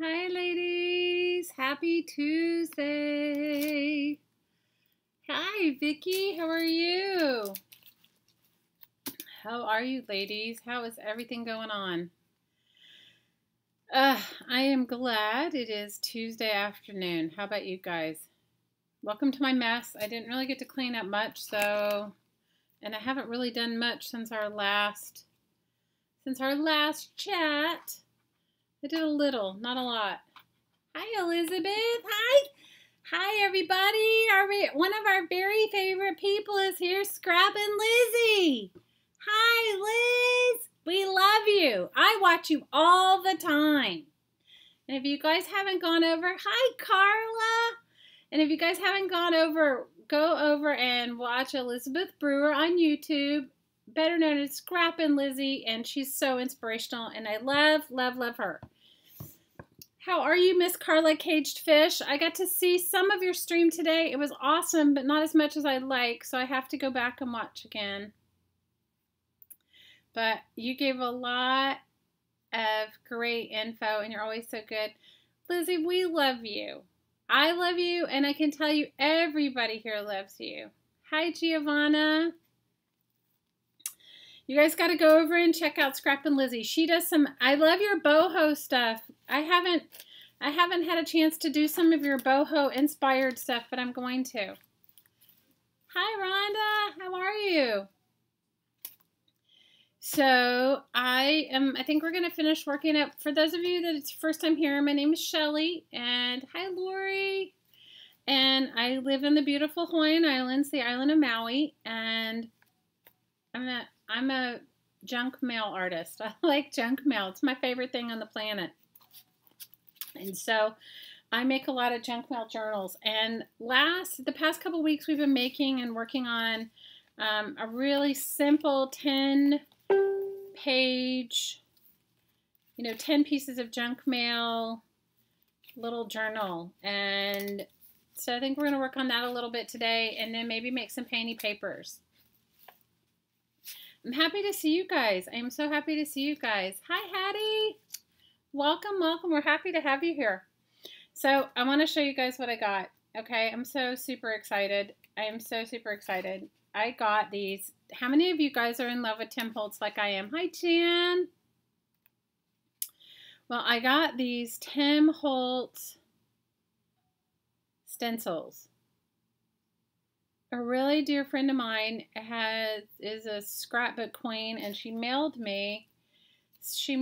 Hi, ladies. Happy Tuesday. Hi, Vicky. How are you? How are you, ladies? How is everything going on? I am glad it is Tuesday afternoon. How about you guys? Welcome to my mess. I didn't really get to clean up much, and I haven't really done much since our last chat. I did a little, not a lot. Hi, Elizabeth. Hi, everybody. One of our very favorite people is here, Scrappin' Lizzie. Hi, Liz. We love you. I watch you all the time. And if you guys haven't gone over, hi, Carla. And if you guys haven't gone over, go over and watch Elizabeth Brewer on YouTube, better known as Scrappin' Lizzie, and she's so inspirational, and I love her. How are you, Miss Carla Caged Fish? I got to see some of your stream today. It was awesome, but not as much as I'd like, so I have to go back and watch again. But you gave a lot of great info, and you're always so good. Lizzie, we love you. I love you, and I can tell you everybody here loves you. Hi, Giovanna. You guys got to go over and check out Scrappin' Lizzie. She does some, I love your boho stuff. I haven't had a chance to do some of your boho inspired stuff, but I'm going to. Hi, Rhonda. How are you? So I think we're going to finish working up. For those of you that it's first time here, my name is Shelly, and hi, Lori. And I live in the beautiful Hawaiian Islands, the island of Maui, and I'm a junk mail artist. I like junk mail. It's my favorite thing on the planet. And so I make a lot of junk mail journals. And the past couple weeks we've been making and working on a really simple 10-page, 10 pieces of junk mail little journal. And so I think we're going to work on that a little bit today, and then maybe make some painty papers. I'm happy to see you guys. I am so happy to see you guys. Hi, Hattie. Welcome. We're happy to have you here. So I want to show you guys what I got. Okay, I'm so super excited. I am so super excited. I got these. How many of you guys are in love with Tim Holtz like I am? Hi, Jan. Well, I got these Tim Holtz stencils. A really dear friend of mine is a scrapbook queen, and she mailed me, she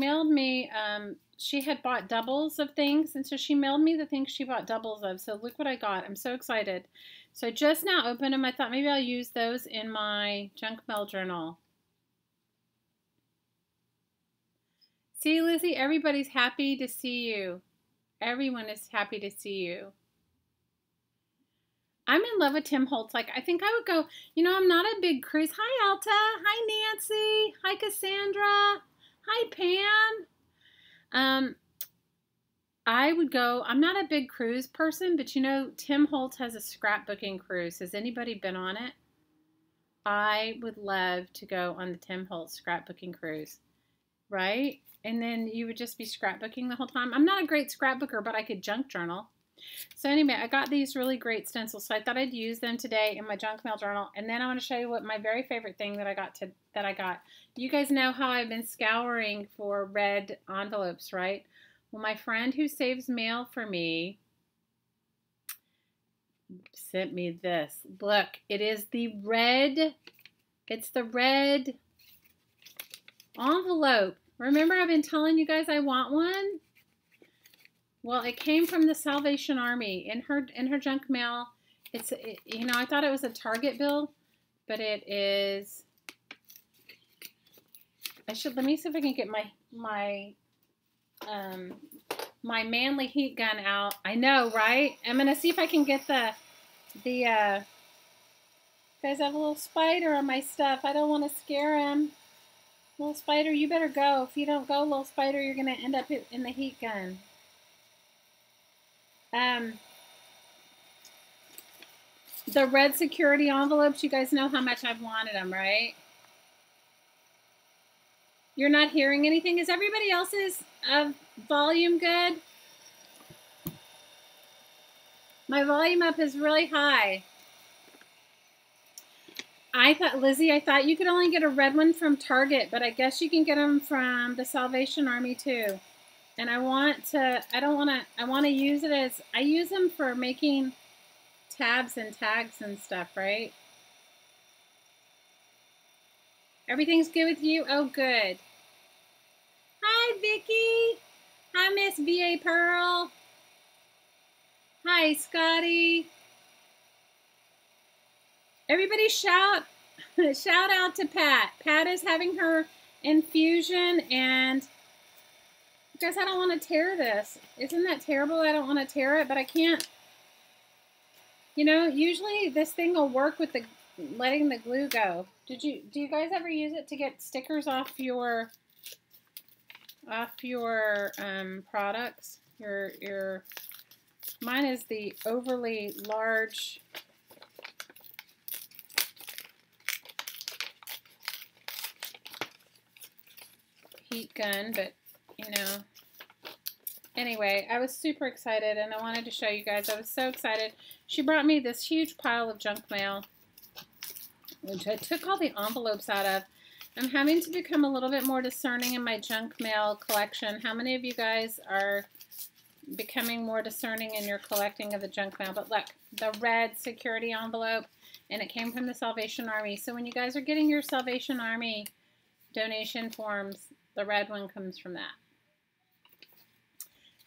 had bought doubles of things, and so she mailed me the things she bought doubles of. So look what I got. I'm so excited. So I just now opened them. I thought maybe I'll use those in my junk mail journal. See, Lizzie, everybody's happy to see you. Everyone is happy to see you. I'm in love with Tim Holtz. Like, I think I would go, I'm not a big cruise. Hi, Alta. Hi, Nancy. Hi, Cassandra. Hi, Pam. I would go, I'm not a big cruise person, but Tim Holtz has a scrapbooking cruise. Has anybody been on it? I would love to go on the Tim Holtz scrapbooking cruise, right? And then you would just be scrapbooking the whole time. I'm not a great scrapbooker, but I could junk journal. So anyway, I got these really great stencils, so I thought I'd use them today in my junk mail journal. And then I want to show you what my very favorite thing that I got. You guys know how I've been scouring for red envelopes, right? Well, my friend who saves mail for me sent me this. Look, it's the red envelope. Remember I've been telling you guys I want one? Well, it came from the Salvation Army in her junk mail. I thought it was a Target bill, but it is. Let me see if I can get my manly heat gun out. I know, right? I'm gonna see if I can get the guys, I have a little spider on my stuff. I don't want to scare him. Little spider, you better go. If you don't go, little spider, you're gonna end up in the heat gun. The red security envelopes, you guys know how much I've wanted them, right? You're not hearing anything? Is everybody else's volume good? My volume up is really high. Lizzie, I thought you could only get a red one from Target, but I guess you can get them from the Salvation Army too. And I want to use it as, I use them for making tabs and tags and stuff, right? Everything's good with you? Oh, good. Hi, Vicky. Hi, Miss V.A. Pearl. Hi, Scotty. Everybody shout out to Pat. Pat is having her infusion, and guys, I don't want to tear this. Isn't that terrible? I don't want to tear it, but I can't. You know, usually this thing will work with the letting the glue go. Do you guys ever use it to get stickers off your products? Mine is the overly large heat gun, but you know. Anyway, I was super excited and I wanted to show you guys. I was so excited. She brought me this huge pile of junk mail, which I took all the envelopes out of. I'm having to become a little bit more discerning in my junk mail collection. How many of you guys are becoming more discerning in your collecting of the junk mail? But look, the red security envelope, and it came from the Salvation Army. So when you guys are getting your Salvation Army donation forms, the red one comes from that.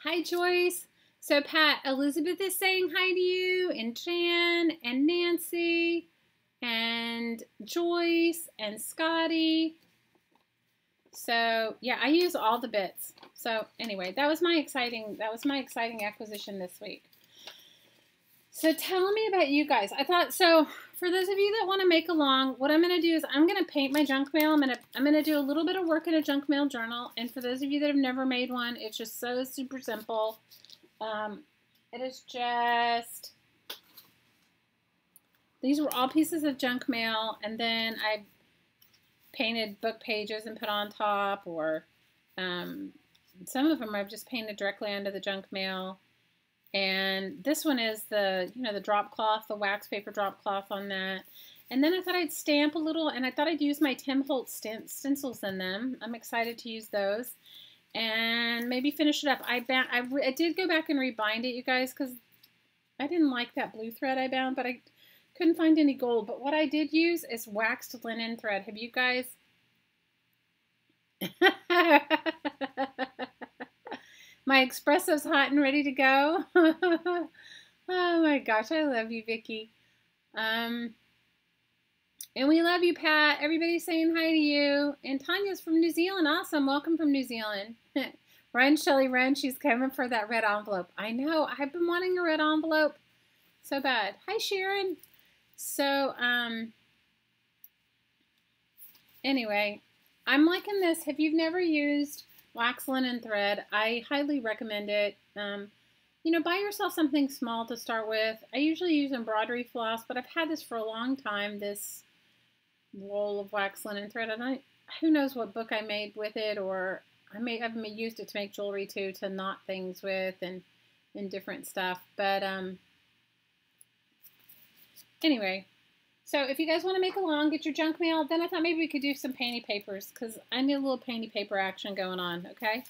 Hi, Joyce. So, Pat, Elizabeth is saying hi to you, and Jan, and Nancy, and Joyce, and Scotty. So, yeah, I use all the bits. So, anyway, that was my exciting acquisition this week. So, tell me about you guys. So for those of you that want to make along, what I'm going to do is I'm going to paint my junk mail. I'm going to do a little bit of work in a junk mail journal. And for those of you that have never made one, it's just so super simple. It is just, these were all pieces of junk mail, and then I painted book pages and put on top, or some of them I've just painted directly onto the junk mail. And this one is the drop cloth, the wax paper drop cloth on that. And then I thought I'd stamp a little, and I thought I'd use my Tim Holtz stencils in them. I'm excited to use those. And maybe finish it up. I did go back and rebind it, you guys, because I didn't like that blue thread I bound, but I couldn't find any gold. But what I did use is waxed linen thread. Have you guys... My espresso's hot and ready to go. Oh my gosh, I love you, Vicky. And we love you, Pat. Everybody's saying hi to you. And Tanya's from New Zealand. Awesome. Welcome from New Zealand. Run, Shelly, run. She's coming for that red envelope. I know. I've been wanting a red envelope so bad. Hi, Sharon. So, anyway, I'm liking this. If you've never used wax linen thread, I highly recommend it. You know, buy yourself something small to start with. I usually use embroidery floss, but I've had this for a long time, this roll of wax linen thread, and who knows what book I made with it, or I've used it to make jewelry too, to knot things with, and different stuff. But anyway, so if you guys want to make along, get your junk mail, then I thought maybe we could do some painty papers, because I need a little painty paper action going on, okay?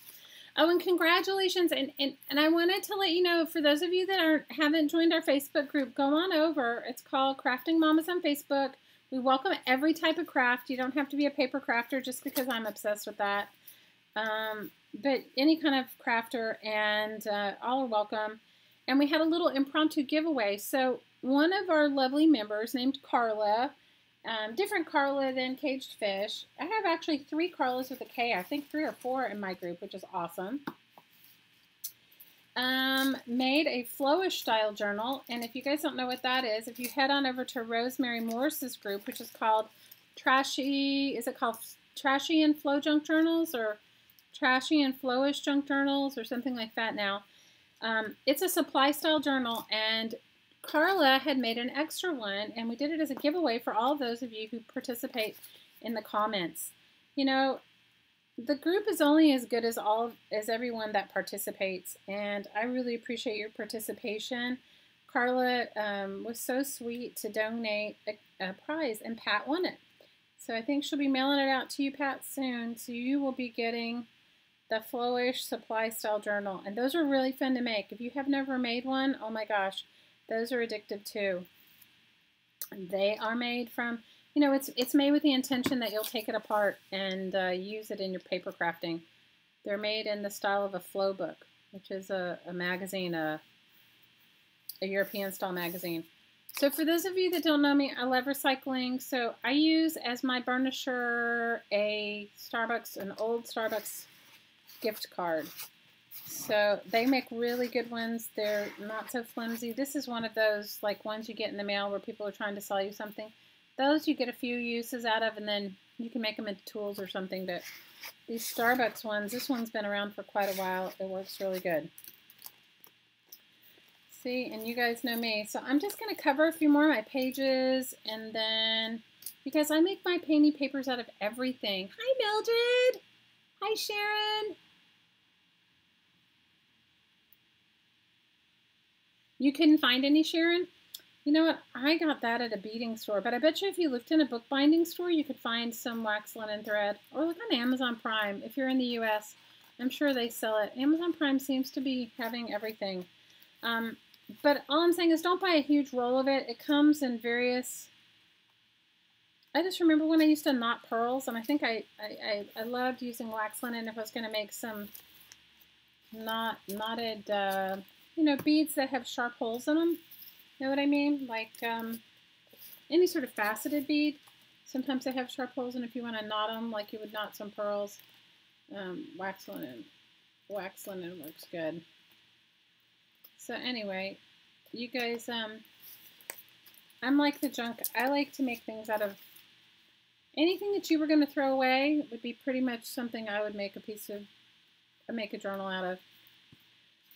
Oh, and congratulations, and I wanted to let you know, for those of you that haven't joined our Facebook group, go on over. It's called Crafting Mamas on Facebook. We welcome every type of craft. You don't have to be a paper crafter just because I'm obsessed with that. But any kind of crafter, and all are welcome. And we had a little impromptu giveaway. So one of our lovely members named Carla, different Carla than Caged Fish. I have actually 3 Carlas with a K. I think 3 or 4 in my group, which is awesome. Made a flowish style journal. And if you guys don't know what that is, if you head on over to Rosemary Morris's group, which is called Trashy and Flow Junk Journals, or Trashy and Flowish Junk Journals, or something like that now. It's a supply style journal, and Carla had made an extra one, and we did it as a giveaway for all of those of you who participate in the comments. You know, the group is only as good as everyone that participates, and I really appreciate your participation. Carla was so sweet to donate a prize, and Pat won it. So I think she'll be mailing it out to you, Pat, soon. So you will be getting the Flowish Supply Style Journal. And those are really fun to make. If you have never made one, oh my gosh, those are addictive too. They are made from, you know, it's made with the intention that you'll take it apart and use it in your paper crafting. They're made in the style of a flow book, which is a magazine, a European style magazine. So for those of you that don't know me, I love recycling. So I use as my burnisher an old Starbucks gift card. So they make really good ones. They're not so flimsy. This is one of those like ones you get in the mail where people are trying to sell you something. Those you get a few uses out of, and then you can make them into tools or something. But these Starbucks ones, this one's been around for quite a while. It works really good. See, and you guys know me. So I'm just going to cover a few more of my pages, and then, because I make my painting papers out of everything. Hi, Mildred. Hi, Sharon. You couldn't find any, Sharon? You know what? I got that at a beading store, but I bet you if you looked in a bookbinding store, you could find some wax linen thread. Or look on Amazon Prime. If you're in the U.S., I'm sure they sell it. Amazon Prime seems to be having everything. But all I'm saying is don't buy a huge roll of it. It comes in various... I just remember when I used to knot pearls, and I think I loved using wax linen if I was going to make some knotted, you know, beads that have sharp holes in them. Know what I mean? Like any sort of faceted bead. Sometimes they have sharp holes, and if you want to knot them like you would knot some pearls, wax linen works good. So anyway, you guys, I'm like the junk. I like to make things out of anything that you were going to throw away would be pretty much something I would make a journal out of.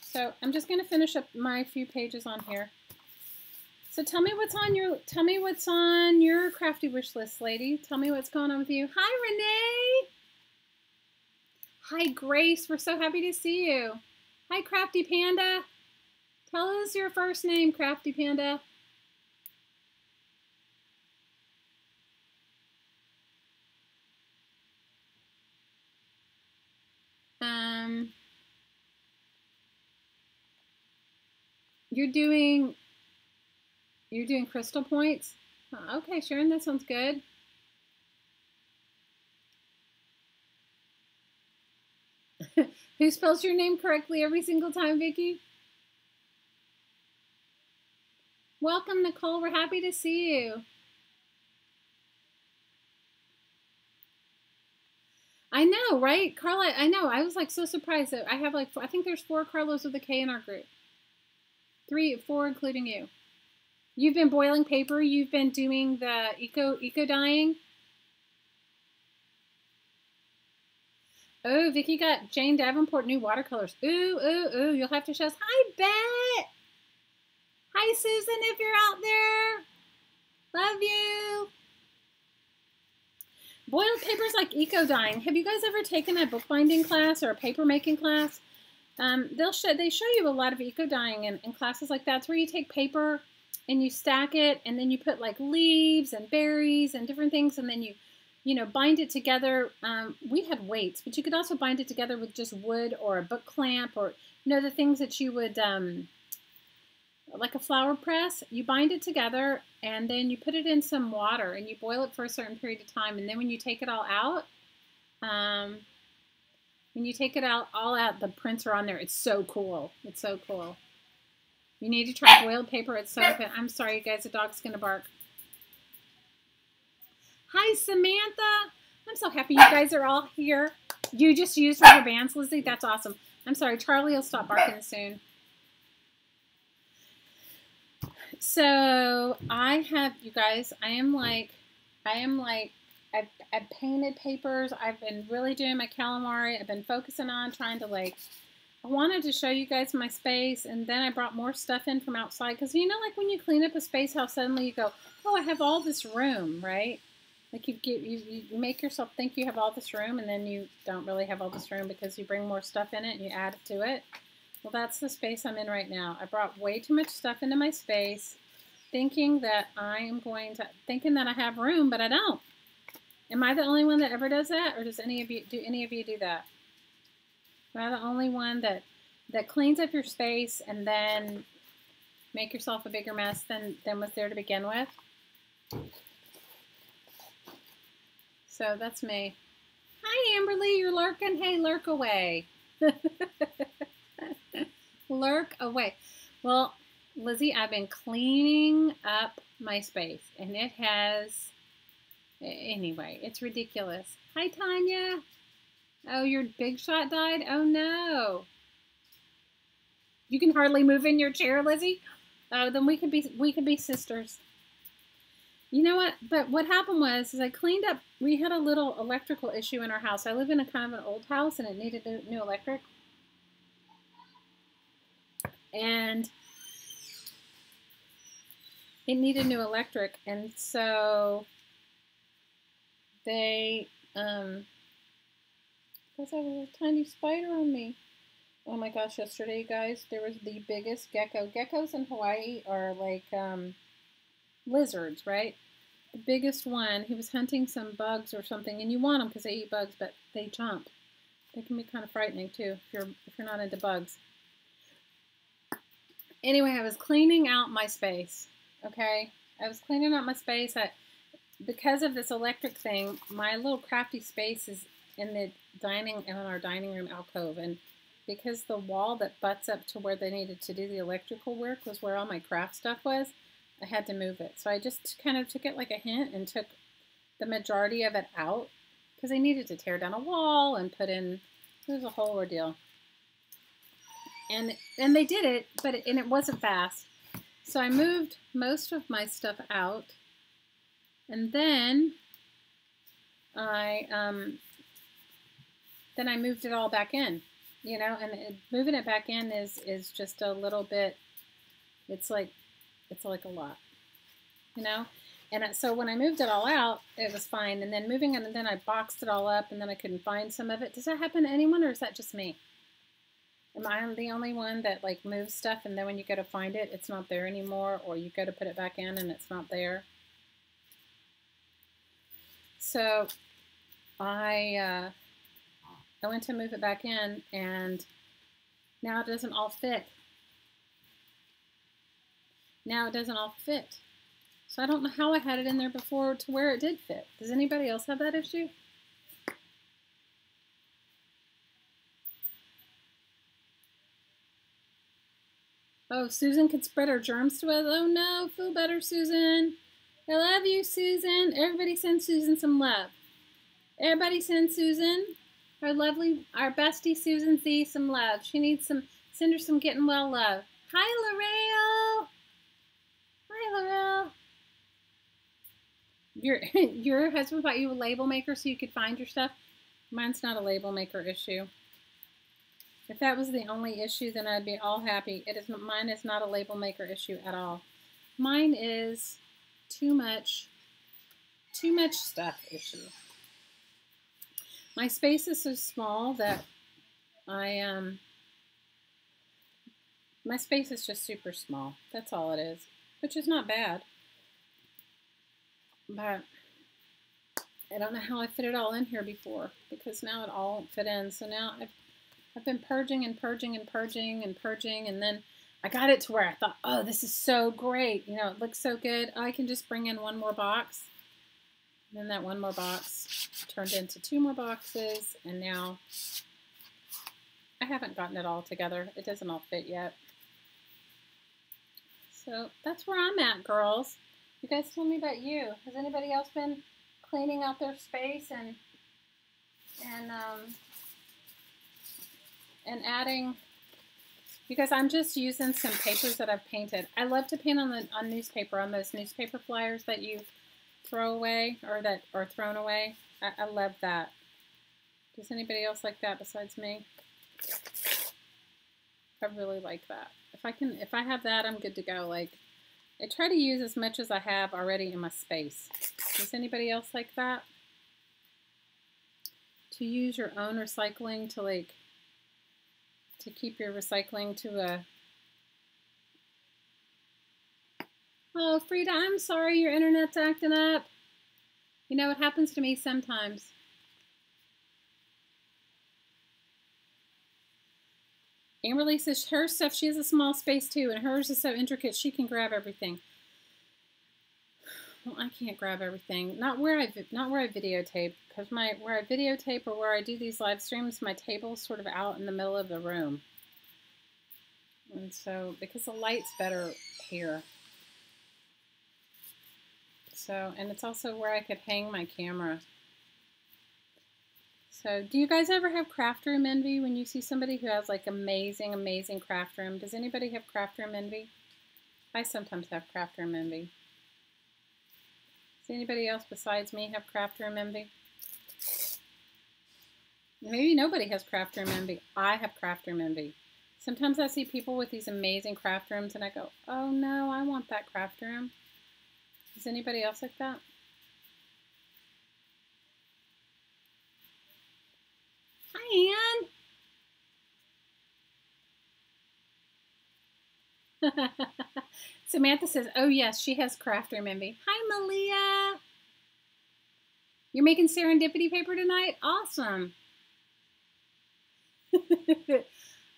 So I'm just going to finish up my few pages on here. So tell me what's on your crafty wish list, lady. Tell me what's going on with you. Hi, Renee. Hi, Grace. We're so happy to see you. Hi, Crafty Panda. Tell us your first name, Crafty Panda. You're doing crystal points? Oh, okay, Sharon, that sounds good. Who spells your name correctly every single time, Vicki? Welcome, Nicole. We're happy to see you. I know, right? Carla, I know. I was like so surprised that I have like, I think there's 4 Carlos with a K in our group. 4 including you. You've been boiling paper. You've been doing the eco dyeing. Oh, Vicki got Jane Davenport new watercolors. Ooh, ooh, ooh. You'll have to show us. Hi, Bet. Hi, Susan, if you're out there. Love you. Boiled paper's like eco dyeing. Have you guys ever taken a bookbinding class or a paper making class? They show you a lot of eco dyeing in classes like that. It's where you take paper and you stack it, and then you put like leaves and berries and different things, and then you know, bind it together. We had weights, but you could also bind it together with just wood or a book clamp, or you know, the things that you would like a flower press. You bind it together, and then you put it in some water, and you boil it for a certain period of time, and then when you take it all out, the prints are on there. It's so cool. It's so cool. You need to try boiled paper. It's so good. I'm sorry, you guys. The dog's going to bark. Hi, Samantha. I'm so happy you guys are all here. You just used rubber bands, Lizzie? That's awesome. I'm sorry. Charlie will stop barking soon. So I have, you guys, I've painted papers. I've been really doing my calamari. I've been focusing on trying to I wanted to show you guys my space, and then I brought more stuff in from outside. Because you know, like when you clean up a space, how suddenly you go, oh, I have all this room, right? Like you make yourself think you have all this room, and then you don't really have all this room because you bring more stuff in it and you add to it. Well, that's the space I'm in right now. I brought way too much stuff into my space, thinking that thinking that I have room, but I don't. Am I the only one that ever does that, or does any of you do that? Am I the only one that cleans up your space and then make yourself a bigger mess than was there to begin with? So that's me. Hi, Amberly, you're lurking. Hey, lurk away. Lurk away. Well, Lizzie, I've been cleaning up my space, and it has, anyway, it's ridiculous. Hi, Tanya. Oh, your big shot died? Oh, no. You can hardly move in your chair, Lizzie? Oh, then we could be sisters. You know what? But what happened was I cleaned up. We had a little electrical issue in our house. I live in a kind of an old house, and it needed new electric. And it needed new electric, and so they because I have a tiny spider on me. Oh my gosh, yesterday, guys, there was the biggest gecko. Geckos in Hawaii are like lizards, right? The biggest one, he was hunting some bugs or something, and you want them because they eat bugs, but they jump. They can be kind of frightening too if you're not into bugs. Anyway, I was cleaning out my space, okay? I was cleaning out my space. Because of this electric thing, my little crafty space is in our dining room alcove, and because the wall that butts up to where they needed to do the electrical work was where all my craft stuff was, I had to move it. So I just kind of took it like a hint and took the majority of it out because they needed to tear down a wall and put in, it was a whole ordeal. And they did it, but it wasn't fast. So I moved most of my stuff out, and then I moved it all back in, you know. And moving it back in is just a little bit. It's like a lot, you know. And so when I moved it all out, it was fine. And then moving it, and then I boxed it all up, and then I couldn't find some of it. Does that happen to anyone, or is that just me? Am I the only one that like moves stuff and then when you go to find it, it's not there anymore, or you go to put it back in and it's not there? So I went to move it back in, and now it doesn't all fit. Now it doesn't all fit. So I don't know how I had it in there before to where it did fit. Does anybody else have that issue? Oh, Susan could spread her germs to us. Oh no, feel better, Susan. I love you, Susan. Everybody send Susan some love. Everybody send Susan, our bestie Susan Z, some love. She needs send her some getting well love. Hi, Laurel. Hi, Laurel. Your husband bought you a label maker so you could find your stuff? Mine's not a label maker issue. If that was the only issue, then I'd be all happy. Mine is not a label maker issue at all. Mine is too much stuff issue. My space is so small that my space is just super small. That's all it is, which is not bad. But I don't know how I fit it all in here before, because now it all fit in. So now I've been purging and purging and purging and purging, and then I got it to where I thought, oh, this is so great. You know, it looks so good. I can just bring in one more box. And then that one more box turned into 2 more boxes, and now I haven't gotten it all together. It doesn't all fit yet. So that's where I'm at, girls. You guys tell me about you. Has anybody else been cleaning out their space and adding, because I'm just using some papers that I've painted. I love to paint on newspaper, on those newspaper flyers that you throw away or that are thrown away. I love that. Does anybody else like that besides me? I really like that. If I have that, I'm good to go. Like, I try to use as much as I have already in my space. Does anybody else like that? To use your own recycling to like to keep your recycling to a... Oh, Frida, I'm sorry your internet's acting up. You know, it happens to me sometimes. Amberly says her stuff, she has a small space too, and hers is so intricate she can grab everything. Well, I can't grab everything. Not where I videotape, because where I videotape or where I do these live streams, my table's sort of out in the middle of the room. And so, because the light's better here. So, and it's also where I could hang my camera. So, do you guys ever have craft room envy when you see somebody who has like amazing, amazing craft room? Does anybody have craft room envy? I sometimes have craft room envy. Does anybody else besides me have craft room envy? Maybe nobody has craft room envy. I have craft room envy. Sometimes I see people with these amazing craft rooms and I go, oh no, I want that craft room. Is anybody else like that? Hi, Ann. Samantha says, oh yes, she has craft room envy. Hi, Malia. You're making serendipity paper tonight? Awesome.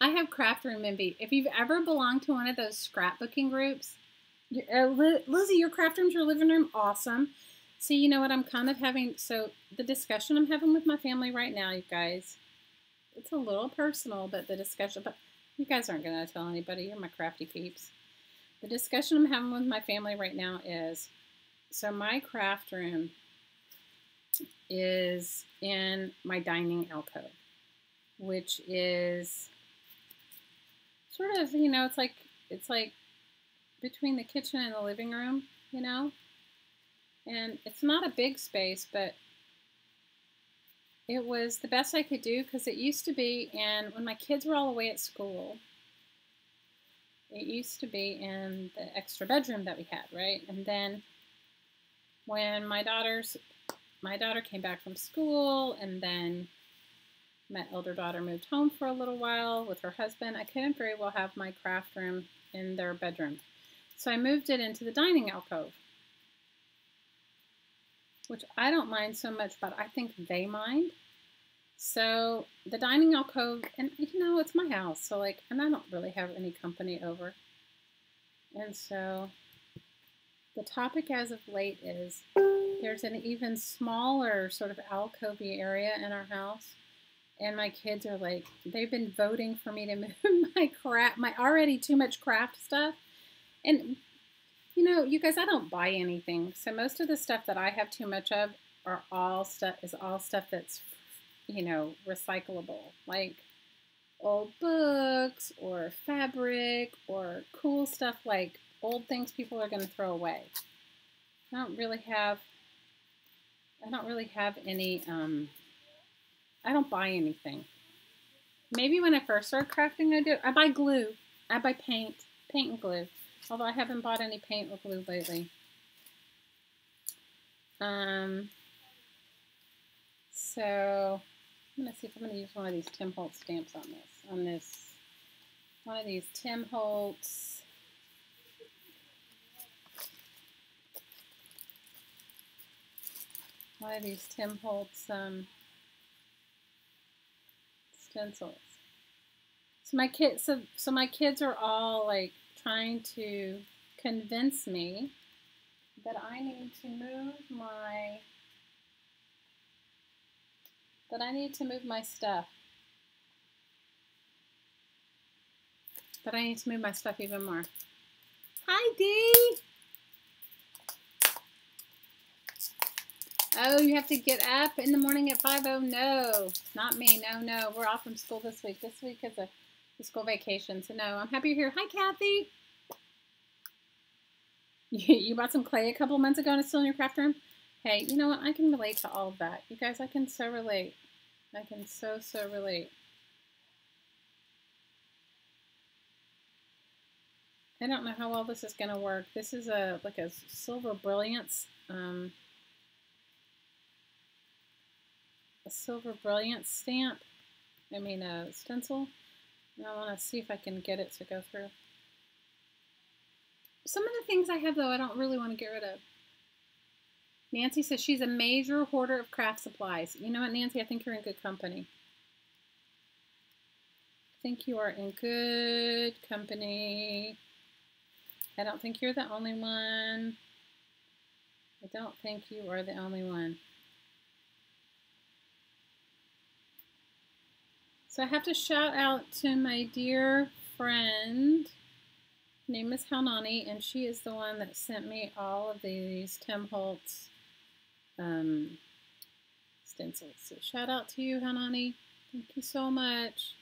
I have craft room envy. If you've ever belonged to one of those scrapbooking groups, Lizzie, your craft room's your living room? Awesome. See, you know what I'm kind of having, so the discussion I'm having with my family right now, you guys, it's a little personal, but the discussion, but you guys aren't going to tell anybody, you're my crafty peeps. The discussion I'm having with my family right now is, so my craft room is in my dining alcove, which is sort of, you know, it's like between the kitchen and the living room, you know, and it's not a big space, but it was the best I could do because it used to be, and when my kids were all away at school, it used to be in the extra bedroom that we had, right? And then when my daughter came back from school, and then my elder daughter moved home for a little while with her husband, I couldn't very well have my craft room in their bedroom. So I moved it into the dining alcove, which I don't mind so much, but I think they mind. So the dining alcove, and you know, it's my house, so like, and I don't really have any company over. And so the topic as of late is there's an even smaller sort of alcovey area in our house. And my kids are like, they've been voting for me to move my already too much craft stuff. And, you know, you guys, I don't buy anything. So most of the stuff that I have too much of is all stuff that's, you know, recyclable. Like old books or fabric or cool stuff, like old things people are going to throw away. I don't really have any, I don't buy anything. Maybe when I first started crafting, I buy glue. I buy paint and glue. Although I haven't bought any paint or glue lately. So I'm gonna see if I'm gonna use one of these Tim Holtz stamps on this. One of these Tim Holtz. One of these Tim Holtz stencils. So my kids are all like trying to convince me that I need to move my stuff. That I need to move my stuff even more. Hi, Dee. Oh, you have to get up in the morning at 5. Oh, no. Not me. No. We're off from school this week. This week is a school vacation. So, no, I'm happy you're here. Hi, Kathy. You bought some clay a couple of months ago and it's still in your craft room? Hey, you know what? I can relate to all of that. You guys, I can so relate. I can so relate. I don't know how well this is going to work. This is like a silver brilliance, a silver brilliance stamp. I mean a stencil. I want to see if I can get it to go through. Some of the things I have, though, I don't really want to get rid of. Nancy says she's a major hoarder of craft supplies. You know what, Nancy? I think you're in good company. I think you are in good company. I don't think you're the only one. I don't think you are the only one. So I have to shout out to my dear friend. Her name is Halnani, and she is the one that sent me all of these Tim Holtz stencils. So shout out to you, Halnani. Thank you so much.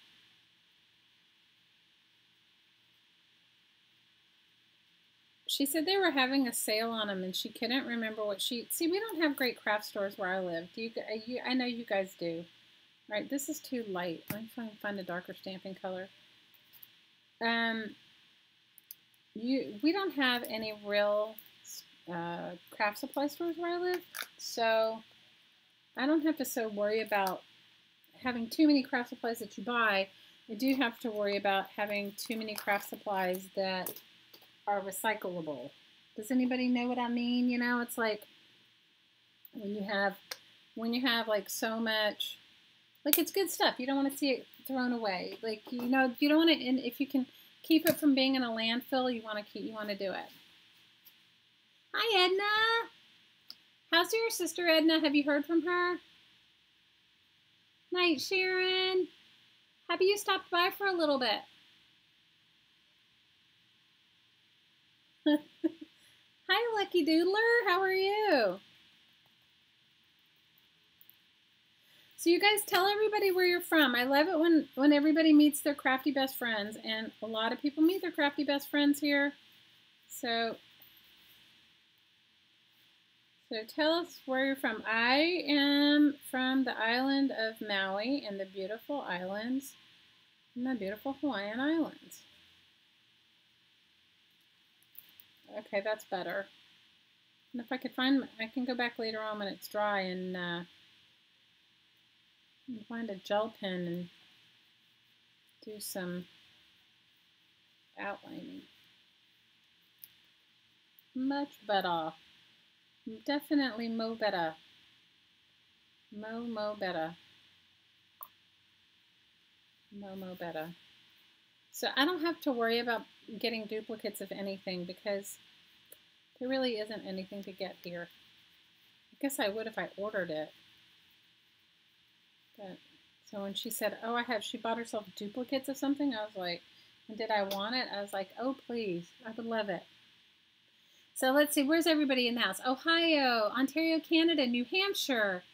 She said they were having a sale on them, and she couldn't remember what she... See, we don't have great craft stores where I live. Do you? I know you guys do. All right, this is too light. Let me find a darker stamping color. We don't have any real craft supply stores where I live, so I don't have to worry about having too many craft supplies that you buy. I do have to worry about having too many craft supplies that are recyclable. Does anybody know what I mean? You know, it's like when you have like so much, like it's good stuff. You don't want to see it thrown away. Like, you know, you don't want to, and if you can keep it from being in a landfill, you want to do it. Hi, Edna. How's your sister, Edna? Have you heard from her? Night, Sharon. Have you stopped by for a little bit? Hi, Lucky Doodler. How are you? So you guys tell everybody where you're from. I love it when everybody meets their crafty best friends, and a lot of people meet their crafty best friends here. So tell us where you're from. I am from the island of Maui and the beautiful islands, and the beautiful Hawaiian Islands. Okay, that's better. And if I could find, I can go back later on when it's dry and find a gel pen and do some outlining. Much better. Definitely mo better. Mo better. Mo better. So I don't have to worry about getting duplicates of anything because there really isn't anything to get here. I guess I would if I ordered it. But, so when she said, oh, she bought herself duplicates of something, I was like, and did I want it? I was like, oh, please, I would love it. So let's see, where's everybody in the house? Ohio, Ontario, Canada, New Hampshire,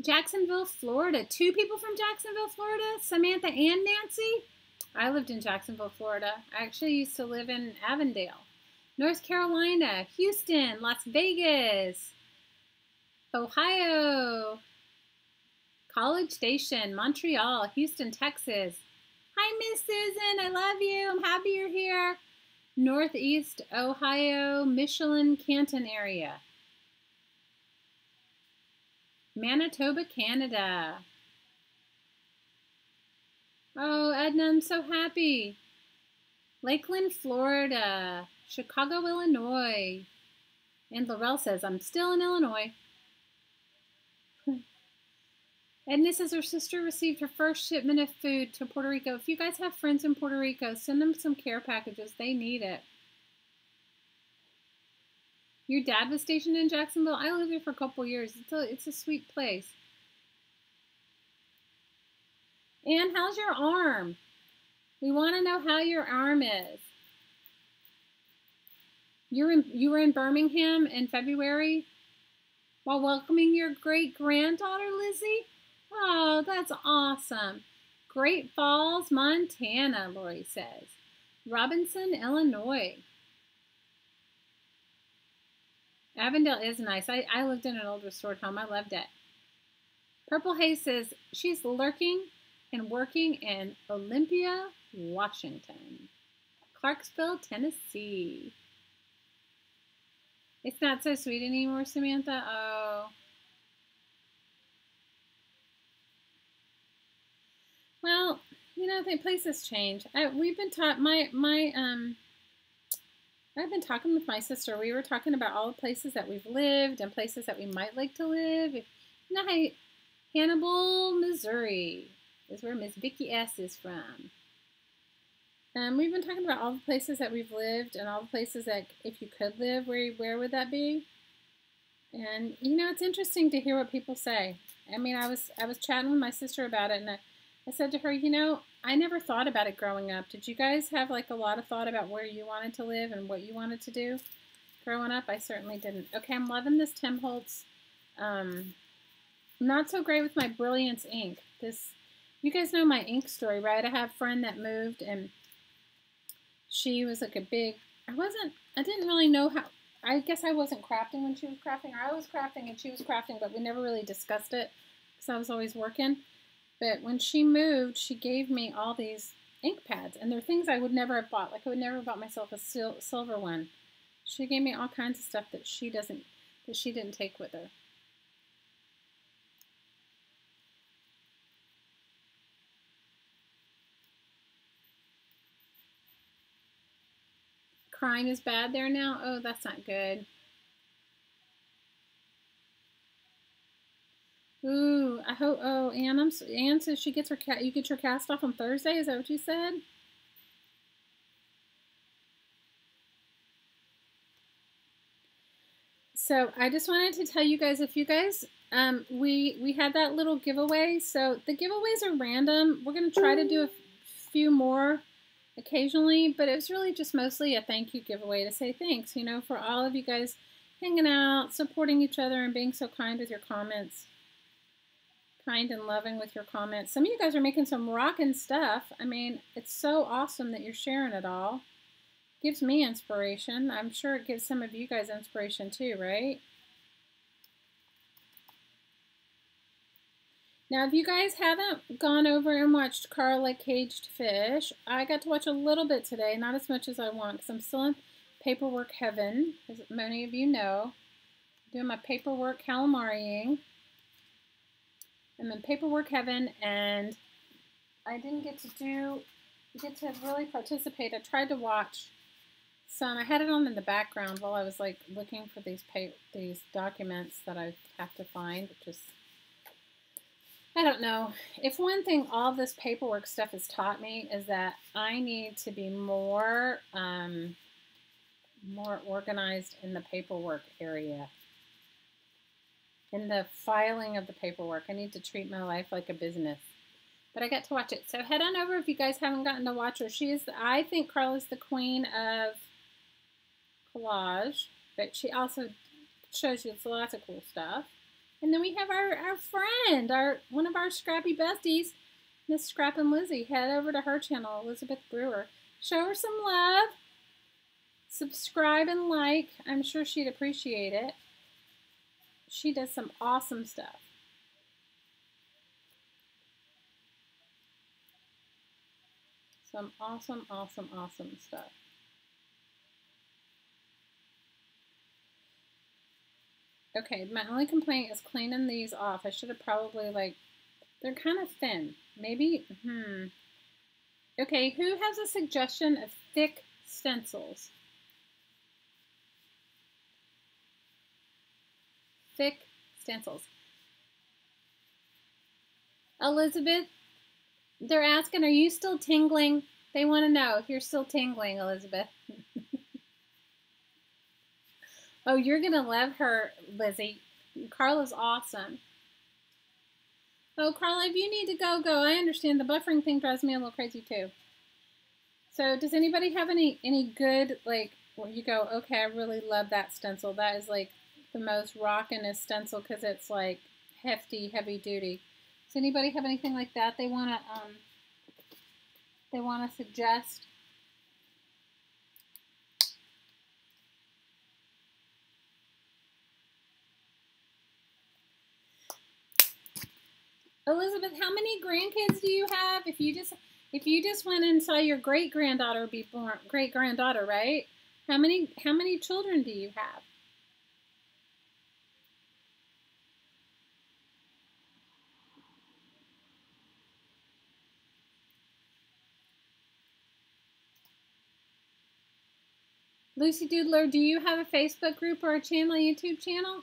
Jacksonville, Florida. 2 people from Jacksonville, Florida, Samantha and Nancy. I lived in Jacksonville, Florida. I actually used to live in Avondale. North Carolina, Houston, Las Vegas, Ohio, College Station, Montreal, Houston, Texas. Hi, Miss Susan. I love you. I'm happy you're here. Northeast Ohio, Michelin, Canton area. Manitoba, Canada. Oh, Edna, I'm so happy. Lakeland, Florida. Chicago, Illinois. And Laurel says, I'm still in Illinois. Edna says her sister received her first shipment of food to Puerto Rico. If you guys have friends in Puerto Rico, send them some care packages. They need it. Your dad was stationed in Jacksonville? I lived there for a couple years. It's a sweet place. And how's your arm? We want to know how your arm is. You were in Birmingham in February while welcoming your great-granddaughter, Lizzie? Oh, that's awesome. Great Falls, Montana, Lori says. Robinson, Illinois. Avondale is nice. I lived in an old restored home. I loved it. Purple Haze says she's lurking and working in Olympia, Washington. Clarksville, Tennessee. It's not so sweet anymore, Samantha. Oh. Well, you know, think places change. We've been taught I've been talking with my sister. We were talking about all the places that we've lived and places that we might like to live. You know, Hannibal, Missouri is where Miss Vicky S is from. We've been talking about all the places that we've lived and all the places that if you could live, where would that be? And you know, it's interesting to hear what people say. I mean, I was chatting with my sister about it, and I said to her, you know, I never thought about it growing up. Did you guys have like a lot of thought about where you wanted to live and what you wanted to do growing up? I certainly didn't. Okay, I'm loving this Tim Holtz. Not so great with my Brilliance ink. You guys know my ink story, right? I have a friend that moved, and she was like I didn't really know how. I guess I wasn't crafting when she was crafting, or I was crafting and she was crafting, but we never really discussed it because I was always working. But when she moved, she gave me all these ink pads, and they're things I would never have bought. Like I would never have bought myself a silver one. She gave me all kinds of stuff that she didn't take with her. Crime is bad there now? Oh, that's not good. Ooh, I hope. Oh, Ann says she gets you get your cast off on Thursday. Is that what you said? So I just wanted to tell you guys, if you guys, we had that little giveaway. So the giveaways are random. We're gonna try to do a few more occasionally, but it was really just mostly a thank you giveaway to say thanks, you know, for all of you guys hanging out, supporting each other, and being so kind with your comments. Kind and loving with your comments. Some of you guys are making some rockin' stuff. I mean, it's so awesome that you're sharing it all. Gives me inspiration. I'm sure it gives some of you guys inspiration too, right? Now, if you guys haven't gone over and watched Carla Caged Fish, I got to watch a little bit today, not as much as I want, because I'm still in paperwork heaven, as many of you know. I'm doing my paperwork calamariing. I'm in paperwork heaven, and I didn't get to really participate. I tried to watch some. I had it on in the background while I was like looking for these documents that I have to find, which is, I don't know. If one thing all this paperwork stuff has taught me is that I need to be more organized in the paperwork area. In the filing of the paperwork. I need to treat my life like a business. But I got to watch it. So head on over if you guys haven't gotten to watch her. I think Carla's the queen of collage. But she also shows you lots of cool stuff. And then we have our friend, one of our scrappy besties, Miss Scrappin' Lizzie. Head over to her channel, Elizabeth Brewer. Show her some love. Subscribe and like. I'm sure she'd appreciate it. She does some awesome stuff. Some awesome, awesome, awesome stuff. Okay, my only complaint is cleaning these off. I should have probably, they're kind of thin. Maybe, Okay, who has a suggestion of thick stencils? Thick stencils. Elizabeth, they're asking, are you still tingling? They want to know if you're still tingling, Elizabeth. Oh, you're going to love her, Lizzie. Carla's awesome. Oh, Carla, if you need to go. I understand. The buffering thing drives me a little crazy, too. So, does anybody have any good, where you go, okay, I really love that stencil. That is, the most rockin'est stencil because it's, hefty, heavy duty. Does anybody have anything like that they want to suggest? Elizabeth, how many grandkids do you have? If you just went and saw your great-granddaughter be born, great-granddaughter, right? How many children do you have? Lucy Doodler, do you have a Facebook group or a channel, YouTube channel?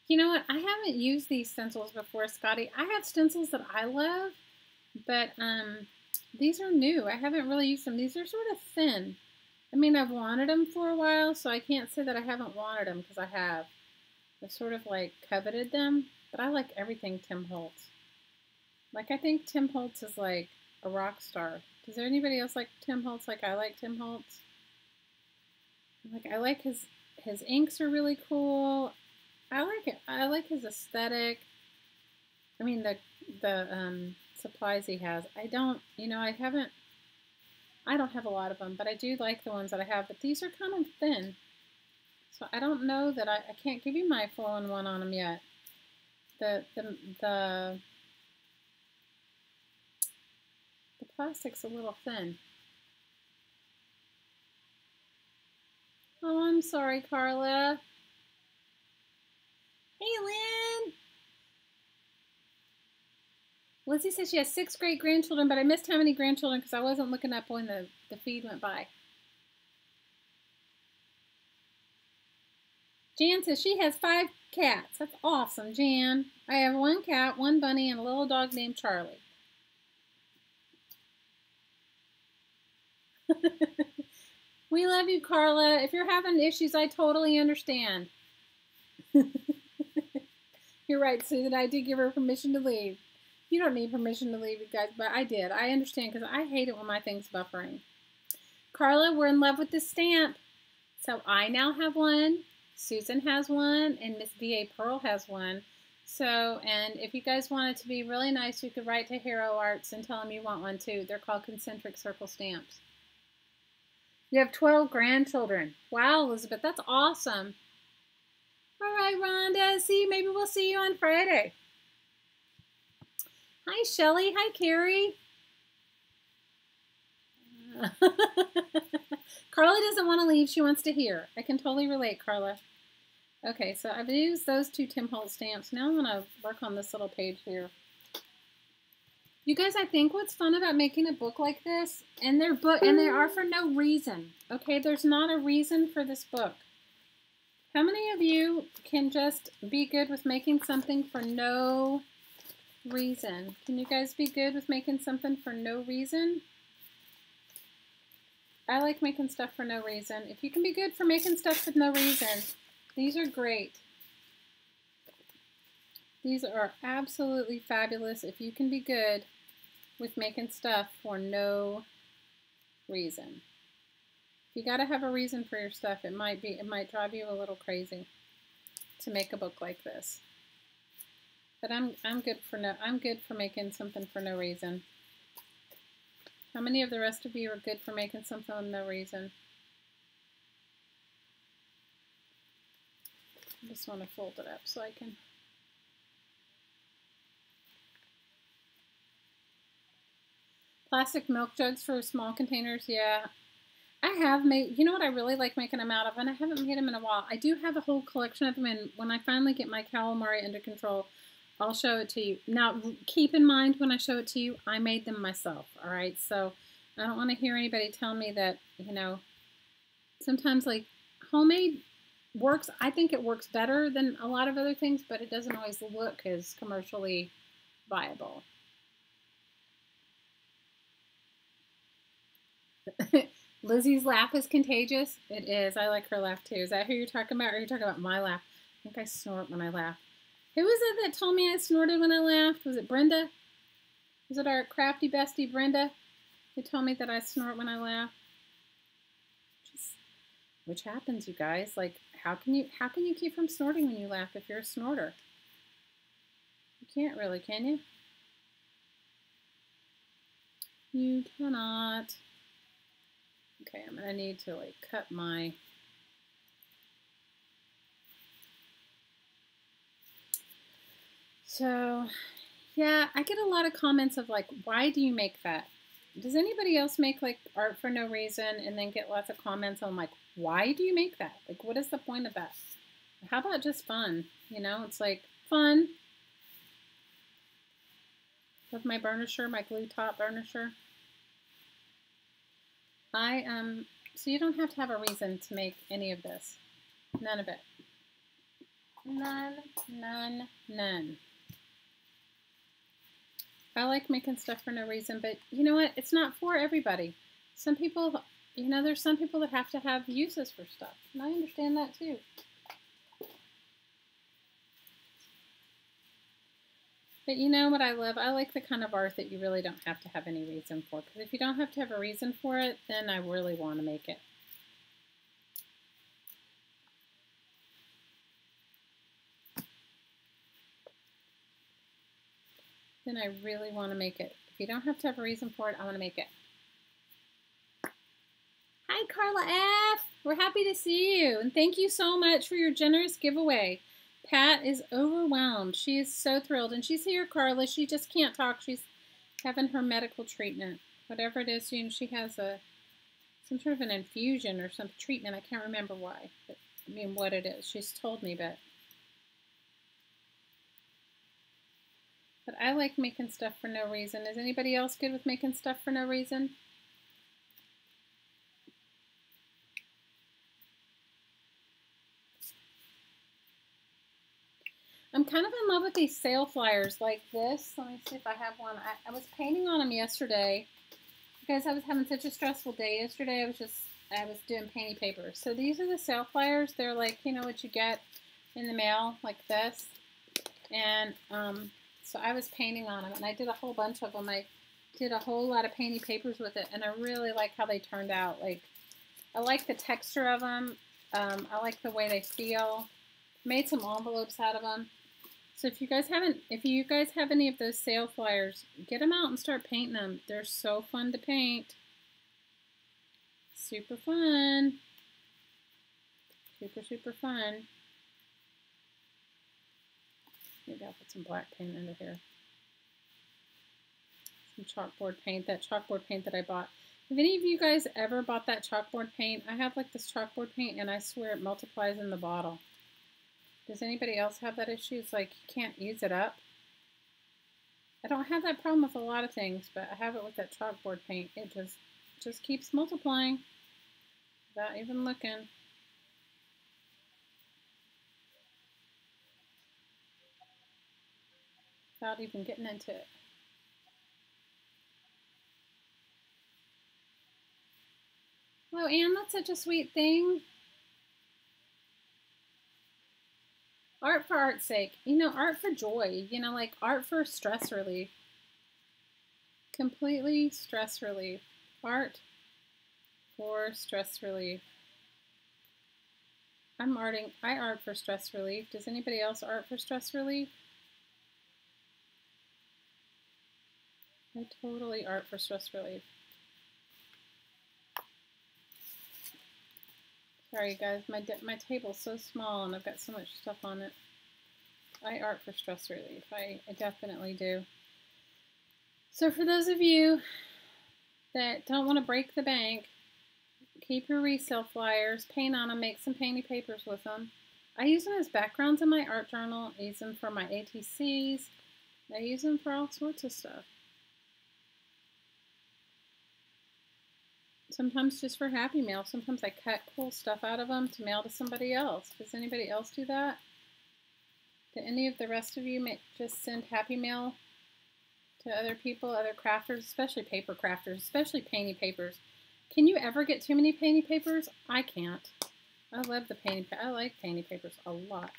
You know what? I haven't used these stencils before, Scotty. I have stencils that I love, but these are new. I haven't really used them. These are sort of thin. I mean, I've wanted them for a while, so I can't say that I haven't wanted them because I have. I've sort of like coveted them, but I like everything Tim Holtz. Like, I think Tim Holtz is like a rock star. Does there anybody else like Tim Holtz like I like Tim Holtz? Like, I like his inks are really cool. I like it. I like his aesthetic. I mean, the supplies he has. I don't have a lot of them, but I do like the ones that I have. But these are kind of thin, so I don't know that I can't give you my 4-in-1 on them yet. The plastic's a little thin. Oh, I'm sorry, Carla. Hey, Lynn. Lizzie says she has 6 great-grandchildren, but I missed how many grandchildren because I wasn't looking up when the feed went by. Jan says she has 5 cats. That's awesome, Jan. I have 1 cat, 1 bunny, and a little dog named Charlie. We love you, Carla. If you're having issues, I totally understand. You're right, Susan. I did give her permission to leave. You don't need permission to leave, you guys, but I did. I understand because I hate it when my thing's buffering. Carla, we're in love with this stamp. So I now have one. Susan has one, and Miss V.A. Pearl has one. So, and if you guys want it to be really nice, you could write to Hero Arts and tell them you want one too. They're called concentric circle stamps. You have 12 grandchildren. Wow, Elizabeth, that's awesome. All right, Rhonda. See, maybe we'll see you on Friday. Hi, Shelly. Hi, Carrie. Carla doesn't want to leave. She wants to hear. I can totally relate, Carla. Okay, so I've used those 2 Tim Holtz stamps. Now I'm going to work on this little page here. You guys, I think what's fun about making a book like this, and they are for no reason. Okay, there's not a reason for this book. How many of you can just be good with making something for no reason? Can you guys be good with making something for no reason? I like making stuff for no reason. If you can be good for making stuff for no reason, these are great. These are absolutely fabulous if you can be good with making stuff for no reason. You got to have a reason for your stuff. It might drive you a little crazy to make a book like this. But I'm good for making something for no reason. How many of the rest of you are good for making something for no reason? I just want to fold it up so I can. Plastic milk jugs for small containers, yeah. I have made, you know what I really like making them out of, and I haven't made them in a while. I do have a whole collection of them, and when I finally get my calamari under control, I'll show it to you. Now, keep in mind when I show it to you, I made them myself, all right? So I don't want to hear anybody tell me that, you know, sometimes like homemade works. I think it works better than a lot of other things, but it doesn't always look as commercially viable. Lizzie's laugh is contagious. It is. I like her laugh too. Is that who you're talking about, or are you talking about my laugh? I think I snort when I laugh. Who was it that told me I snorted when I laughed? Was it Brenda? Was it our crafty bestie Brenda who told me that I snort when I laugh? Which happens, you guys. Like, how can you keep from snorting when you laugh if you're a snorter? You can't really, can you? You cannot. Okay, I'm gonna need to like cut my. So, yeah, I get a lot of comments of like, why do you make that? Does anybody else make like art for no reason and then get lots of comments on like, why do you make that? Like, what is the point of that? How about just fun? You know, it's like fun. With my burnisher, my glue top burnisher. So you don't have to have a reason to make any of this. None of it. None, none, none. I like making stuff for no reason, but you know what? It's not for everybody. Some people, you know, there's some people that have to have uses for stuff, and I understand that too. But you know what I love? I like the kind of art that you really don't have to have any reason for, because if you don't have to have a reason for it, then I really want to make it. Then I really want to make it. If you don't have to have a reason for it, I want to make it. Hi, Carla F. We're happy to see you, and thank you so much for your generous giveaway. Pat is overwhelmed. She is so thrilled, and she's here, Carla. She just can't talk. She's having her medical treatment, whatever it is. You know, she has some sort of an infusion or some treatment. I can't remember why. But, I mean, what it is. She's told me, but I like making stuff for no reason. Is anybody else good with making stuff for no reason? I'm kind of in love with these sale flyers like this. Let me see if I have one. I was painting on them yesterday because I was having such a stressful day yesterday. I was doing painty paper. So these are the sale flyers. They're like, you know, what you get in the mail, like this. And so I was painting on them, and I did a whole bunch of them. I did a whole lot of painty papers with it, and I really like how they turned out. Like, I like the texture of them. I like the way they feel. Made some envelopes out of them. So if you guys have any of those sale flyers, get them out and start painting them. They're so fun to paint. Super fun. Super, super fun. Maybe I'll put some black paint under here. Some chalkboard paint. That chalkboard paint that I bought. Have any of you guys ever bought that chalkboard paint? I have like this chalkboard paint, and I swear it multiplies in the bottle. Does anybody else have that issue? It's like you can't use it up. I don't have that problem with a lot of things, but I have it with that chalkboard paint. It just keeps multiplying without even looking. Without even getting into it. Hello, Anne. That's such a sweet thing. Art for art's sake. You know, art for joy. You know, like art for stress relief. Completely stress relief. Art for stress relief. I art for stress relief. Does anybody else art for stress relief? I totally art for stress relief. Sorry, guys, my table's so small and I've got so much stuff on it. I art for stress relief. I definitely do. So for those of you that don't want to break the bank, keep your resale flyers, paint on them, make some painty papers with them. I use them as backgrounds in my art journal. I use them for my ATCs. I use them for all sorts of stuff. Sometimes just for Happy Mail. Sometimes I cut cool stuff out of them to mail to somebody else. Does anybody else do that? Do any of the rest of you just send Happy Mail to other people, other crafters, especially paper crafters, especially painty papers? Can you ever get too many painty papers? I can't. I love the I like painty papers a lot.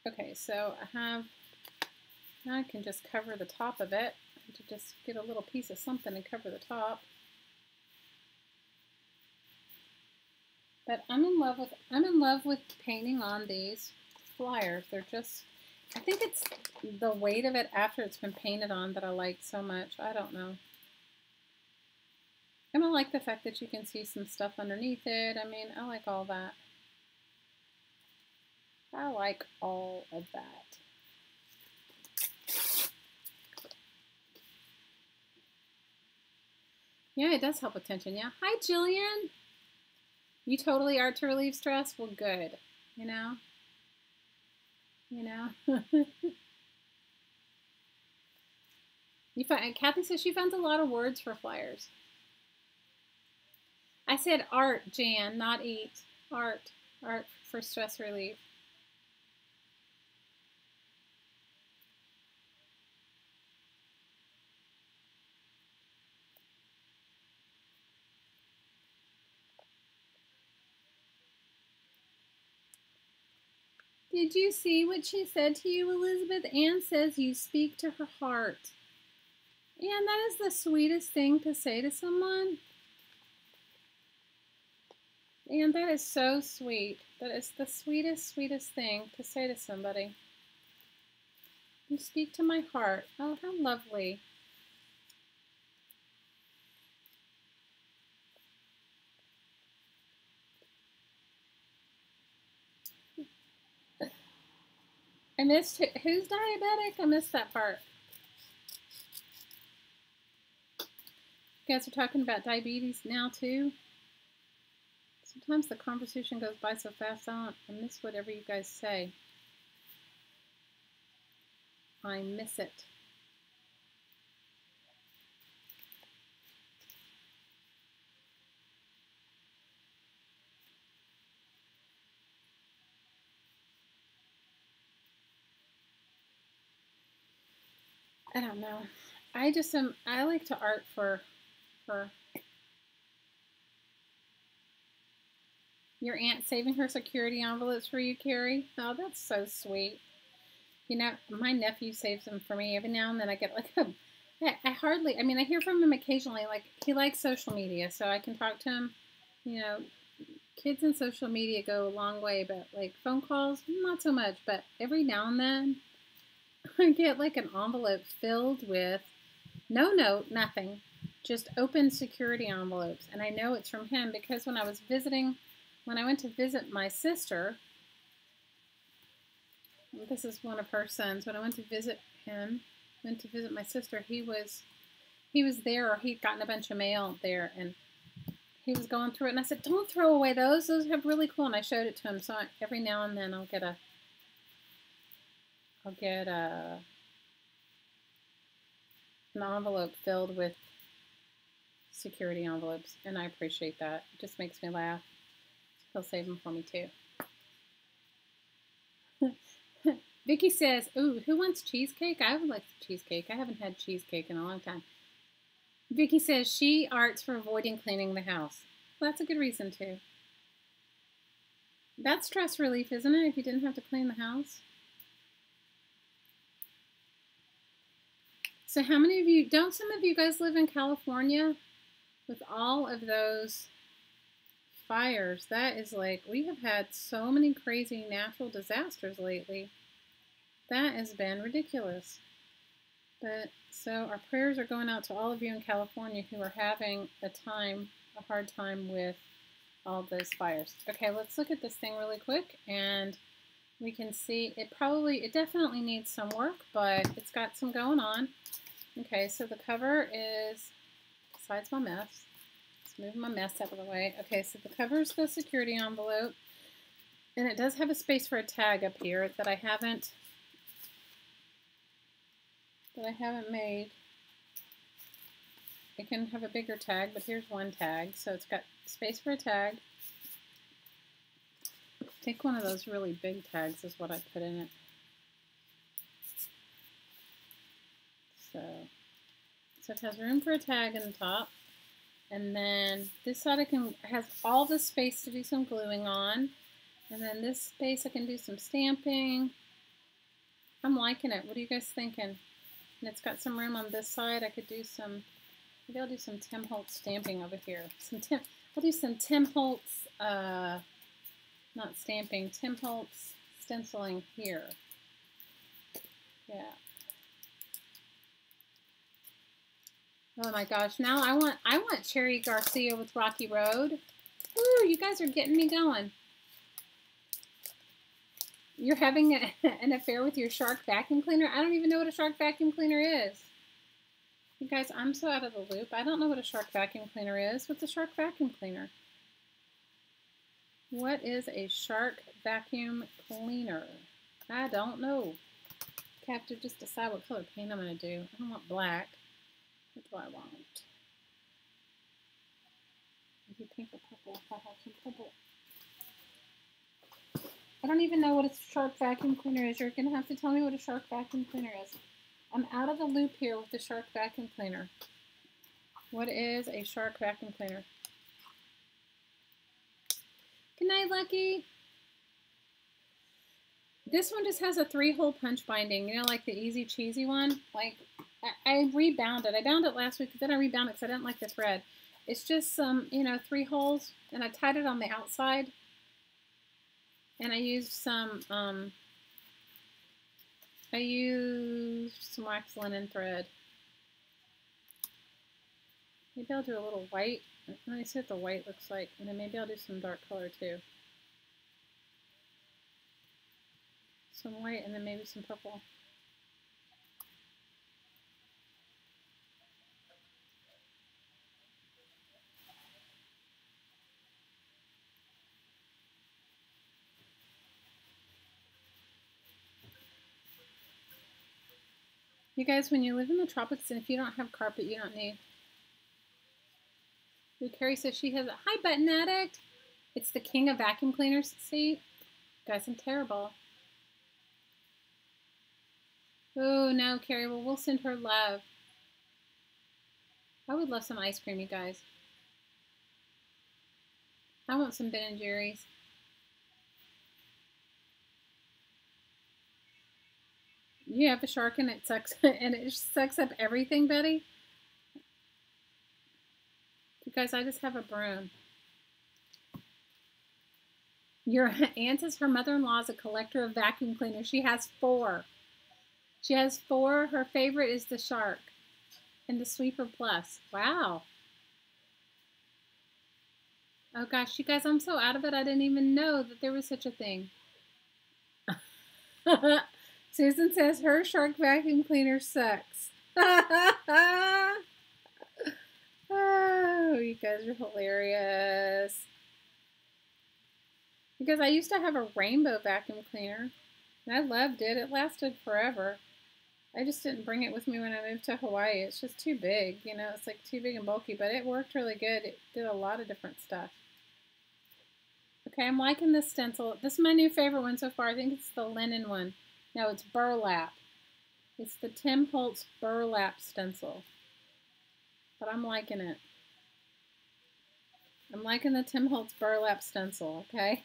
Okay, so now I can just cover the top of it. To just get a little piece of something and cover the top. But I'm in love with painting on these flyers. They're just, I think it's the weight of it after it's been painted on that I like so much. I don't know. And I like the fact that you can see some stuff underneath it. I mean, I like all that. I like all of that. Yeah, it does help with tension, yeah. Hi, Jillian. You totally art to relieve stress? Well, good. You know? You know? You find, Kathy says she finds a lot of words for flyers. I said art, Jan, not eat. Art. Art for stress relief. Did you see what she said to you, Elizabeth? Anne says you speak to her heart. Anne, that is the sweetest thing to say to someone. Anne, that is so sweet. That is the sweetest, sweetest thing to say to somebody. You speak to my heart. Oh, how lovely. I missed, who's diabetic? I missed that part. You guys are talking about diabetes now too? Sometimes the conversation goes by so fast I miss whatever you guys say. I miss it. I don't know. I just am, I like to art for your aunt saving her security envelopes for you, Carrie. Oh, that's so sweet. You know, my nephew saves them for me. Every now and then I get like I mean, I hear from him occasionally. Like, he likes social media, so I can talk to him. You know, kids and social media go a long way, but like phone calls, not so much. But every now and then I get like an envelope filled with no note, nothing, just open security envelopes. And I know it's from him because when I went to visit my sister, this is one of her sons, when I went to visit my sister, he was there, or he'd gotten a bunch of mail there, and he was going through it, and I said, don't throw away those have really cool, and I showed it to him. So every now and then I'll get an envelope filled with security envelopes, and I appreciate that. It just makes me laugh. He'll save them for me too. Vicky says, ooh, who wants cheesecake? I would like cheesecake. I haven't had cheesecake in a long time. Vicky says she arts for avoiding cleaning the house. Well, that's a good reason too. That's stress relief, isn't it, if you didn't have to clean the house? So how many of you, don't some of you guys live in California? With all of those fires, that is like, we have had so many crazy natural disasters lately. That has been ridiculous. But so our prayers are going out to all of you in California who are having a hard time with all those fires. Okay, let's look at this thing really quick, and we can see it definitely needs some work, but it's got some going on. Okay, so the cover is, besides my mess, let's move my mess out of the way. Okay, so the cover is the security envelope, and it does have a space for a tag up here that I haven't made. It can have a bigger tag, but here's one tag, so it's got space for a tag. I think one of those really big tags is what I put in it. So it has room for a tag in the top, and then this side has all the space to do some gluing on, and then this space I can do some stamping. I'm liking it. What are you guys thinking? And it's got some room on this side. I could do some, maybe I'll do some Tim Holtz stamping over here. I'll do some Tim Holtz, not stamping, Tim Holtz stenciling here. Yeah. Oh my gosh, now I want Cherry Garcia with Rocky Road. Ooh, you guys are getting me going. You're having an affair with your Shark vacuum cleaner? I don't even know what a Shark vacuum cleaner is. You guys, I'm so out of the loop. I don't know what a Shark vacuum cleaner is. What's a Shark vacuum cleaner? What is a Shark vacuum cleaner? I don't know. I have to just decide what color paint I'm going to do. I don't want black. What do I want? Maybe pink or purple if I have some purple. I don't even know what a Shark vacuum cleaner is. You're going to have to tell me what a Shark vacuum cleaner is. I'm out of the loop here with the Shark vacuum cleaner. What is a Shark vacuum cleaner? Good night, Lucky. This one just has a 3-hole punch binding, you know, like the easy cheesy one. Like, I rebound it. I bound it last week, but then I rebound it because I didn't like the thread. It's just some, you know, 3 holes, and I tied it on the outside. And I used some wax linen thread. Maybe I'll do a little white. Let me see what the white looks like, and then maybe I'll do some dark color too. Some white and then maybe some purple. You guys, when you live in the tropics and if you don't have carpet, you don't need. Carrie says she has a hi button addict. It's the king of vacuum cleaners. See? Guys, I'm terrible. Oh no, Carrie. Well, we'll send her love. I would love some ice cream, you guys. I want some Ben and Jerry's. You have a shark and it sucks and it sucks up everything, Betty. You guys, I just have a broom. Your aunt is her mother-in-law is a collector of vacuum cleaners. She has 4. She has 4. Her favorite is the Shark and the Sweeper Plus. Wow. Oh gosh, you guys, I'm so out of it. I didn't even know that there was such a thing. Susan says her Shark vacuum cleaner sucks. Oh, you guys are hilarious. Because I used to have a rainbow vacuum cleaner, and I loved it. It lasted forever. I just didn't bring it with me when I moved to Hawaii. It's just too big, you know. It's like too big and bulky, but it worked really good. It did a lot of different stuff. Okay, I'm liking this stencil. This is my new favorite one so far. I think it's the linen one. No, it's burlap. It's the Tim Holtz burlap stencil. But I'm liking it. I'm liking the Tim Holtz burlap stencil, okay?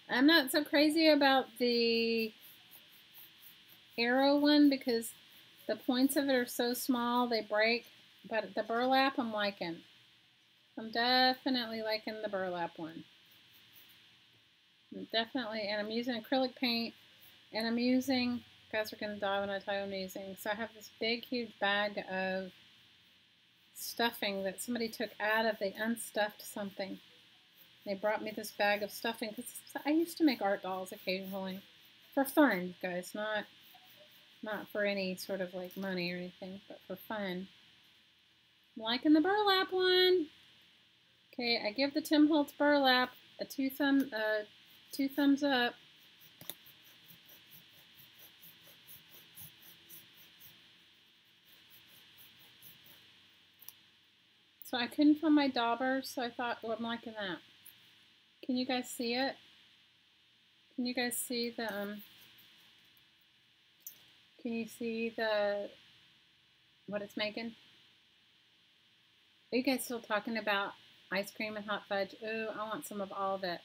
I'm not so crazy about the arrow one because the points of it are so small they break. But the burlap I'm liking. I'm definitely liking the burlap one. Definitely, and I'm using acrylic paint, and I'm using, you guys are going to die when I tell you I'm using, so I have this big, huge bag of stuffing that somebody took out of, they unstuffed something. They brought me this bag of stuffing, because I used to make art dolls occasionally, for fun, guys, not for any sort of like money or anything, but for fun. I'm liking the burlap one. Okay, I give the Tim Holtz burlap a 2 thumbs up. So I couldn't find my daubers, so I thought, well, I'm liking that. Can you guys see it? Can you guys see the, can you see the, what it's making? Are you guys still talking about ice cream and hot fudge? Ooh, I want some of all of it.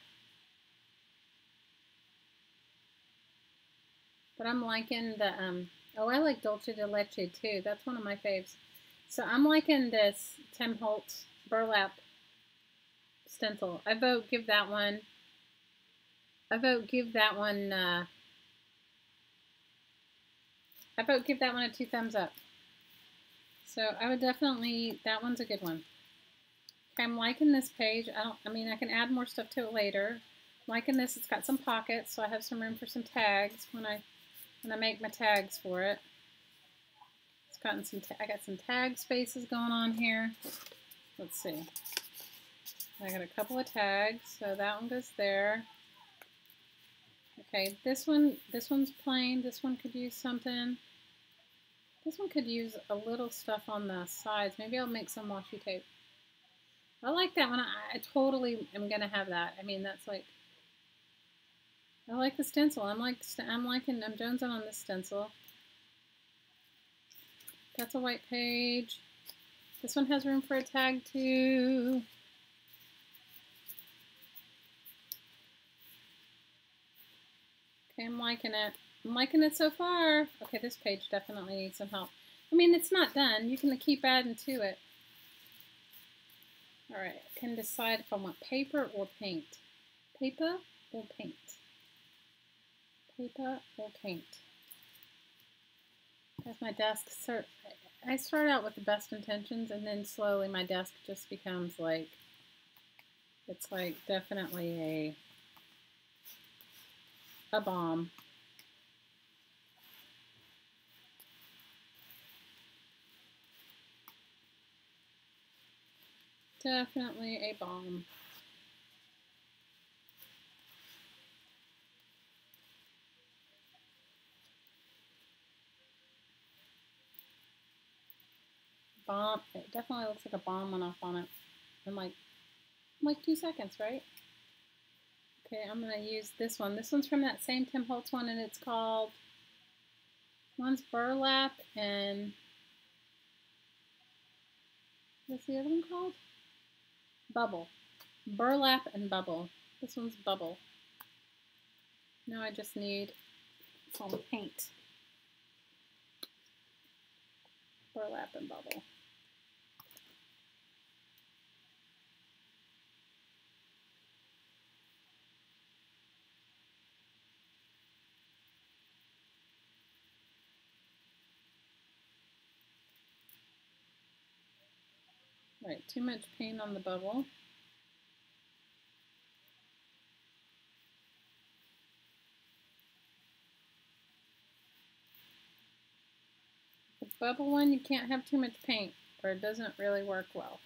But I'm liking the, oh, I like dulce de leche too. That's one of my faves. So I'm liking this Tim Holtz burlap stencil. I vote give that one, I vote give that one a 2 thumbs up. So I would definitely, that one's a good one. Okay, I'm liking this page. I mean, I can add more stuff to it later. I'm liking this. It's got some pockets, so I have some room for some tags when I make my tags for it. It's gotten some, I got some tag spaces going on here. Let's see. I got a couple of tags, so that one goes there. Okay, this one's plain. This one could use something. This one could use a little stuff on the sides. Maybe I'll make some washi tape. I like that one. I totally am going to have that. I mean, that's like, I like the stencil. I'm jonesing on this stencil. That's a white page. This one has room for a tag too. Okay, I'm liking it. I'm liking it so far. Okay, this page definitely needs some help. I mean, it's not done. You can keep adding to it. All right, I can decide if I want paper or paint. Paper or paint? Paper or paint? As my desk, I start out with the best intentions, and then slowly my desk just becomes like, it's like definitely a bomb. Definitely a bomb. Bomb. It definitely looks like a bomb went off on it in like 2 seconds, right? Okay, I'm gonna use this one. This one's from that same Tim Holtz one, and it's called, one's burlap and what's the other one called? Bubble. Burlap and bubble. This one's bubble. Now I just need some paint. Burlap and bubble. Right, too much paint on the bubble. The bubble one, you can't have too much paint or it doesn't really work well.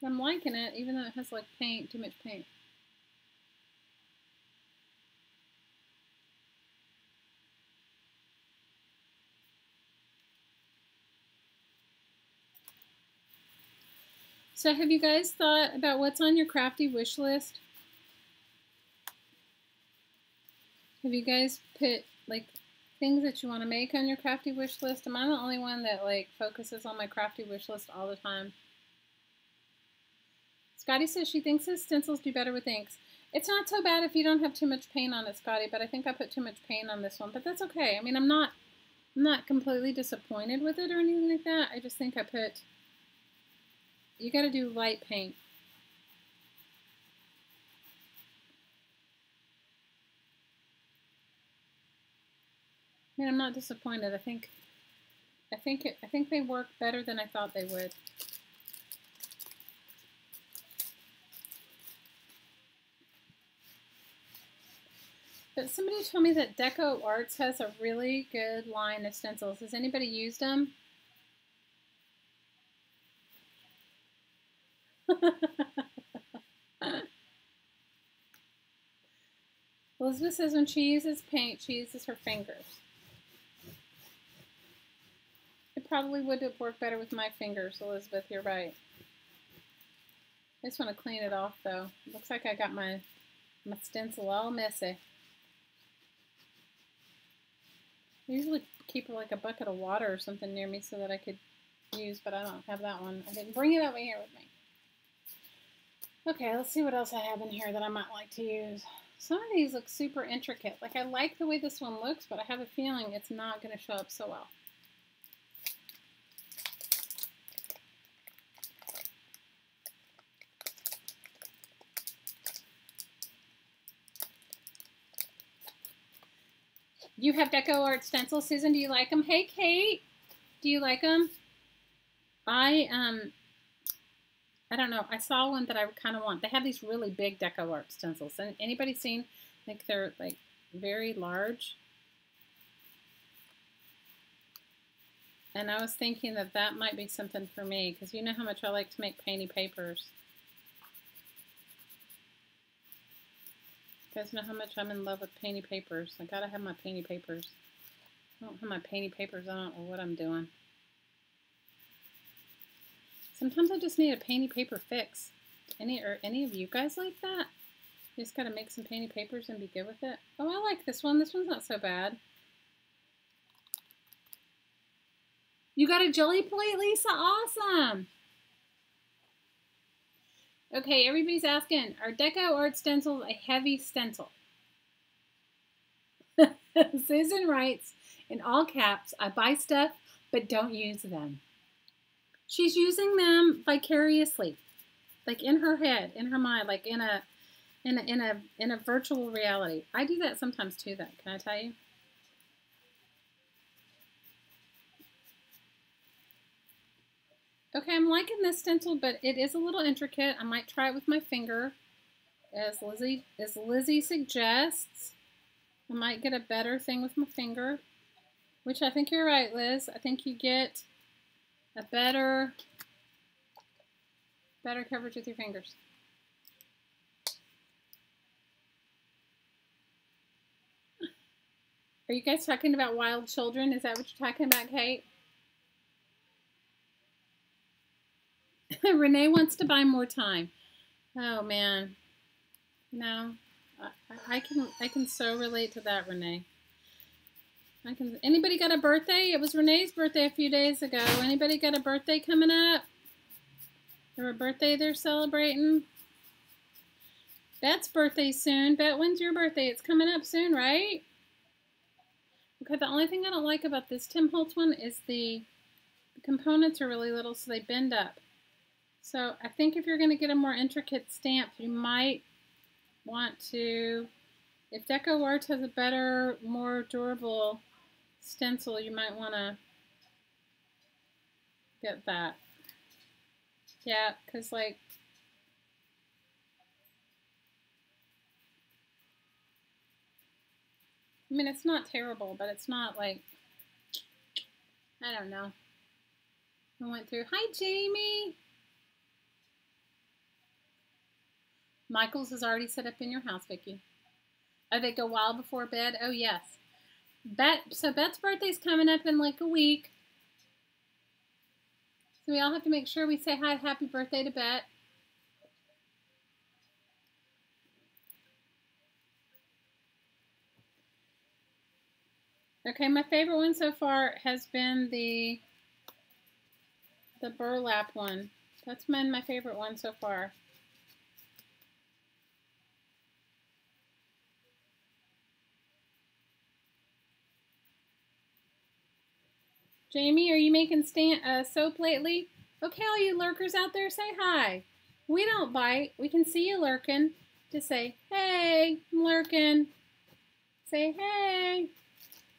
I'm liking it, even though it has like paint, too much paint. So have you guys thought about what's on your crafty wish list? Have you guys put like things that you want to make on your crafty wish list? Am I the only one that like focuses on my crafty wish list all the time? Scotty says she thinks his stencils do better with inks. It's not so bad if you don't have too much paint on it, Scotty, but I think I put too much paint on this one, but that's okay. I mean, I'm not completely disappointed with it or anything like that. I just think I put, you got to do light paint. I mean, I'm not disappointed. I think they work better than I thought they would. But somebody told me that Deco Arts has a really good line of stencils. Has anybody used them? Elizabeth says when she uses paint, she uses her fingers. It probably would have worked better with my fingers, Elizabeth. You're right. I just want to clean it off, though. Looks like I got my stencil all messy. I usually keep like a bucket of water or something near me so that I could use, but I don't have that one. I didn't bring it over here with me. Okay, let's see what else I have in here that I might like to use. Some of these look super intricate. Like, I like the way this one looks, but I have a feeling it's not going to show up so well. You have Deco Art stencils, Susan. Do you like them? Hey, Kate. Do you like them? I don't know. I saw one that I kind of want. They have these really big Deco Art stencils. And anybody seen? I think they're like very large. And I was thinking that that might be something for me because you know how much I like to make painty papers. guys know how much I'm in love with painty papers. I gotta have my painty papers. If I don't have my painty papers, I don't know what I'm doing. Sometimes I just need a painty paper fix. Any of you guys like that? You just gotta make some painty papers and be good with it. Oh, I like this one. This one's not so bad. You got a jelly plate, Lisa? Awesome. Okay, everybody's asking, are Deco Art stencils a heavy stencil? Susan writes, in all caps, I buy stuff, but don't use them. She's using them vicariously, like in her head, in her mind, like in a virtual reality. I do that sometimes too, though. Can I tell you? Okay, I'm liking this stencil, but it is a little intricate. I might try it with my finger, as Lizzie suggests. I might get a better thing with my finger, which I think you're right, Liz. I think you get a better coverage with your fingers. Are you guys talking about wild children? Is that what you're talking about, Kate? Renee wants to buy more time. Oh man, no, I can so relate to that, Renee. Anybody got a birthday? It was Renee's birthday a few days ago. Anybody got a birthday coming up? Or a birthday they're celebrating? Bet's birthday soon. Bet, when's your birthday? It's coming up soon, right? Okay, the only thing I don't like about this Tim Holtz one is the components are really little, so they bend up. So I think if you're going to get a more intricate stamp, you might want to, if Deco Art has a better, more durable stencil, you might want to get that. Yeah, because like, I mean, it's not terrible, but it's not like, I don't know. I went through, hi Jamie. Michael's is already set up in your house, Vicki. Oh, they go wild before bed? Oh, yes. So Bet's birthday's coming up in like a week. So we all have to make sure we say hi, happy birthday to Bet. Okay, my favorite one so far has been the burlap one. That's been my favorite one so far. Jamie, are you making soap lately? Okay, all you lurkers out there, say hi. We don't bite. We can see you lurking. Just say, hey, I'm lurking. Say, hey.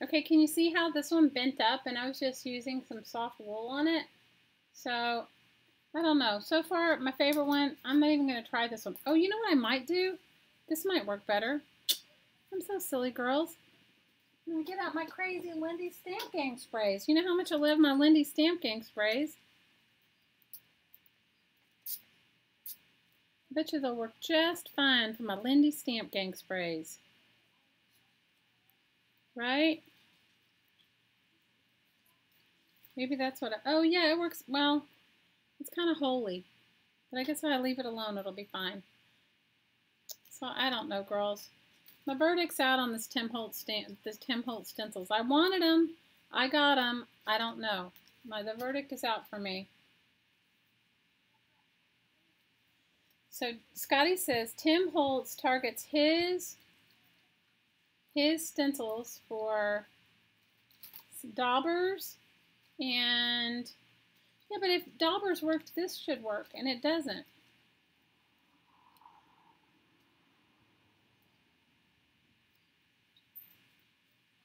Okay, can you see how this one bent up and I was just using some soft wool on it? So, I don't know. So far, my favorite one, I'm not even going to try this one. Oh, you know what I might do? This might work better. I'm so silly, girls. I'm going to get out my crazy Lindy Stamp Gang sprays. You know how much I love my Lindy Stamp Gang sprays. I bet you they'll work just fine for my Lindy Stamp Gang sprays. Right? Maybe that's what oh yeah, it works, well, it's kind of holy. But I guess if I leave it alone, it'll be fine. So I don't know, girls. My verdict's out on this Tim Holtz stencils. I wanted them. I got them. I don't know. The verdict is out for me. So Scotty says Tim Holtz targets his stencils for daubers, and yeah, but if daubers worked, this should work, and it doesn't.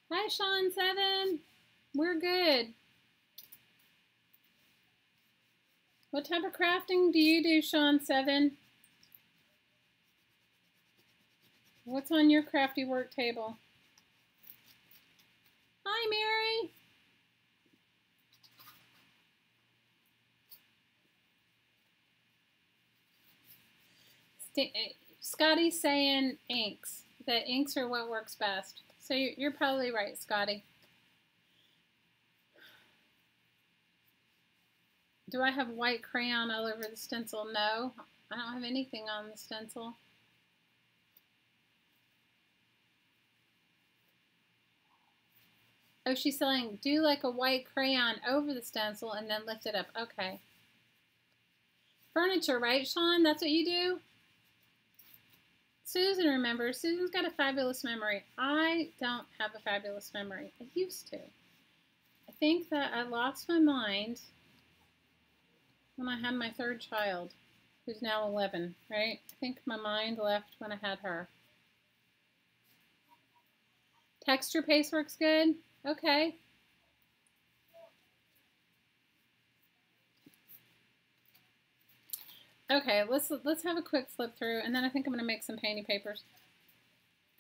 Hi, Sean 7. We're good. What type of crafting do you do, Sean 7? What's on your crafty work table? Hi, Mary. Scotty's saying inks. that inks are what works best. So you're probably right, Scotty. Do I have white crayon all over the stencil? No, I don't have anything on the stencil. Oh, she's saying do like a white crayon over the stencil and then lift it up. Okay. Furniture, right, Sean? That's what you do? Susan remembers. Susan's got a fabulous memory. I don't have a fabulous memory. I used to. I think that I lost my mind when I had my third child, who's now 11, right? I think my mind left when I had her. Texture paste works good? Okay. Okay, let's have a quick flip through, and then I think I'm going to make some painty papers.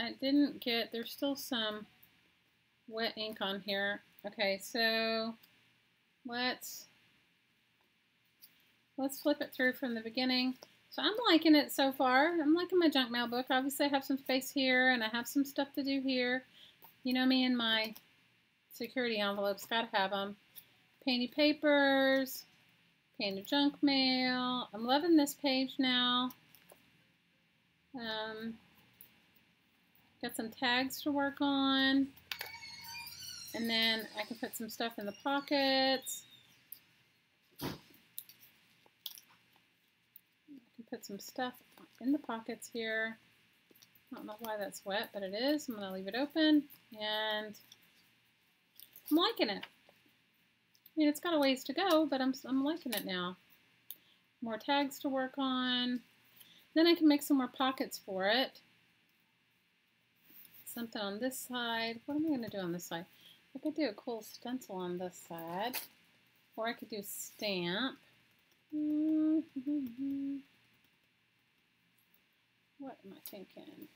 I didn't get, there's still some wet ink on here. Okay, so let's flip it through from the beginning. So I'm liking it so far. I'm liking my junk mail book. Obviously I have some space here, and I have some stuff to do here. You know me and my security envelopes, gotta have them. Painty papers. Painted junk mail. I'm loving this page now. Got some tags to work on. And then I can put some stuff in the pockets. I can put some stuff in the pockets here. I don't know why that's wet, but it is. I'm going to leave it open. And I'm liking it. I mean, it's got a ways to go, but I'm liking it now. More tags to work on. Then I can make some more pockets for it. Something on this side. What am I going to do on this side? I could do a cool stencil on this side. Or I could do stamp. What am I thinking?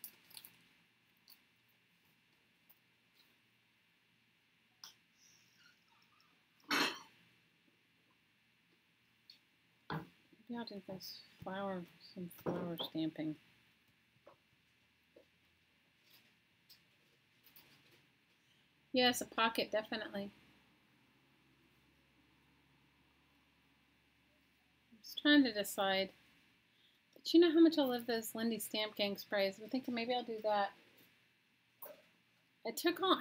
Maybe I'll do this some flower stamping. Yes, a pocket, definitely. I was trying to decide. But you know how much I love those Lindy Stamp Gang sprays. I'm thinking maybe I'll do that. I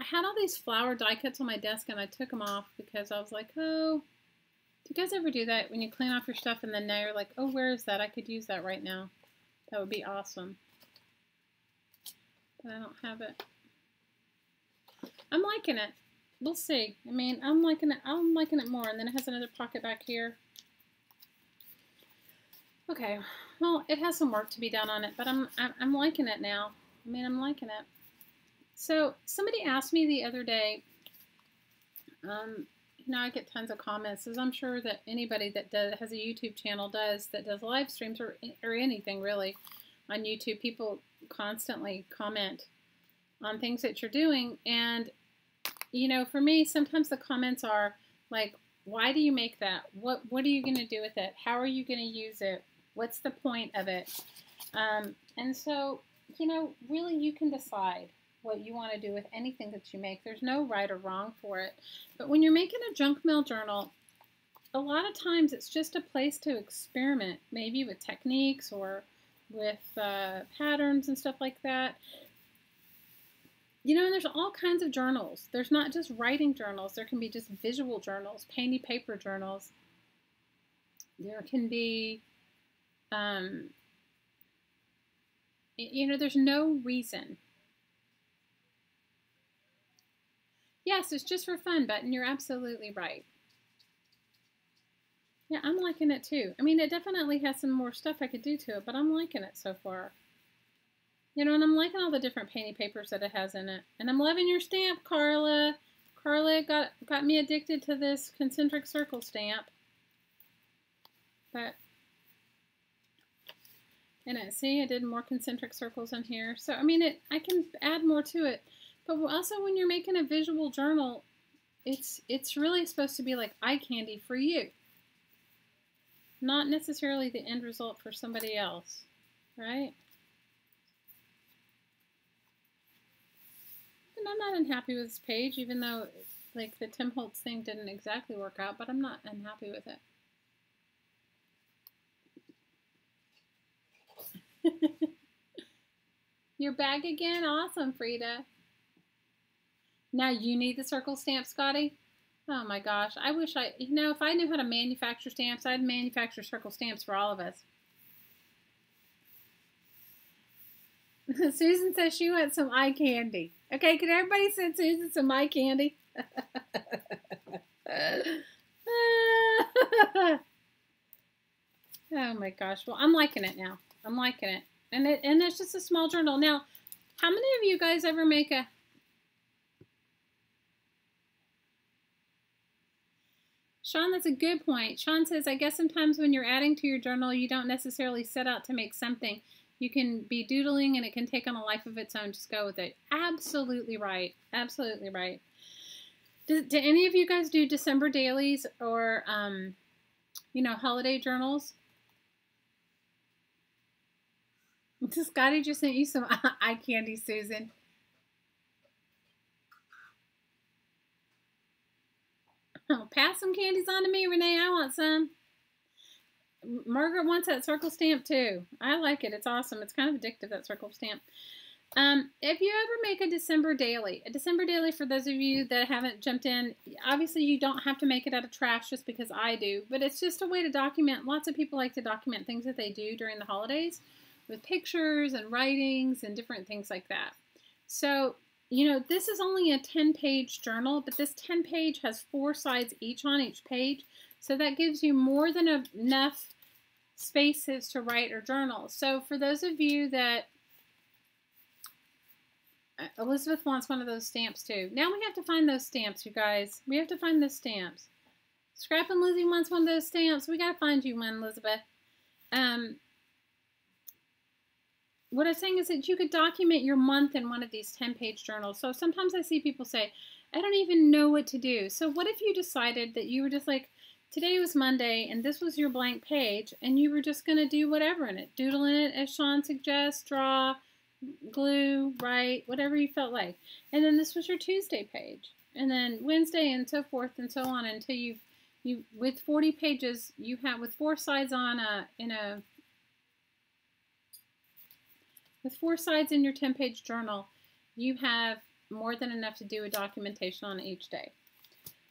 had all these flower die cuts on my desk, and I took them off because I was like, oh, do you guys ever do that when you clean off your stuff and then now you're like, oh, where is that? I could use that right now. That would be awesome. But I don't have it. I'm liking it. We'll see. I mean, I'm liking it more. And then it has another pocket back here. Okay. Well, it has some work to be done on it, but I'm liking it now. I mean, I'm liking it. So somebody asked me the other day, you know, I get tons of comments, as I'm sure that anybody that has a YouTube channel that does live streams or anything really on YouTube. People constantly comment on things that you're doing, and you know, for me, sometimes the comments are like, why do you make that? What are you going to do with it? How are you going to use it? What's the point of it? And so, you know, really you can decide what you want to do with anything that you make. There's no right or wrong for it. But when you're making a junk mail journal, a lot of times it's just a place to experiment, maybe with techniques or with patterns and stuff like that. You know, and there's all kinds of journals. There's not just writing journals. There can be just visual journals, painty paper journals. There can be, you know, there's no reason. Yes, it's just for fun, Button. You're absolutely right. Yeah, I'm liking it too. I mean, it definitely has some more stuff I could do to it, but I'm liking it so far. You know, and I'm liking all the different painty papers that it has in it. And I'm loving your stamp, Carla. Carla got me addicted to this concentric circle stamp. But, and see, I did more concentric circles in here. So, I mean, I can add more to it. But also when you're making a visual journal, it's really supposed to be like eye candy for you. Not necessarily the end result for somebody else, right? And I'm not unhappy with this page, even though like the Tim Holtz thing didn't exactly work out, but I'm not unhappy with it. Your bag again? Awesome, Frida. Now you need the circle stamp, Scotty? Oh my gosh, I wish if I knew how to manufacture stamps, I'd manufacture circle stamps for all of us. Susan says she wants some eye candy. Okay, can everybody send Susan some eye candy? Oh my gosh. Well, I'm liking it now. I'm liking it. And it's just a small journal. Now, how many of you guys ever make a... Sean, that's a good point. Sean says, I guess sometimes when you're adding to your journal, you don't necessarily set out to make something. You can be doodling and it can take on a life of its own. Just go with it. Absolutely right. Absolutely right. Do any of you guys do December dailies or, holiday journals? Scotty just sent you some eye candy, Susan. Oh, pass some candies on to me, Renee. I want some. Margaret wants that circle stamp too. I like it. It's awesome. It's kind of addictive, that circle stamp. If you ever make a December daily for those of you that haven't jumped in, obviously you don't have to make it out of trash just because I do, but it's just a way to document. Lots of people like to document things that they do during the holidays with pictures and writings and different things like that. So, this is only a 10-page journal, but this 10-page has 4 sides each on each page. So that gives you more than enough spaces to write or journal. So for those of you that, Elizabeth wants one of those stamps too. Now we have to find those stamps, you guys. We have to find those stamps. Scrap and Lizzie wants one of those stamps. We got to find you one, Elizabeth. What I'm saying is that you could document your month in one of these 10-page journals. So sometimes I see people say, I don't even know what to do. So what if you decided that you were just like, today was Monday, and this was your blank page, and you were just going to do whatever in it. Doodle in it, as Sean suggests, draw, glue, write, whatever you felt like. And then this was your Tuesday page. And then Wednesday, and so forth and so on, until you with 40 pages, you have, with 4 sides with 4 sides in your 10-page journal, you have more than enough to do a documentation on each day.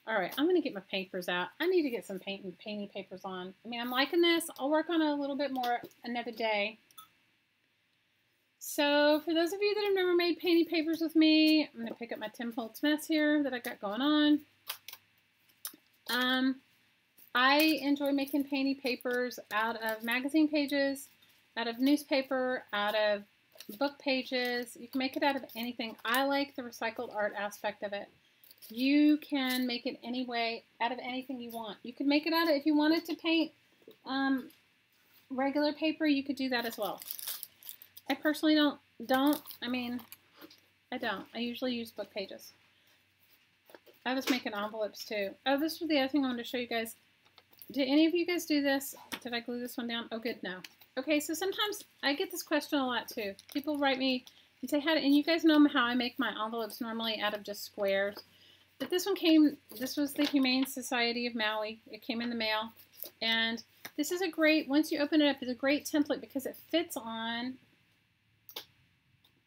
All right, I'm going to get my papers out. I need to get some painty papers on. I mean, I'm liking this. I'll work on it a little bit more another day. So for those of you that have never made painty papers with me, I'm going to pick up my Tim Holtz mess here that I got going on. I enjoy making painty papers out of magazine pages, out of newspaper, out of book pages. You can make it out of anything. I like the recycled art aspect of it. You can make it any way, out of anything you want. You could make it out of, if you wanted to paint regular paper, you could do that as well. I personally don't. I usually use book pages. I was making envelopes too. Oh, this was the other thing I wanted to show you guys. Did any of you guys do this? Did I glue this one down? Oh, good, no. Okay, so sometimes I get this question a lot too. People write me and say, and you guys know how I make my envelopes normally out of just squares. But this was the Humane Society of Maui. It came in the mail. And this is a great, once you open it up, it's a great template because it fits on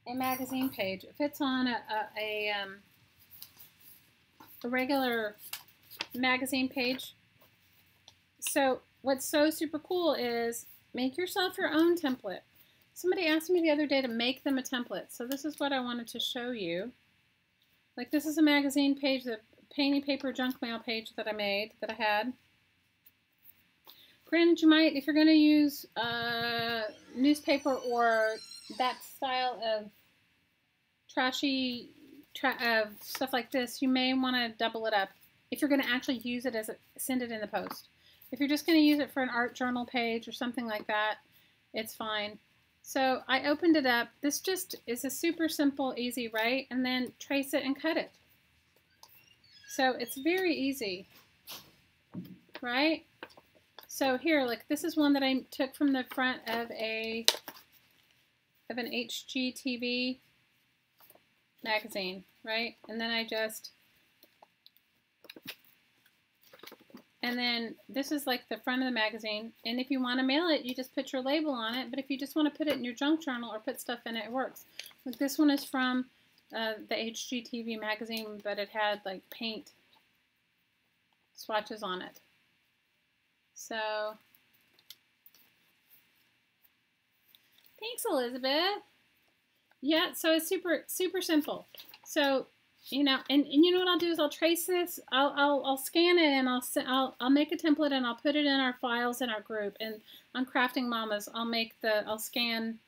a magazine page. It fits on a regular magazine page. So what's so super cool is make yourself your own template. Somebody asked me the other day to make them a template. So this is what I wanted to show you. Like this is a magazine page, the painty paper junk mail page that I made, that I had. Granted, you might, if you're going to use newspaper or that style of trashy stuff like this, you may want to double it up if you're going to actually use it as send it in the post. If you're just going to use it for an art journal page or something like that, it's fine. So I opened it up. This just is a super simple, easy, right? And then trace it and cut it. So it's very easy, right? So here, like this is one that I took from the front of an HGTV. magazine, right? And then and then this is like the front of the magazine. And if you want to mail it, you just put your label on it. But if you just want to put it in your junk journal or put stuff in it, it works. Like this one is from the HGTV magazine, but it had like paint swatches on it. So, thanks, Elizabeth. Yeah, so it's super simple. So, you know, and you know what I'll do is I'll trace this. I'll scan it and I'll make a template and I'll put it in our files in our group. And on Crafting Mamas, I'll scan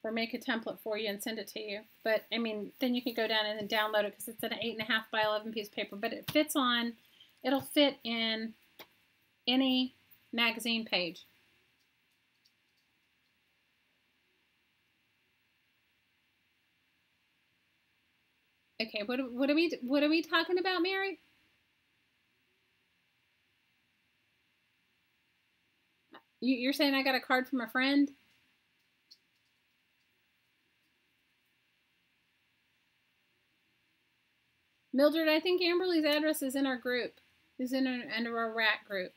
or make a template for you and send it to you. But I mean, then you can go down and then download it because it's an 8.5 by 11 piece of paper. But it'll fit in any magazine page. Okay, what are we talking about, Mary? You're saying I got a card from a friend? Mildred, I think Amberly's address is in our group. Is under our rat group.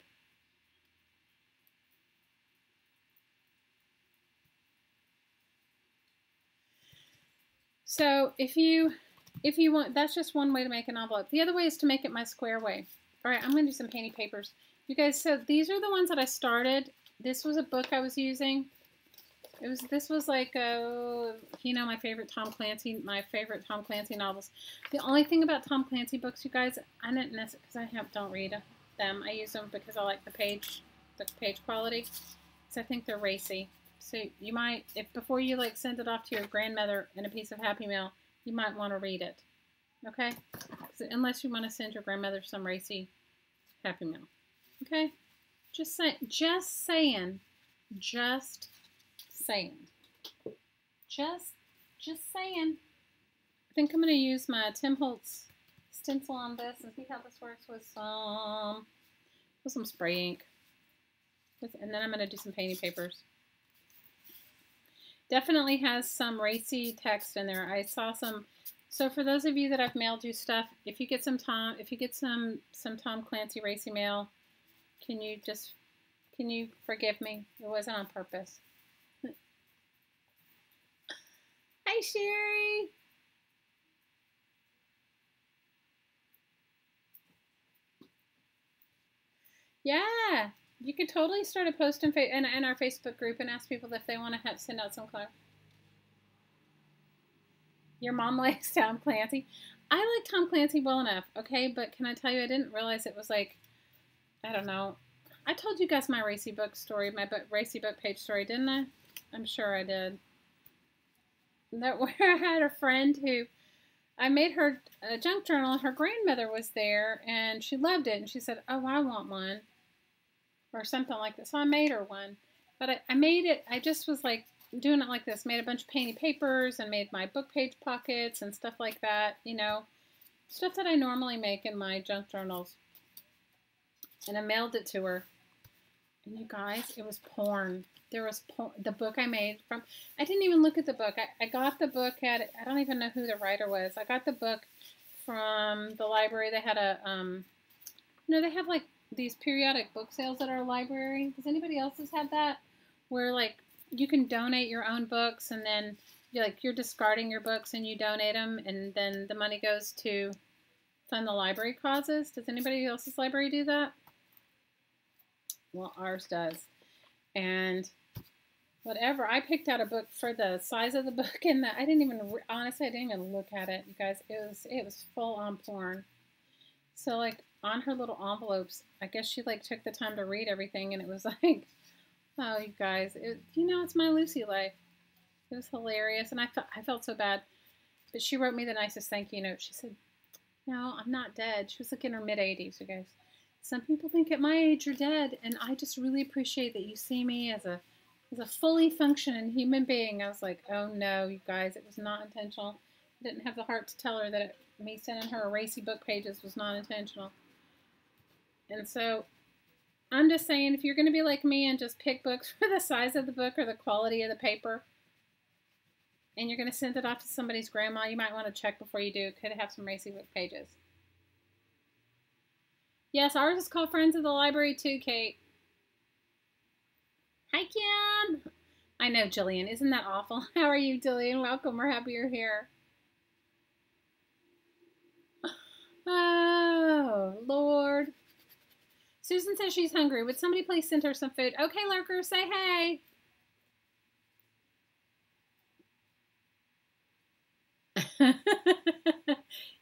So if you want, that's just one way to make an envelope. The other way is to make it my square way. All right, I'm going to do some painty papers. You guys, so these are the ones that I started. This was a book I was using. This was like, you know, my favorite Tom Clancy novels. The only thing about Tom Clancy books, you guys, I didn't necessarily, because don't read them. I use them because I like the page quality. So I think they're racy. So you might, if before you like send it off to your grandmother in a piece of Happy Mail, you might want to read it. Okay? Unless you want to send your grandmother some racy Happy Mail. Okay? Just saying. Just saying. Just saying. I think I'm going to use my Tim Holtz stencil on this and see how this works with some spray ink. And then I'm going to do some painting papers. Definitely has some racy text in there. I saw some. So for those of you that I've mailed you stuff, if you get some Tom Clancy racy mail, can you forgive me? It wasn't on purpose. Hi, Sherry. Yeah, you could totally start a post in our Facebook group and ask people if they want to send out some clothes. Your mom likes Tom Clancy. I like Tom Clancy well enough, okay? But can I tell you, I didn't realize it was like, I don't know. I told you guys my racy book story, my racy book page story, didn't I? I'm sure I did. That where I had a friend who, I made her a junk journal, and her grandmother was there, and she loved it, and she said, oh, I want one, or something like that. So I made her one. But I made it, I just was like, doing it like this, made a bunch of painty papers and made my book page pockets and stuff like that, you know, stuff that I normally make in my junk journals. And I mailed it to her. And you guys, it was porn. There was the book I made from, I didn't even look at the book. I got the book I don't even know who the writer was. I got the book from the library. They had they have like these periodic book sales at our library. Does anybody else has had that? Where like, you can donate your own books, and then you're discarding your books and you donate them, and then the money goes to fund the library causes. Does anybody else's library do that? Well, ours does. And whatever, I picked out a book for the size of the book, and honestly, I didn't even look at it, you guys. It was full on porn. So like on her little envelopes, I guess she like took the time to read everything, and it was like, oh, you guys, it's my Lucy life. It was hilarious, and I felt so bad. But she wrote me the nicest thank you note. She said, no, I'm not dead. She was like in her mid-80s, you guys. Some people think at my age you're dead, and I just really appreciate that you see me as a fully functioning human being. I was like, oh no, you guys, it was not intentional. I didn't have the heart to tell her that me sending her racy book pages was not intentional. And so I'm just saying, if you're going to be like me and just pick books for the size of the book or the quality of the paper, and you're going to send it off to somebody's grandma, you might want to check before you do. It could have some racy book pages. Yes, ours is called Friends of the Library too, Kate. Hi, Kim. I know, Jillian. Isn't that awful? How are you, Jillian? Welcome. We're happy you're here. Oh, Lord. Susan says she's hungry. Would somebody please send her some food? Okay, Lurker, say hey.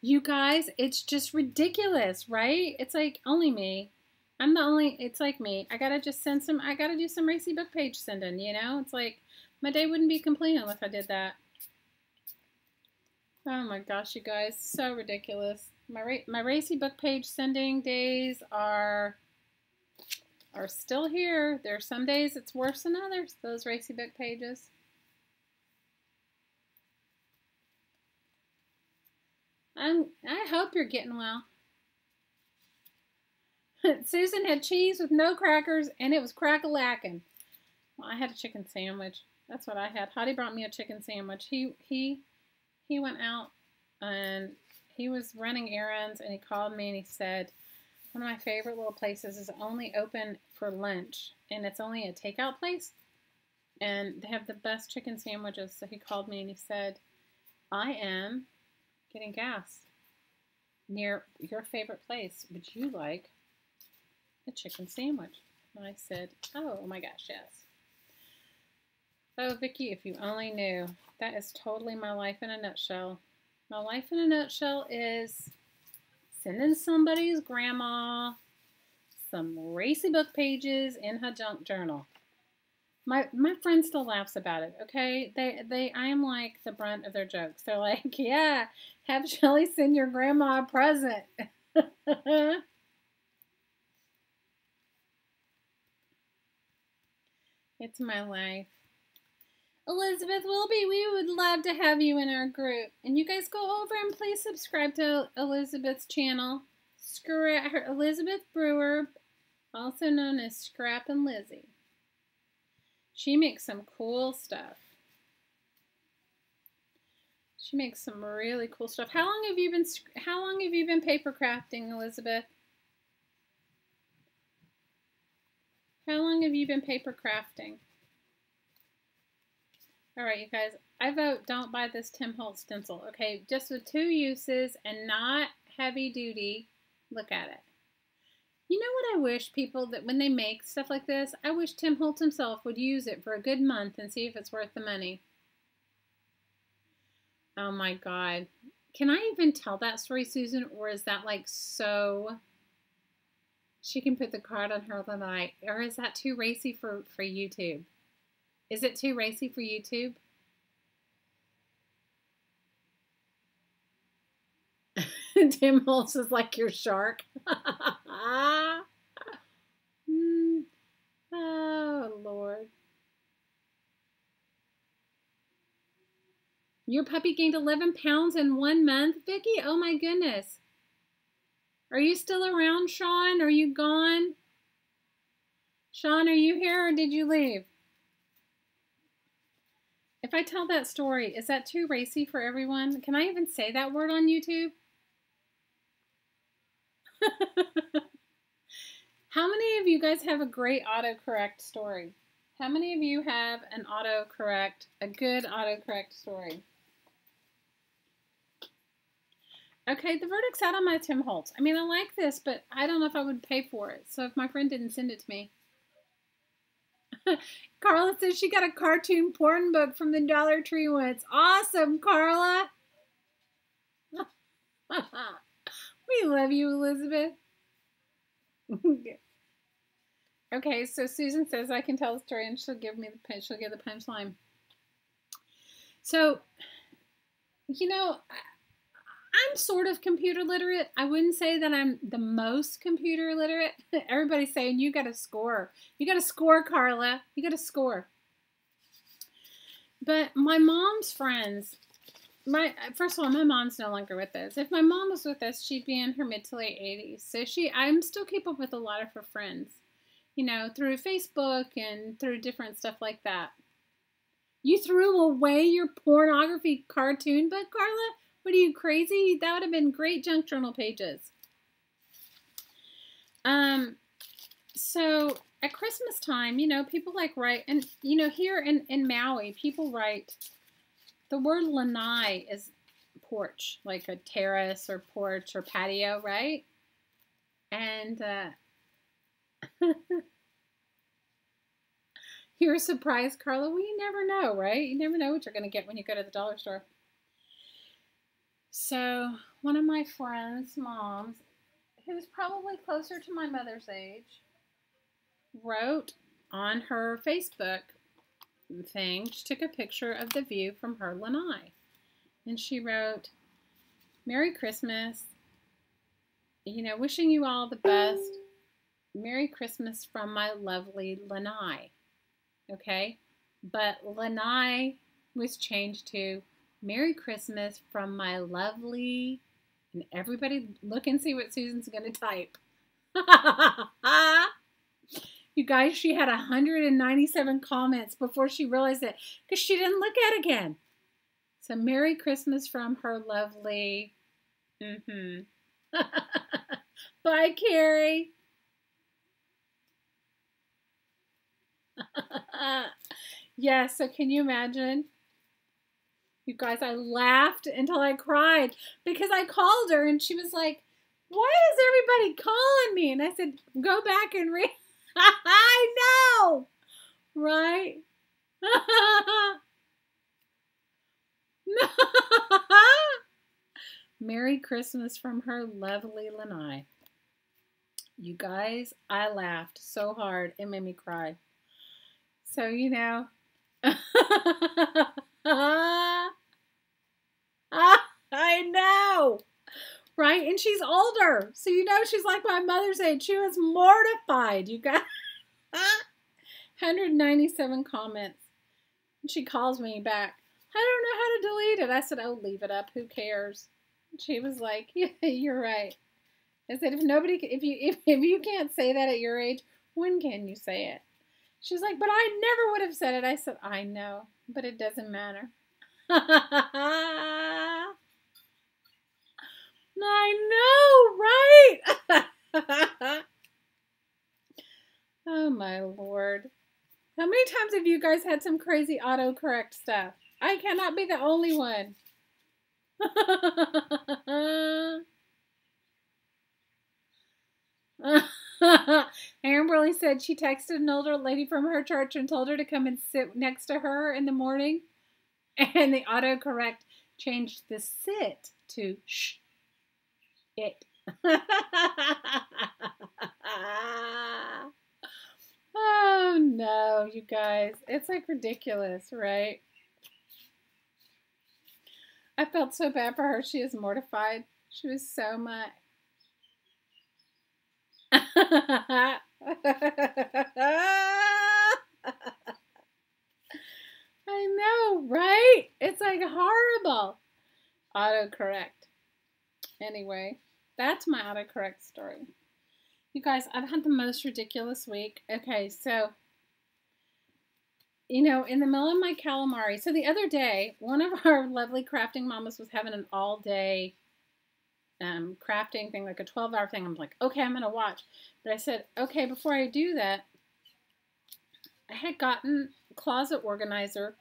You guys, it's just ridiculous, right? It's like only me. I'm the only, it's like me. I gotta just send some, I gotta do some racy book page sending, you know? It's like my day wouldn't be complete unless I did that. Oh my gosh, you guys, so ridiculous. My racy book page sending days are still here. There are some days it's worse than others, those racy book pages. I hope you're getting well. Susan had cheese with no crackers, and it was crack-a-lackin'. Well, I had a chicken sandwich. That's what I had. Hottie brought me a chicken sandwich. He went out, and he was running errands, and he called me, and he said, one of my favorite little places is only open for lunch, and it's only a takeout place, and they have the best chicken sandwiches. So he called me, and he said, I am getting gas near your favorite place. Would you like a chicken sandwich? And I said, oh my gosh, yes. Oh, Vicki, if you only knew. That is totally my life in a nutshell. My life in a nutshell is sending somebody's grandma some racy book pages in her junk journal. My friend still laughs about it, okay? I am like the brunt of their jokes. They're like, yeah, have Shelly send your grandma a present. It's my life. Elizabeth Wilby, we would love to have you in our group. And you guys go over and please subscribe to Elizabeth's channel. Elizabeth Brewer, also known as Scrap and Lizzie. She makes some cool stuff. She makes some really cool stuff. How long have you been paper crafting, Elizabeth? How long have you been paper crafting? All right, you guys, I vote don't buy this Tim Holtz stencil. Okay, just with 2 uses and not heavy duty. Look at it. You know what I wish people, that when they make stuff like this, I wish Tim Holtz himself would use it for a good month and see if it's worth the money. Oh my God. Can I even tell that story, Susan? Or is that like so, she can put the card on her the night? Or is that too racy for YouTube? Is it too racy for YouTube? Tim Holtz is like your shark. Oh, Lord. Your puppy gained 11 pounds in 1 month, Vicki? Oh, my goodness. Are you still around, Sean? Are you gone? Sean, are you here or did you leave? If I tell that story, is that too racy for everyone? Can I even say that word on YouTube? How many of you guys have a great autocorrect story? How many of you have an autocorrect, a good autocorrect story? Okay, the verdict's out on my Tim Holtz. I mean, I like this, but I don't know if I would pay for it. So if my friend didn't send it to me. Carla says she got a cartoon porn book from the Dollar Tree once. Awesome, Carla. We love you, Elizabeth. Okay, so Susan says I can tell the story and she'll give me the punchline. So, you know, I'm sort of computer literate. I wouldn't say that I'm the most computer literate. Everybody's saying you got to score. You got to score, Carla. You got to score. But my mom's friends, first of all, my mom's no longer with us. If my mom was with us, she'd be in her mid to late 80s. So I'm still keep up with a lot of her friends, you know, through Facebook and through different stuff like that. You threw away your pornography cartoon book, Carla? What are you, crazy? That would have been great junk journal pages. So at Christmas time, you know, people like write, and you know, here in Maui, people write, the word lanai is porch, like a terrace or porch or patio, right? And you're surprised, Carla? Well, you never know, right? You never know what you're going to get when you go to the dollar store. So one of my friends' moms, who's probably closer to my mother's age, wrote on her Facebook thing, she took a picture of the view from her lanai. And she wrote, Merry Christmas, you know, wishing you all the best. Merry Christmas from my lovely lanai. Okay? But lanai was changed to Merry Christmas from my lovely, and everybody look and see what Susan's going to type. You guys, she had 197 comments before she realized it, because she didn't look at it again. So Merry Christmas from her lovely. Bye, Carrie. Yeah, so can you imagine? You guys, I laughed until I cried because I called her and she was like, why is everybody calling me? And I said, go back and read. I know, right? Merry Christmas from her lovely lanai. You guys, I laughed so hard it made me cry. So, you know, I know, right? And she's older, so you know she's like my mother's age. She was mortified, you guys. 197 comments. And she calls me back. I don't know how to delete it. I said, oh, leave it up. Who cares? And she was like, yeah, you're right. I said, if you can't say that at your age, when can you say it? She's like, but I never would have said it. I said, I know, but it doesn't matter. I know, right? Oh, my Lord. How many times have you guys had some crazy autocorrect stuff? I cannot be the only one. Amberly said she texted an older lady from her church and told her to come and sit next to her in the morning. And the autocorrect changed the sit to shh, it. Oh, no, you guys. It's like ridiculous, right? I felt so bad for her. She is mortified. She was so much. I know, right? It's like horrible. Autocorrect. Anyway, that's my autocorrect story. You guys, I've had the most ridiculous week. Okay, so, you know, in the middle of my calamari, so the other day, one of our lovely crafting mamas was having an all-day crafting thing, like a 12-hour thing. I'm like, okay, I'm going to watch. But I said, okay, before I do that, I had gotten a closet organizer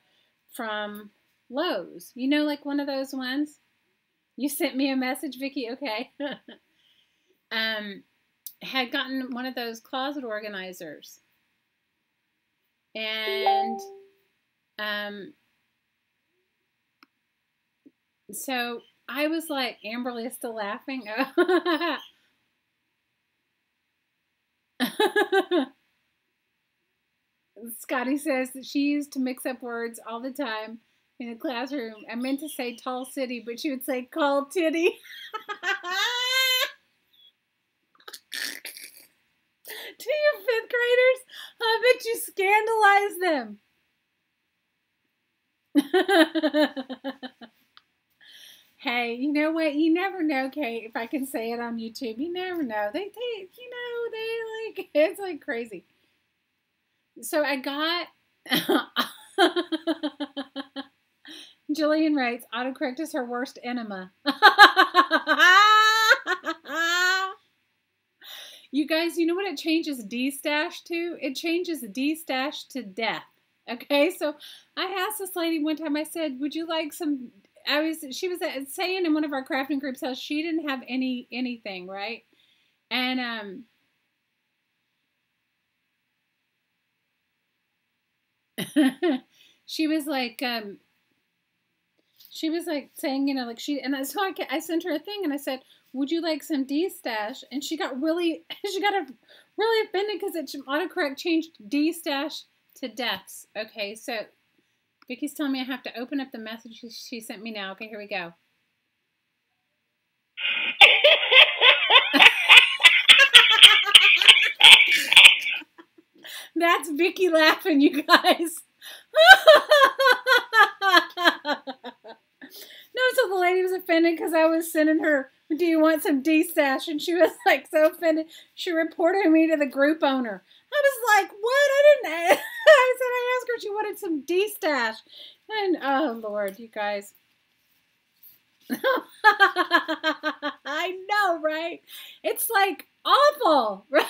from Lowe's. You know, like one of those ones? You sent me a message, Vicki? Okay. Had gotten one of those closet organizers. And so I was like, Amberly is still laughing. Scotty says that she used to mix up words all the time in the classroom. I meant to say tall city, but she would say call titty. To your 5th graders, I bet you scandalize them. Hey, you know what? You never know, Kate, if I can say it on YouTube. You never know. They like, it's like crazy. So I got, Jillian writes, autocorrect is her worst enema. You guys, you know what it changes D-stash to? It changes D-stash to death. Okay, so I asked this lady one time, I said, would you like some, she was saying in one of our crafting groups how she didn't have anything, right? And, she was like saying, you know, like so I sent her a thing and I said, would you like some D-stash? And she got really offended because it autocorrect changed D-stash to deaths. Okay, so Vicky's telling me I have to open up the message she sent me now. Okay, here we go. That's Vicky laughing, you guys. No, so the lady was offended because I was sending her, do you want some D-stash? And she was like so offended. She reported me to the group owner. I was like, what? I said I asked her if she wanted some D-stash. And, oh, Lord, you guys. I know, right? It's like awful, right?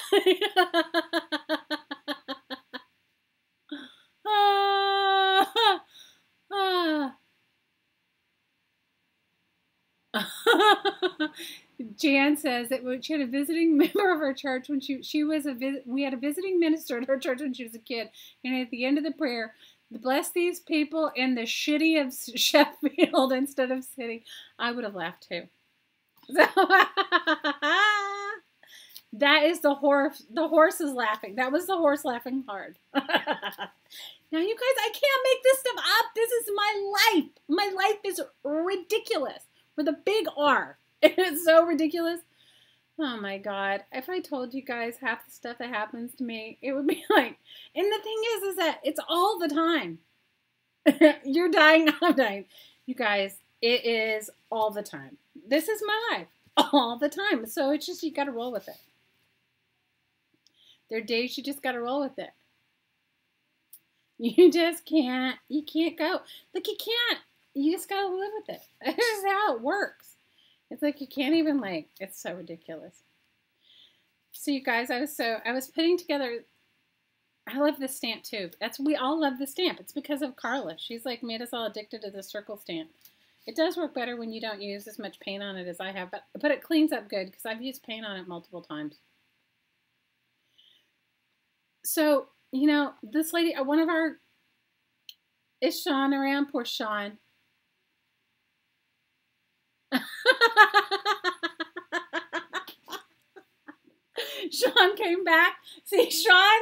Jan says that she had a visiting member of her church when we had a visiting minister at her church when she was a kid, and at the end of the prayer, bless these people in the shitty of Sheffield instead of city. I would have laughed too. So that is the horse. The horse is laughing. That was the horse laughing hard. Now, you guys, I can't make this stuff up. This is my life. My life is ridiculous with a big R. It's so ridiculous. Oh, my God. If I told you guys half the stuff that happens to me, it would be like, and the thing is that it's all the time. You're dying, I'm dying. You guys, it is all the time. This is my life all the time. So it's just, you got to roll with it. There are days you just got to roll with it. You just can't, you can't go. Like, you can't, you just got to live with it. This is how it works. It's like you can't even, like, it's so ridiculous. So, you guys, I was putting together, I love this stamp, too. We all love the stamp. It's because of Carla. She's, like, made us all addicted to the circle stamp. It does work better when you don't use as much paint on it as I have, but it cleans up good because I've used paint on it multiple times. So, you know, this lady, one of our, is Sean around? Poor Sean. Sean came back. See, Sean?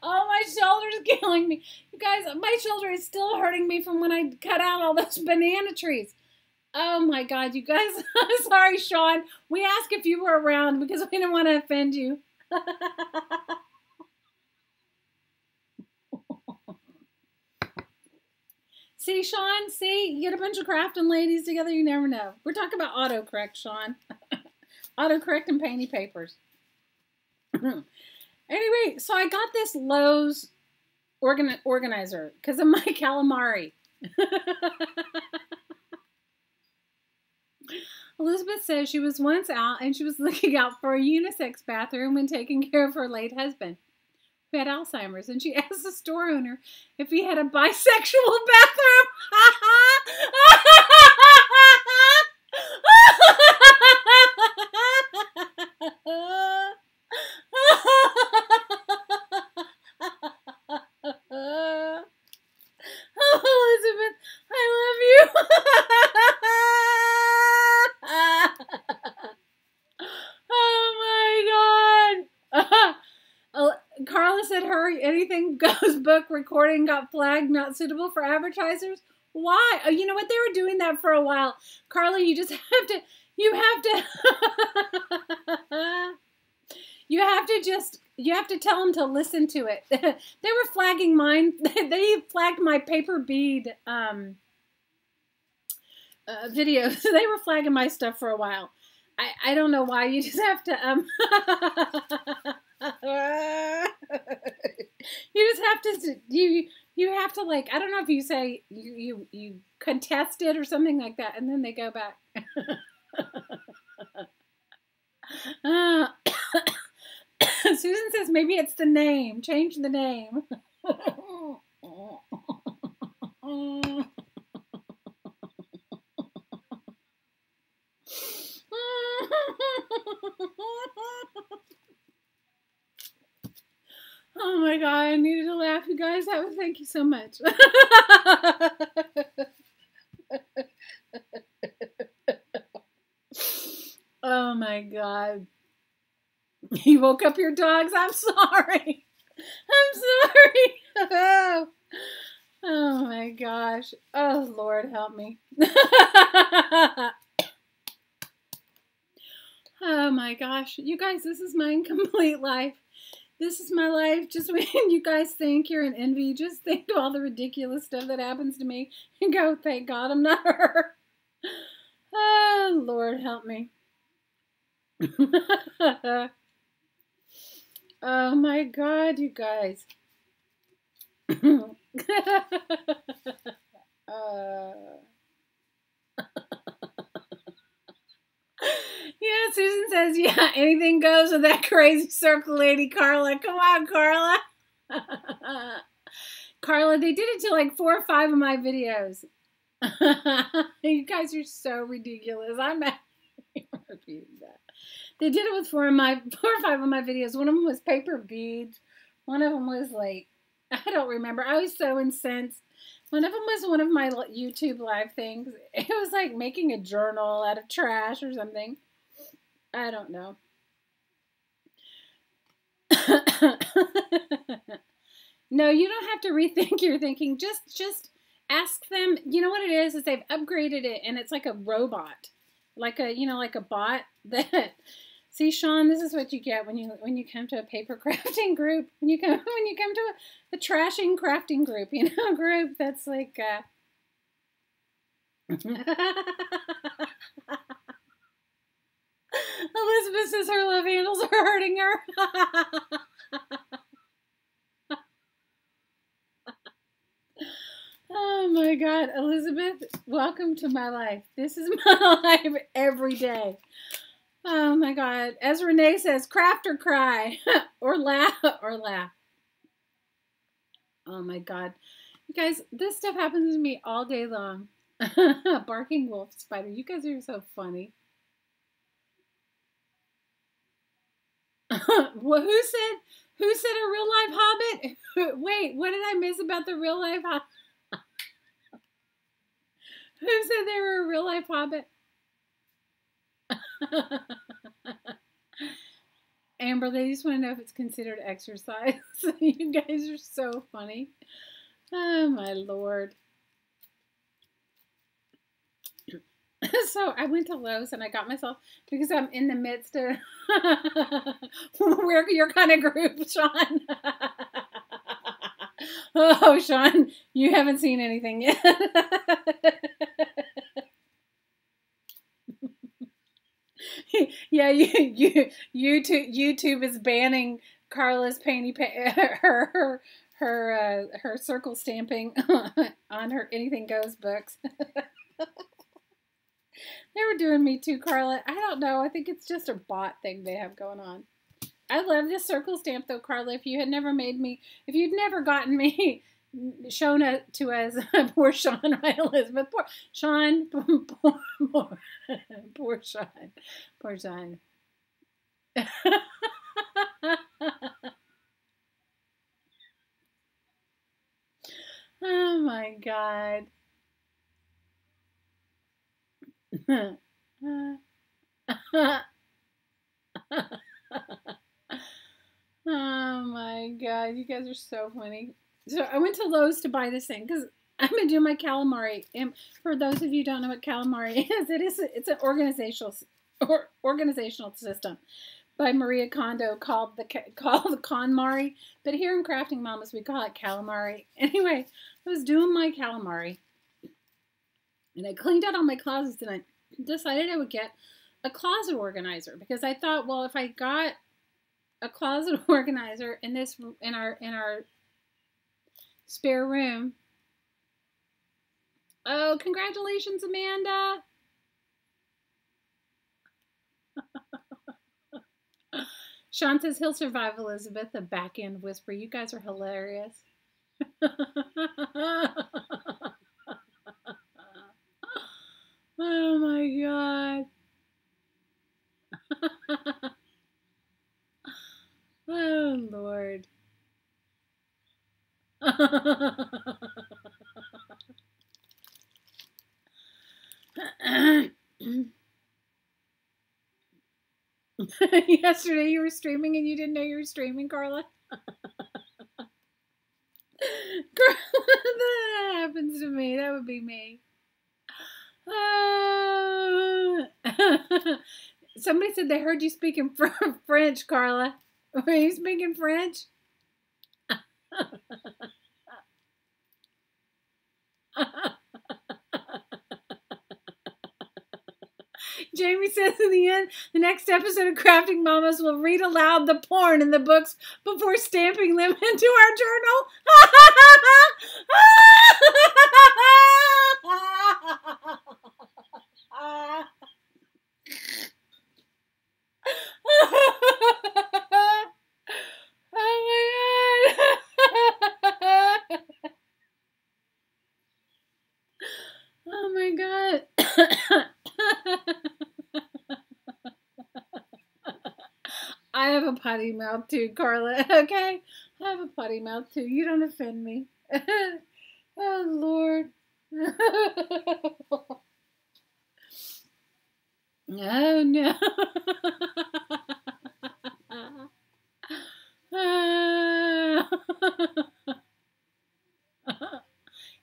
Oh, my shoulder's killing me. You guys, my shoulder is still hurting me from when I cut out all those banana trees. Oh, my God, you guys. Sorry, Sean. We asked if you were around because we didn't want to offend you. See, Sean? See? You get a bunch of crafting ladies together, you never know. We're talking about autocorrect, Sean. Autocorrect and painty papers. Anyway, so I got this Lowe's organizer because of my calamari. Elizabeth says she was once out and she was looking out for a unisex bathroom when taking care of her late husband who had Alzheimer's, and she asked the store owner if he had a bisexual bathroom. Oh, Elizabeth, I love you. Oh my God. Carla said her Anything Goes book recording got flagged not suitable for advertisers. Why? Oh, you know what? They were doing that for a while. Carla, you just have to, you have to tell them to listen to it. They were flagging mine. They flagged my paper bead videos. They were flagging my stuff for a while. I don't know why you just have to you just have to you have to, like, I don't know if you say you contest it or something like that, and then they go back. Susan says maybe it's the name. Change the name. Oh my God, I needed to laugh, you guys. Thank you so much. Oh my God. You woke up your dogs? I'm sorry. I'm sorry. Oh my gosh. Oh Lord, help me. Oh my gosh. You guys, this is my incomplete life. This is my life. Just when you guys think you're in envy, just think of all the ridiculous stuff that happens to me and go, thank God I'm not her. Oh, Lord, help me. Oh my God, you guys. Yeah, Susan says, yeah, anything goes with that crazy circle lady, Carla. Come on, Carla. Carla, they did it to like 4 or 5 of my videos. You guys are so ridiculous. I'm not repeating that. They did it with 4 or 5 of my videos. One of them was paper beads. One of them was like, I don't remember. I was so incensed. One of them was one of my YouTube live things. It was like making a journal out of trash or something. I don't know. No, you don't have to rethink your thinking. Just ask them. You know what it is they've upgraded it, and it's like a robot, like a like a bot that. See, Sean, this is what you get when you come to a paper crafting group. When you come to a trashing crafting group, a group that's like. Elizabeth says her love handles are hurting her. Oh my God, Elizabeth, welcome to my life. This is my life every day. Oh my God. As Renee says, craft or cry. Or laugh. Oh my God. You guys, this stuff happens to me all day long. Barking wolf spider. You guys are so funny. Well, who said a real life hobbit? Wait, what did I miss about the real life hobbit? Who said they were a real life hobbit? Amber, they just want to know if it's considered exercise. You guys are so funny. Oh my Lord. So I went to Lowe's and I got myself, because I'm in the midst of we're your kind of group, Sean. Oh, Sean, you haven't seen anything yet. Yeah, YouTube is banning Carla's painty her circle stamping on her Anything Goes books. They were doing me too, Carla. I don't know. I think it's just a bot thing they have going on. I love this circle stamp though, Carla. If you'd never gotten me shown it to us, poor Sean, right, Elizabeth? Poor Sean. Poor Sean. Poor Sean. Oh my God. Oh my God, you guys are so funny. So I went to Lowe's to buy this thing because I'm gonna do my calamari. And for those of you who don't know what calamari is, it's an organizational system by Maria Kondo called the KonMari. But here in Crafting Mamas, we call it calamari. Anyway, I was doing my calamari, and I cleaned out all my closets, and I decided I would get a closet organizer because I thought, well, if I got a closet organizer in our spare room. Oh, congratulations, Amanda. Sean says he'll survive, Elizabeth. The back end whisper. You guys are hilarious. Oh my God. Oh Lord. Yesterday you were streaming and you didn't know you were streaming, Carla? Carla, that happens to me. That would be me. Somebody said they heard you speaking French, Carla. Were you speaking French? Jamie says in the end, the next episode of Crafting Mamas will read aloud the porn in the books before stamping them into our journal. Oh my God. Oh my God. I have a potty mouth too, Carla. Okay? I have a potty mouth too. You don't offend me. Oh, Lord. Oh, no.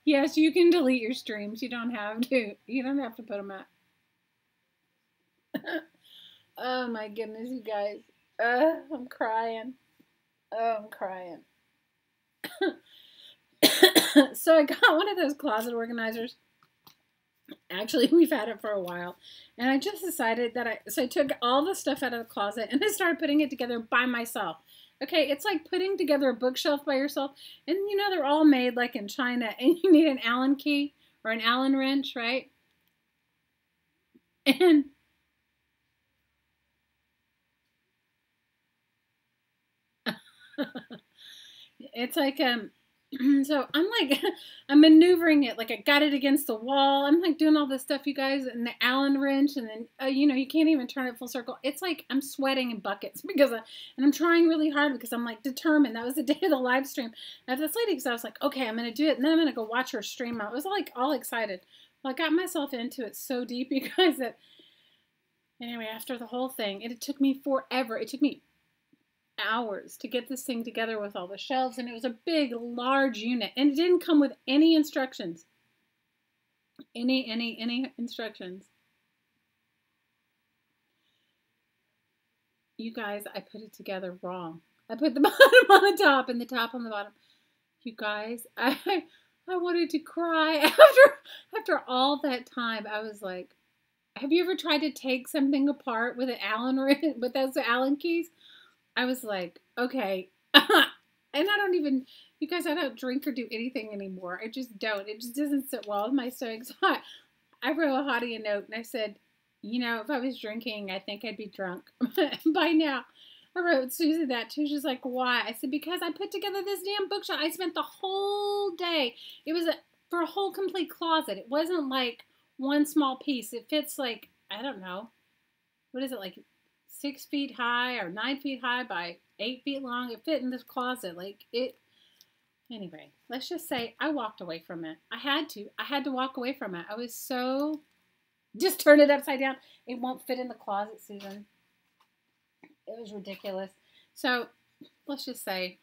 Yes, you can delete your streams. You don't have to. You don't have to put them out. Oh, my goodness, you guys. I'm crying. Oh, I'm crying. So I got one of those closet organizers. Actually, we've had it for a while. And I just decided that I took all the stuff out of the closet and I started putting it together by myself. Okay, it's like putting together a bookshelf by yourself. And you know, they're all made like in China. And you need an Allen key or an Allen wrench, right? And it's like, so I'm like, I'm maneuvering it. Like I got it against the wall. I'm like doing all this stuff, you guys, and the Allen wrench. And then, you know, you can't even turn it full circle. It's like I'm sweating in buckets because and I'm trying really hard because I'm like determined. That was the day of the live stream. I have this lady because I was like, okay, I'm going to do it. And then I'm going to go watch her stream out. I was like all excited. Well, I got myself into it so deep, you guys, that anyway, after the whole thing, it took me forever. It took me hours to get this thing together with all the shelves, and it was a big, large unit, and it didn't come with any instructions. Any instructions. You guys, I put it together wrong. I put the bottom on the top and the top on the bottom. You guys, I wanted to cry after all that time. I was like, have you ever tried to take something apart with an Allen with those Allen keys? I was like, okay. And I don't even, you guys, I don't drink or do anything anymore. I just don't. It just doesn't sit well with my stomach. So I wrote a hottie a note and I said, you know, if I was drinking, I think I'd be drunk by now. I wrote Susie that too. She's like, why? I said, because I put together this damn bookshelf. I spent the whole day. It was for a whole complete closet. It wasn't like one small piece. It fits like, I don't know. What is it, like 6 feet high or 9 feet high by 8 feet long? It fit in this closet. Like it. Anyway, let's just say I walked away from it. I had to walk away from it. I was so, just turn it upside down. It won't fit in the closet, Susan. It was ridiculous. So let's just say,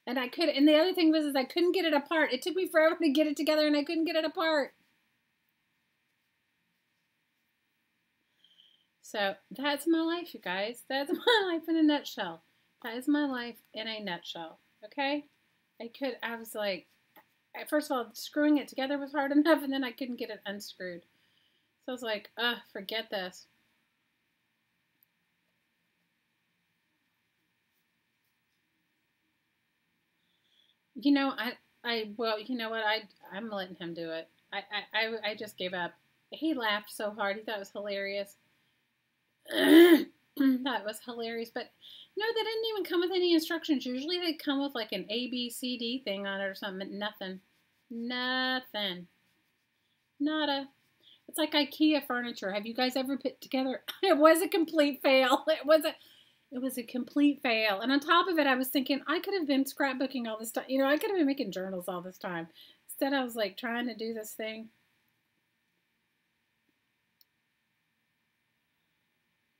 and the other thing was I couldn't get it apart. It took me forever to get it together and I couldn't get it apart. So that's my life, you guys. That's my life in a nutshell. That is my life in a nutshell. Okay? I was like, first of all, screwing it together was hard enough, and then I couldn't get it unscrewed. So I was like, forget this. You know, well, you know what? I'm letting him do it. I just gave up. He laughed so hard. He thought it was hilarious. That was hilarious. But no, they didn't even come with any instructions. Usually they come with like an A, B, C, D thing on it or something. Nothing. Nothing. Nada. It's like IKEA furniture. Have you guys ever put together? It was a complete fail. It was a complete fail. And on top of it, I was thinking I could have been scrapbooking all this time. You know, I could have been making journals all this time. Instead, I was like trying to do this thing.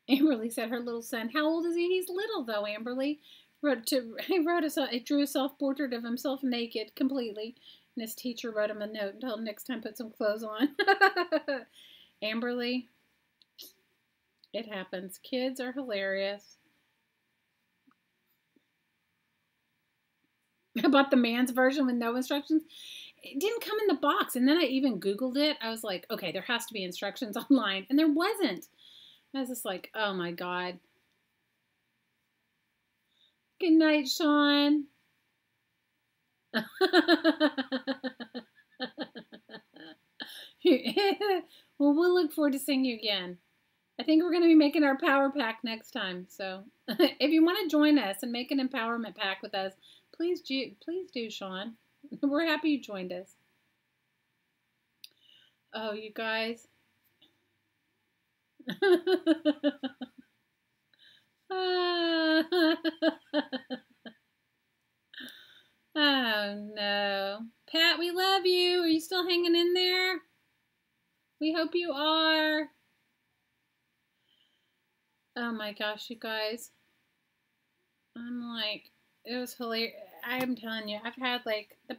Amberly said her little son. How old is he? He's little though. Amberly he drew a self-portrait of himself naked completely, and his teacher wrote him a note and told him next time put some clothes on. Amberly, it happens. Kids are hilarious. I bought the man's version with no instructions. It didn't come in the box, and then I even Googled it. I was like, okay, there has to be instructions online, and there wasn't. I was just like, oh my God. Good night, Sean. Well, we'll look forward to seeing you again. I think we're going to be making our power pack next time. So if you want to join us and make an empowerment pack with us, please do, Sean. We're happy you joined us. Oh, you guys. Oh, no. Pat, we love you. Are you still hanging in there? We hope you are. Oh, my gosh, you guys. I'm like, it was hilarious. I'm telling you, I've had like this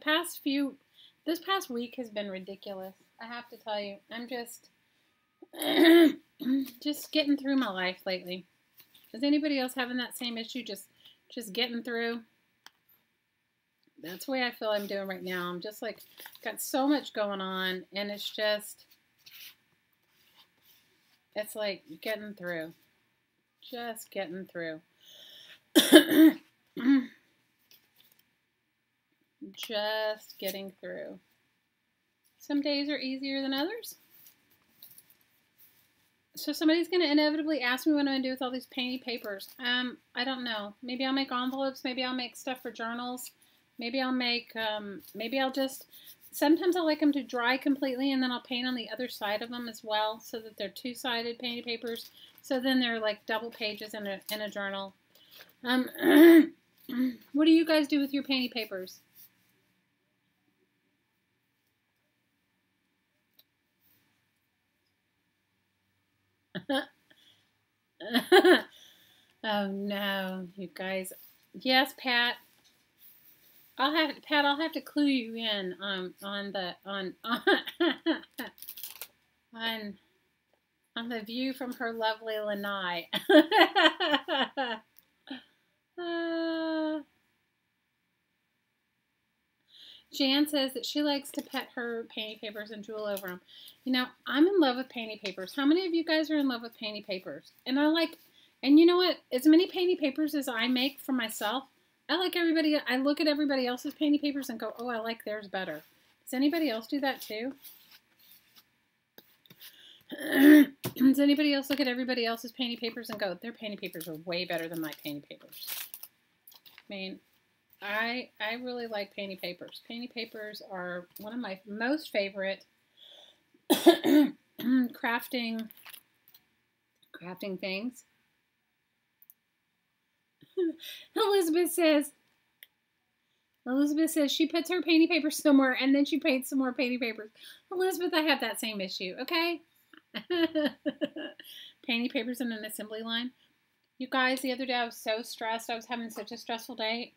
past week has been ridiculous. I have to tell you. I'm just getting through my life lately. Is anybody else having that same issue? Just getting through? That's the way I feel I'm doing right now. I'm just like, got so much going on, and it's like getting through. Just getting through. Just getting through. Some days are easier than others. So somebody's going to inevitably ask me what I'm going to do with all these painty papers. I don't know. Maybe I'll make envelopes. Maybe I'll make stuff for journals. Maybe I'll make, sometimes I like them to dry completely, and then I'll paint on the other side of them as well, so that they're two-sided painty papers. So then they're like double pages in a journal. What do you guys do with your painty papers? Oh no, you guys. Yes, Pat. I'll have to clue you in on the view from her lovely lanai. Jan says that she likes to pet her painty papers and drool over them. You know, I'm in love with painty papers. How many of you guys are in love with painty papers? And you know what? As many painty papers as I make for myself, I look at everybody else's painty papers and go, oh, I like theirs better. Does anybody else do that too? Does anybody else look at everybody else's painty papers and go, their painty papers are way better than my painty papers? I mean, I really like painty papers. Painty papers are one of my most favorite crafting things. Elizabeth says she puts her painty paper somewhere and then she paints some more painty papers. Elizabeth, I have that same issue, okay? Painty papers in an assembly line. You guys, the other day I was so stressed. I was having such a stressful day.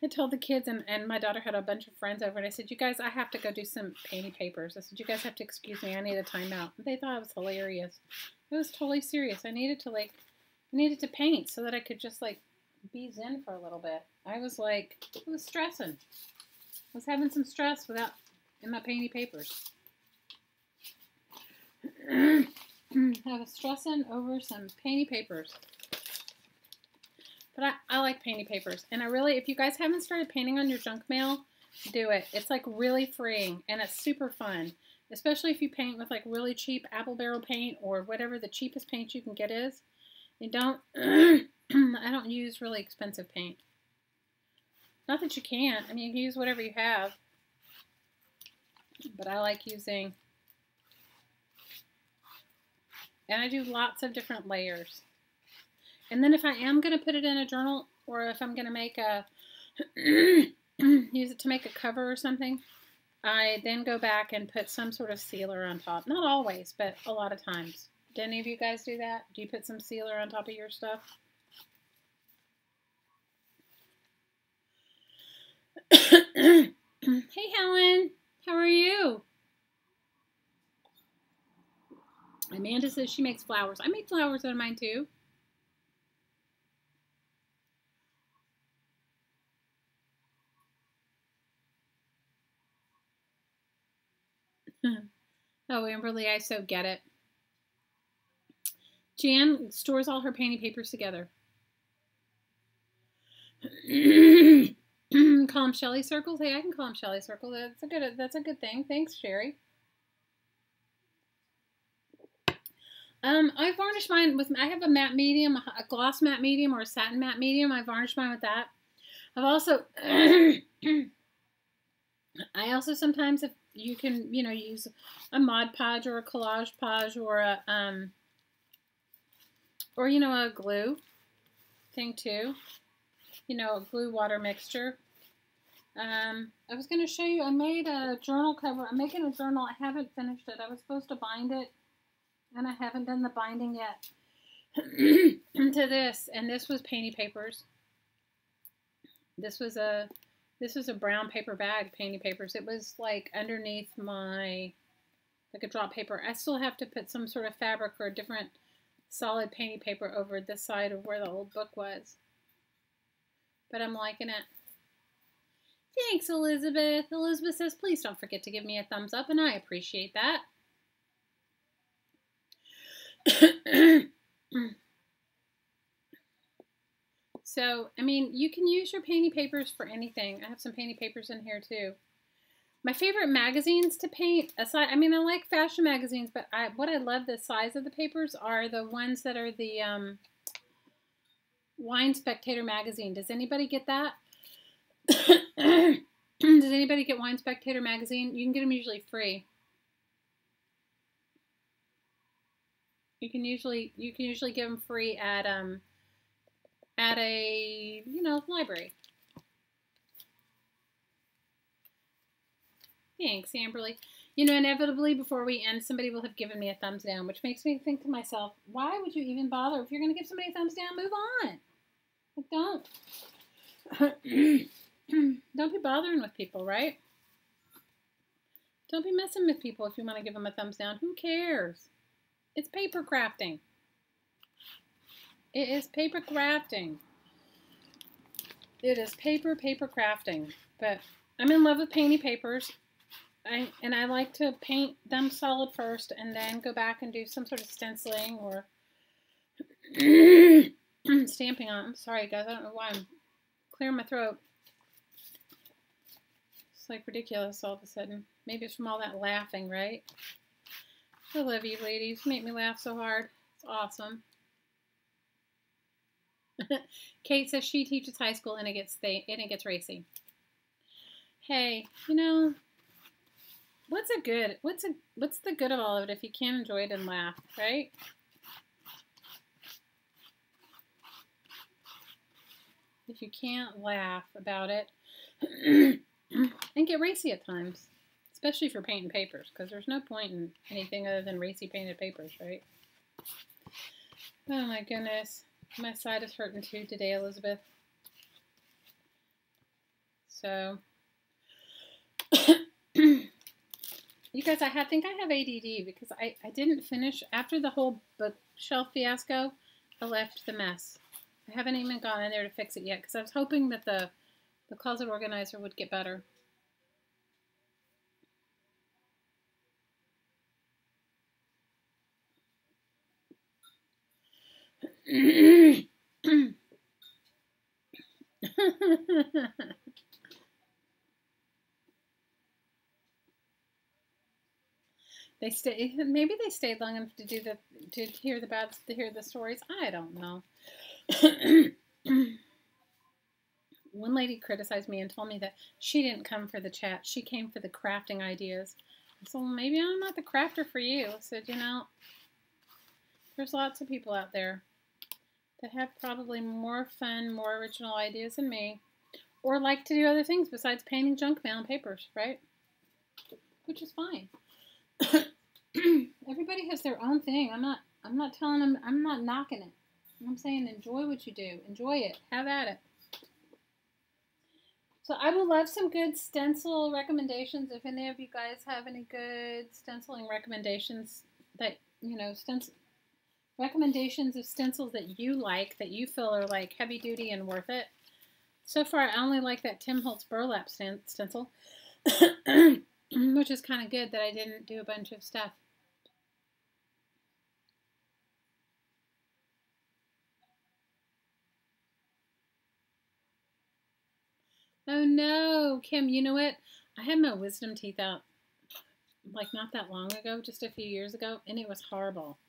I told the kids, and my daughter had a bunch of friends over, and I said, you guys, I have to go do some painty papers. I said, you guys have to excuse me. I need a timeout. And they thought it was hilarious. I was totally serious. I needed to paint so that I could just, like, be zen for a little bit. I was, like, I was stressing. I was having some stress in my painty papers. I was stressing over some painty papers. But I like painting papers. And I really, if you guys haven't started painting on your junk mail, do it. It's like really freeing and it's super fun. Especially if you paint with like really cheap apple barrel paint or whatever the cheapest paint you can get is. And don't, I don't use really expensive paint. Not that you can't. I mean, you can use whatever you have. But I like using, and I do lots of different layers. And then if I am going to put it in a journal, or if I'm going to make a, use it to make a cover or something, I then go back and put some sort of sealer on top. Not always, but a lot of times. Do any of you guys do that? Do you put some sealer on top of your stuff? Hey, Helen. How are you? Amanda says she makes flowers. I make flowers out of mine too. Oh, Amberly, I so get it. Jan stores all her painting papers together. Call them Shelly circles. Hey, I can call them Shelly circles. That's a good thing. Thanks, Sherry. I varnish mine with, I have a matte medium, a gloss matte medium, or a satin matte medium. I varnish mine with that. I've also, I also sometimes, if you can, you know, use a Mod Podge or a Collage Podge or a, or, you know, a glue thing too. You know, a glue water mixture. I was going to show you, I made a journal cover. I'm making a journal. I haven't finished it. I was supposed to bind it, and I haven't done the binding yet to this. And this was painty papers. This was a brown paper bag, painty papers. It was like underneath my, like a drop paper. I still have to put some sort of fabric or a different solid painty paper over this side of where the old book was. But I'm liking it. Thanks, Elizabeth. Elizabeth says, please don't forget to give me a thumbs up, and I appreciate that. So, I mean, you can use your painty papers for anything. I have some painty papers in here, too. My favorite magazines to paint, aside, I mean, I like fashion magazines, but what I love the size of the papers are the ones that are the Wine Spectator magazine. Does anybody get that? Does anybody get Wine Spectator magazine? You can get them usually free. You can usually get them free at a, you know, library. Thanks, Amberly. You know, inevitably before we end, somebody will have given me a thumbs down, which makes me think to myself, why would you even bother? If you're going to give somebody a thumbs down, move on. Like, don't. Don't be bothering with people, right? Don't be messing with people if you want to give them a thumbs down. Who cares? It's paper crafting. It is paper crafting. It is paper crafting. But I'm in love with painty papers. And I like to paint them solid first and then go back and do some sort of stenciling or stamping on. I'm sorry, guys. I don't know why I'm clearing my throat. It's like ridiculous all of a sudden. Maybe it's from all that laughing, right? I love you, ladies. You make me laugh so hard. It's awesome. Kate says she teaches high school and it gets racy. Hey, you know, what's the good of all of it if you can't enjoy it and laugh, right? If you can't laugh about it and get racy at times, especially for painting papers, because there's no point in anything other than racy painted papers, right? Oh my goodness. My side is hurting too today, Elizabeth. So, you guys, I think I have ADD because I didn't finish. After the whole bookshelf fiasco, I left the mess. I haven't even gone in there to fix it yet because I was hoping that the closet organizer would get better. Maybe they stayed long enough to hear the stories. I don't know. One lady criticized me and told me that she didn't come for the chat. She came for the crafting ideas. So maybe I'm not the crafter for you. I said, you know, there's lots of people out there that have probably more fun, more original ideas than me, or like to do other things besides painting junk mail and papers, right? Which is fine. Everybody has their own thing. I'm not telling them, I'm not knocking it. I'm saying enjoy what you do. Enjoy it. Have at it. So I would love some good stencil recommendations. If any of you guys have any good stenciling recommendations that, you know, recommendations of stencils that you like, that you feel are like heavy duty and worth it. So far, I only like that Tim Holtz burlap stencil, which is kind of good that I didn't do a bunch of stuff. Oh no, Kim, you know what? I had my wisdom teeth out like not that long ago, just a few years ago, and it was horrible.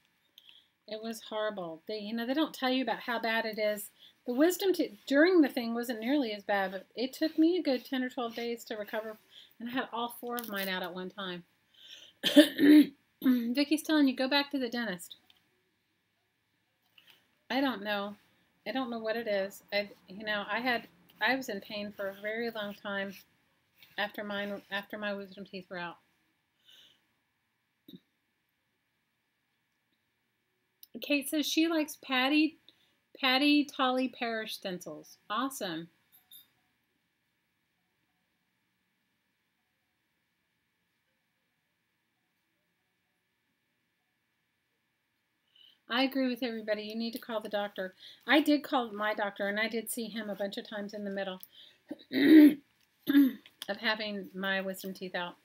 It was horrible. They don't tell you about how bad it is. The wisdom teeth during the thing wasn't nearly as bad, but it took me a good 10 or 12 days to recover, and I had all 4 of mine out at one time. Vicky's telling you, go back to the dentist. I don't know. I don't know what it is. I was in pain for a very long time after my wisdom teeth were out. Kate says she likes Patty Tolly Parish stencils. Awesome. I agree with everybody. You need to call the doctor. I did call my doctor, and I did see him a bunch of times in the middle of having my wisdom teeth out.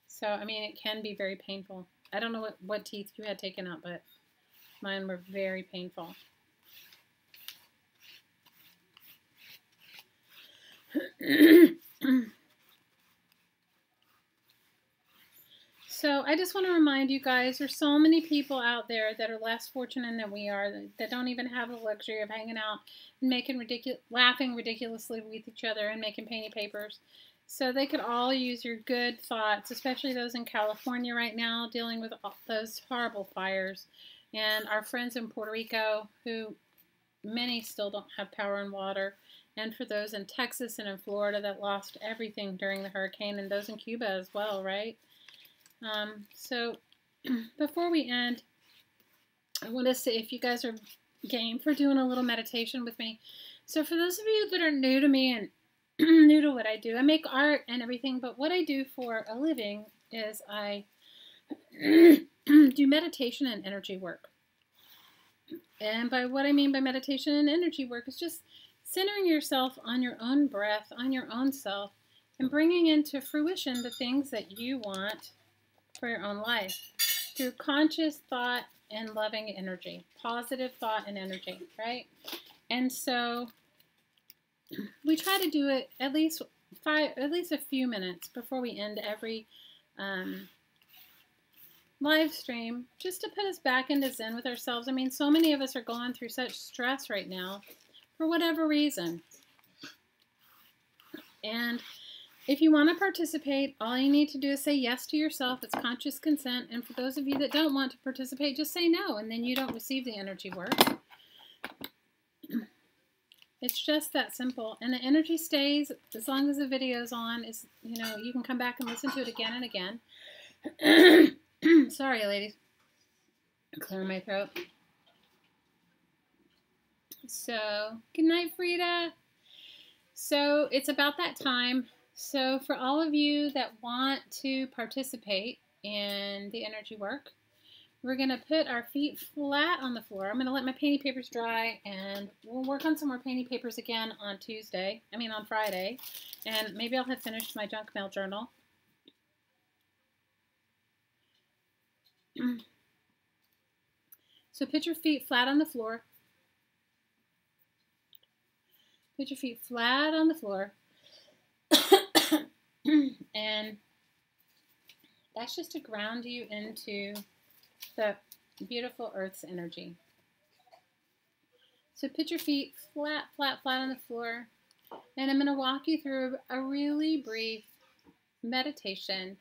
So, I mean, it can be very painful. I don't know what teeth you had taken out, but mine were very painful. So I just want to remind you guys, there's so many people out there that are less fortunate than we are, that don't even have the luxury of hanging out and laughing ridiculously with each other and making painty papers. So they could all use your good thoughts, especially those in California right now dealing with those horrible fires. And our friends in Puerto Rico, who many still don't have power and water. And for those in Texas and in Florida that lost everything during the hurricane, and those in Cuba as well, right? So before we end, I want to say if you guys are game for doing a little meditation with me. So for those of you that are new to me and new to what I do, I make art and everything, but what I do for a living is I do meditation and energy work. And by what I mean by meditation and energy work is just centering yourself on your own breath, on your own self, and bringing into fruition the things that you want for your own life through conscious thought and loving energy, positive thought and energy, right? And so we try to do it at least a few minutes before we end every live stream, just to put us back into Zen with ourselves. I mean, so many of us are going through such stress right now for whatever reason. And if you want to participate, all you need to do is say yes to yourself. It's conscious consent. And for those of you that don't want to participate, just say no, and then you don't receive the energy work. It's just that simple. And the energy stays as long as the video's on. You can come back and listen to it again and again. Sorry, ladies. Clearing my throat. So, good night, Frida. So, it's about that time. So, for all of you that want to participate in the energy work, we're going to put our feet flat on the floor. I'm going to let my painting papers dry, and we'll work on some more painting papers again on Friday. And maybe I'll have finished my junk mail journal. So put your feet flat on the floor. Put your feet flat on the floor. And that's just to ground you into the beautiful earth's energy. So put your feet flat, flat, flat on the floor. And I'm going to walk you through a really brief meditation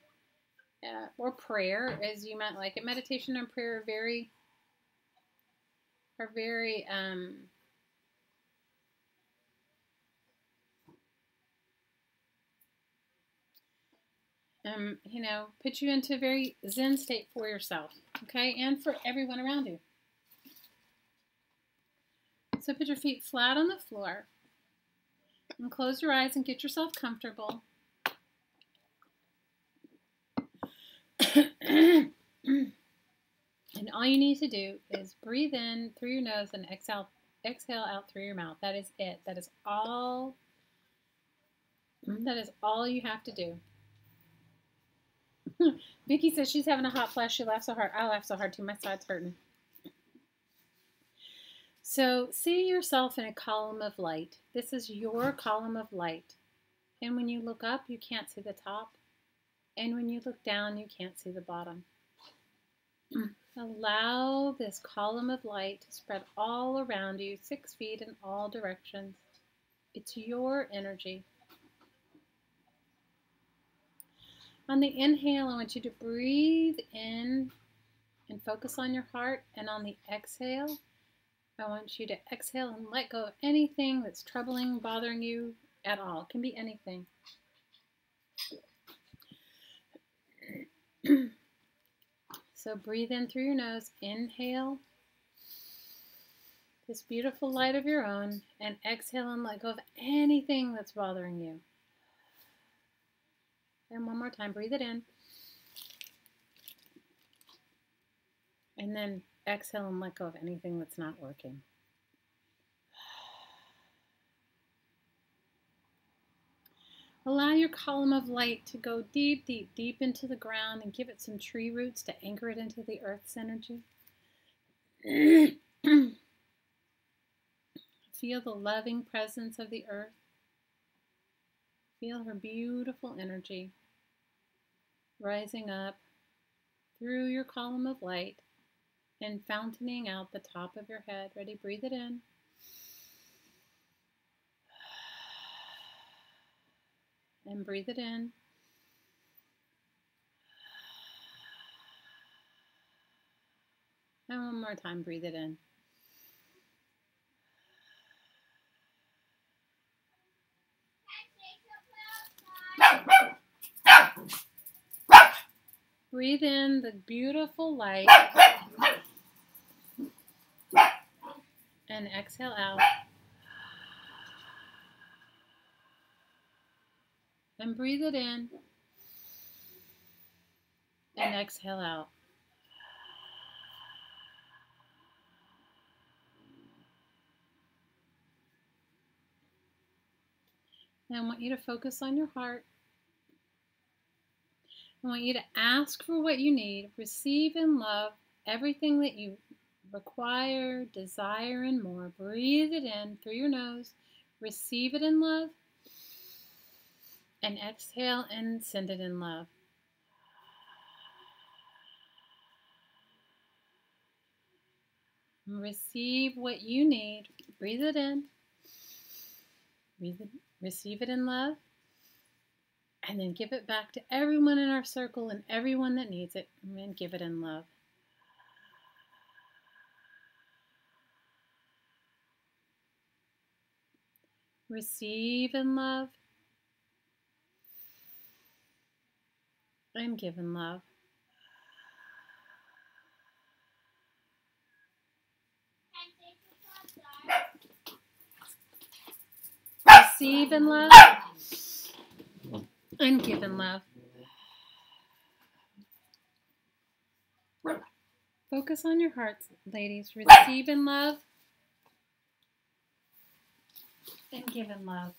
or prayer, as you might like it. Meditation and prayer are very you know, put you into a very zen state for yourself, okay, and for everyone around you. So put your feet flat on the floor and close your eyes and get yourself comfortable. And all you need to do is breathe in through your nose and exhale out through your mouth. That is it. That is all you have to do. Vicky says she's having a hot flash. She laughs so hard. I laugh so hard too. My side's hurting. So see yourself in a column of light. This is your column of light. And when you look up, you can't see the top. And when you look down, you can't see the bottom. Allow this column of light to spread all around you, 6 feet in all directions. It's your energy. On the inhale, I want you to breathe in and focus on your heart. And on the exhale, I want you to exhale and let go of anything that's troubling, bothering you at all. It can be anything. So breathe in through your nose. Inhale this beautiful light of your own, and exhale and let go of anything that's bothering you. And one more time, breathe it in. And then exhale and let go of anything that's not working. Allow your column of light to go deep, deep, deep into the ground and give it some tree roots to anchor it into the earth's energy. Feel the loving presence of the earth. Feel her beautiful energy rising up through your column of light and fountaining out the top of your head. Ready? Breathe it in. And breathe it in. And one more time, breathe it in. Breathe in the beautiful light and exhale out. And breathe it in and exhale out. Now I want you to focus on your heart. I want you to ask for what you need, receive and love everything that you require, desire, and more. Breathe it in through your nose, receive it in love, and exhale and send it in love. Receive what you need. Breathe it in. Receive it in love. And then give it back to everyone in our circle and everyone that needs it. And then give it in love. Receive in love. And give in love. Receive in love. And give in love. Focus on your hearts, ladies. Receive in love. And give in love.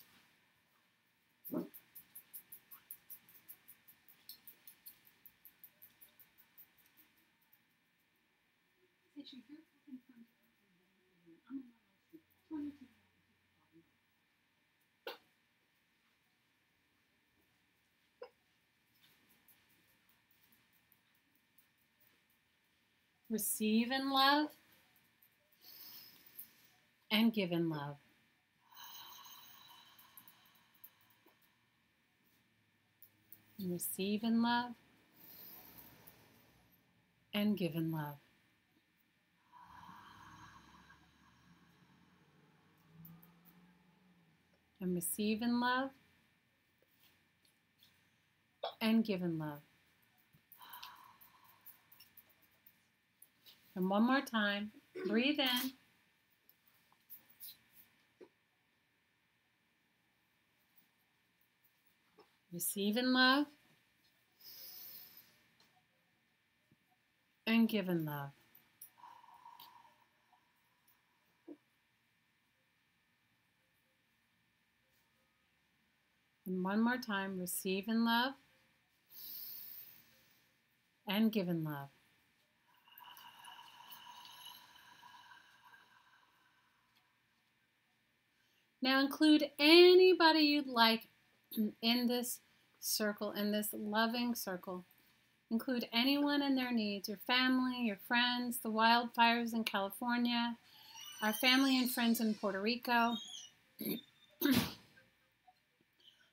Receive in love and give in love. And receive in love and give in love. And receive in love and give in love. And one more time, breathe in. Receive in love and give in love. And one more time, receive in love and give in love. Now include anybody you'd like in this circle, in this loving circle. Include anyone and their needs, your family, your friends, the wildfires in California, our family and friends in Puerto Rico,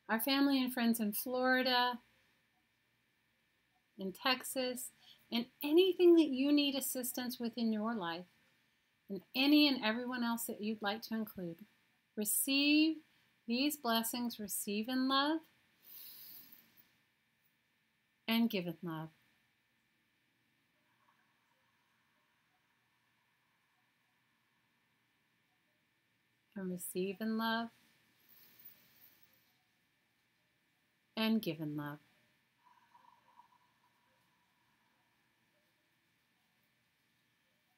our family and friends in Florida, in Texas, and anything that you need assistance with in your life, and any and everyone else that you'd like to include. Receive these blessings, receive in love, and give in love. And receive in love, and give in love.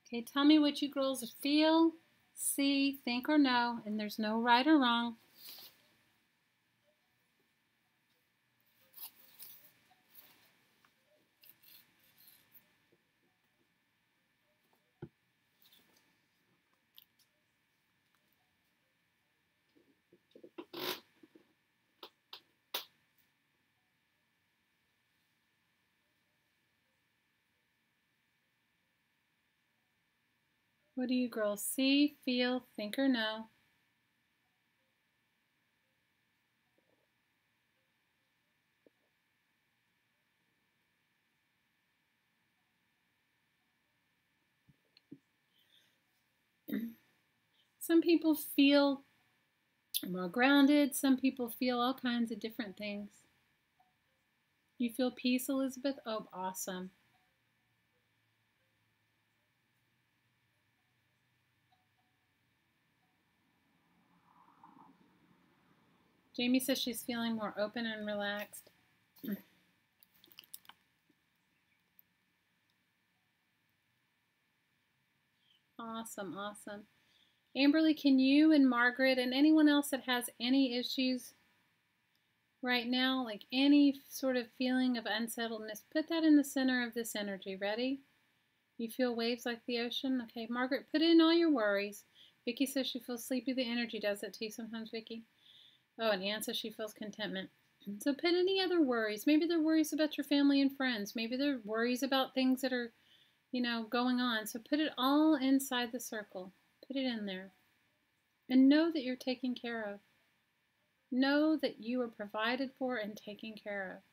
Okay, tell me what you girls feel, see, think, or know, and there's no right or wrong. What do you girls see, feel, think, or know? Some people feel more grounded. Some people feel all kinds of different things. You feel peace, Elizabeth? Oh, awesome. Jamie says she's feeling more open and relaxed. Awesome, awesome. Amberly, can you and Margaret and anyone else that has any issues right now, like any sort of feeling of unsettledness, put that in the center of this energy. Ready? You feel waves like the ocean? Okay, Margaret, put in all your worries. Vicky says she feels sleepy. The energy does it to you sometimes, Vicky. Oh, and Ann says she feels contentment. So put any other worries. Maybe they're worries about your family and friends. Maybe they're worries about things that are, going on. So put it all inside the circle. Put it in there. And know that you're taken care of. Know that you are provided for and taken care of.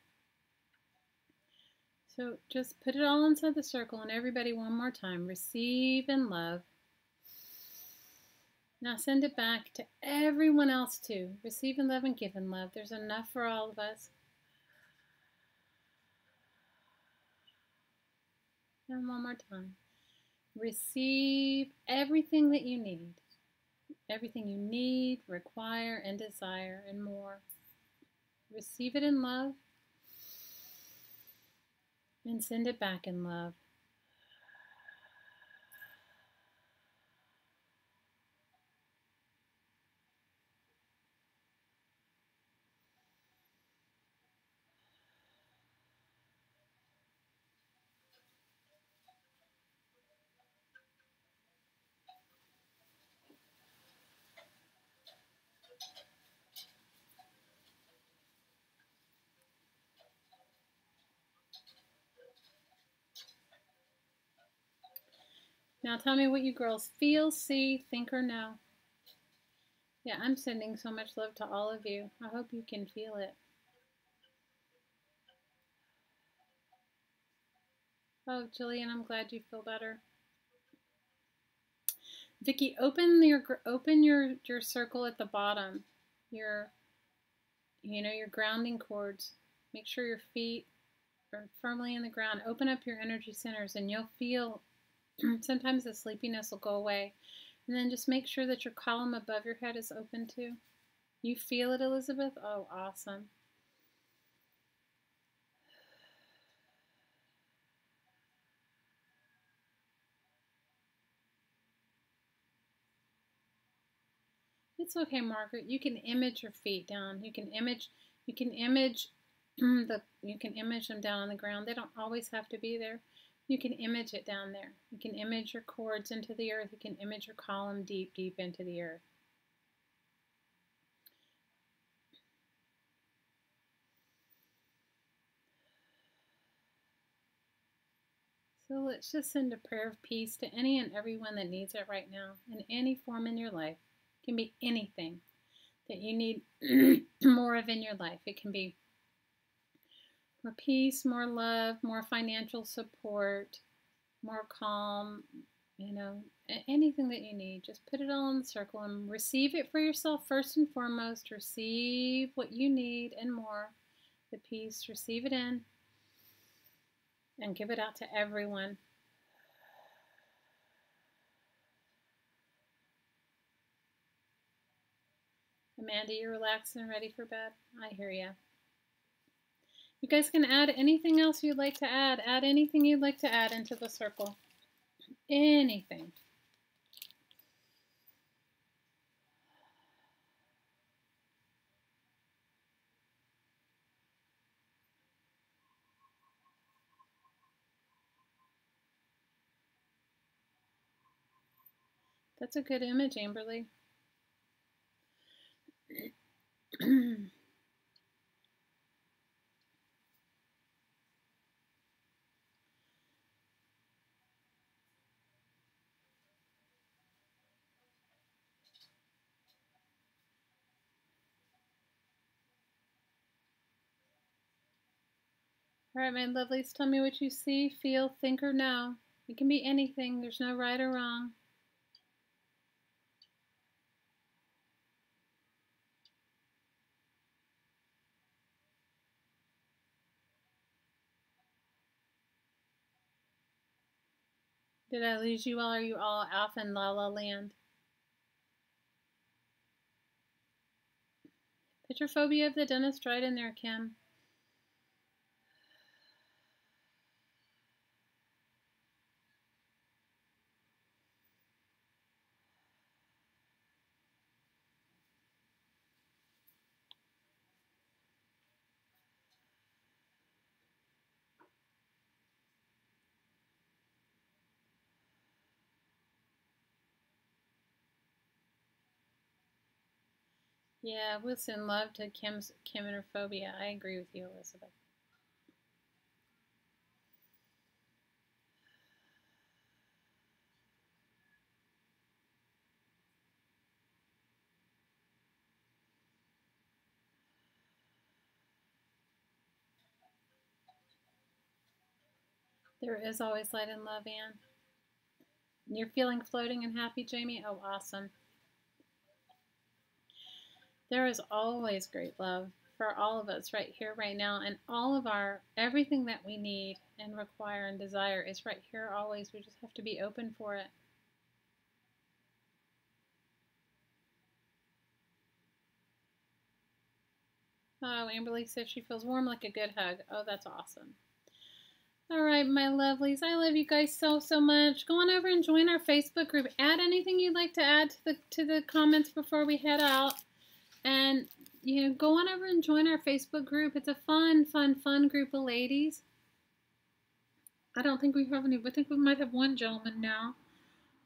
So just put it all inside the circle, and everybody one more time. Receive and love. Now send it back to everyone else too. Receive and love and give and love. There's enough for all of us. And one more time. Receive everything that you need. Everything you need, require, and desire, and more. Receive it in love. And send it back in love. Now tell me what you girls feel, see, think, or know. Yeah, I'm sending so much love to all of you. I hope you can feel it. Oh, Jillian, I'm glad you feel better. Vicky, open your circle at the bottom. Your grounding cords. Make sure your feet are firmly in the ground. Open up your energy centers and you'll feel sometimes the sleepiness will go away. And then just make sure that your column above your head is open too. You feel it, Elizabeth? Oh, awesome. It's okay, Margaret. You can image your feet down. You can image you can image them down on the ground. They don't always have to be there. You can image it down there. You can image your cords into the earth. You can image your column deep, deep into the earth. So let's just send a prayer of peace to any and everyone that needs it right now in any form in your life. It can be anything that you need more of in your life. It can be more peace, more love, more financial support, more calm, anything that you need. Just put it all in the circle and receive it for yourself first and foremost. Receive what you need and more. The peace, receive it in and give it out to everyone. Amanda, you're relaxed and ready for bed? I hear you. You guys can add anything else you'd like to add. Add anything you'd like to add into the circle. Anything. That's a good image, Amberly. All right, my lovelies, tell me what you see, feel, think, or know. It can be anything. There's no right or wrong. Did I lose you all? Are you all off in La La Land? Put your phobia of the dentist right in there, Kim. Yeah, we'll send love to Kim and her phobia. I agree with you, Elizabeth. There is always light and love, Anne. You're feeling floating and happy, Jamie? Oh, awesome. There is always great love for all of us right here, right now, and all of everything that we need and require and desire is right here always. We just have to be open for it. Oh, Amberly says she feels warm like a good hug. Oh, that's awesome. All right, my lovelies. I love you guys so, so much. Go on over and join our Facebook group. Add anything you'd like to add to the comments before we head out. And, go on over and join our Facebook group. It's a fun, fun, fun group of ladies. I don't think we have any. I think we might have one gentleman now,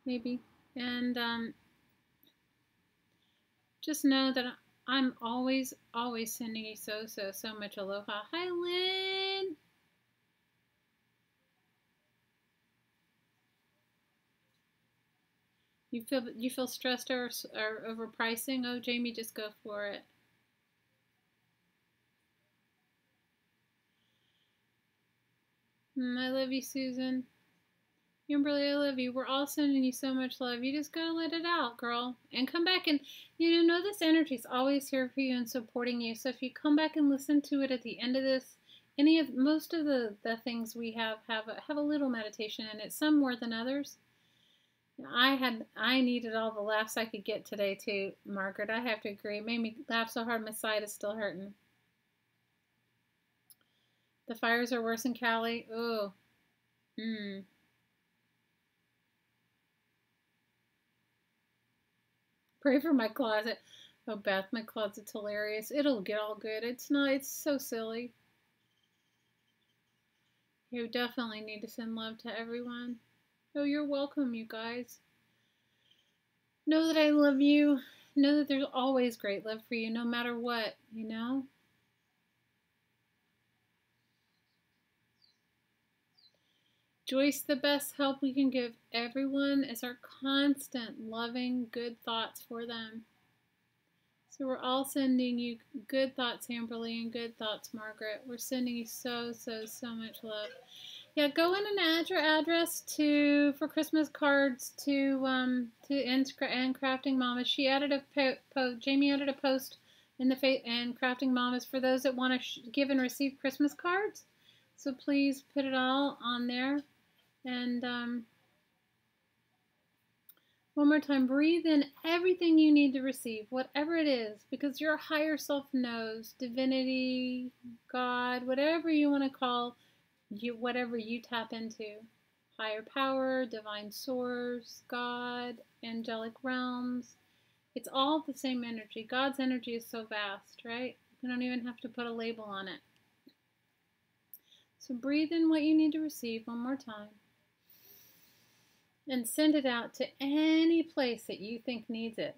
maybe. And just know that I'm always, always sending you so, so, so much aloha. Hi, Lynn. You feel stressed or overpricing? Oh, Jamie, just go for it. I love you, Susan. Kimberly, I love you. We're all sending you so much love. You just gotta let it out, girl. And come back and, know this energy is always here for you and supporting you. So if you come back and listen to it at the end of this, most of the things we have a little meditation in it, some more than others. I needed all the laughs I could get today too, Margaret. I have to agree. It made me laugh so hard my side is still hurting. The fires are worse in Cali. Ooh. Pray for my closet. Oh, Beth, my closet's hilarious. It'll get all good. It's not. It's so silly. You definitely need to send love to everyone. Oh, you're welcome, you guys. Know that I love you. Know that there's always great love for you, no matter what, Joyce, the best help we can give everyone is our constant loving good thoughts for them. So we're all sending you good thoughts, Amberly, and good thoughts, Margaret. We're sending you so much love. Yeah, go in and add your address for Christmas cards to Crafting Mamas. She added Jamie added a post in and Crafting Mamas for those that want to give and receive Christmas cards. So please put it all on there. And one more time, breathe in everything you need to receive, whatever it is, because your higher self knows, divinity, God, whatever you want to call whatever you tap into, higher power, divine source, God, angelic realms. It's all the same energy. God's energy is so vast, right? You don't even have to put a label on it. So breathe in what you need to receive one more time. And send it out to any place that you think needs it.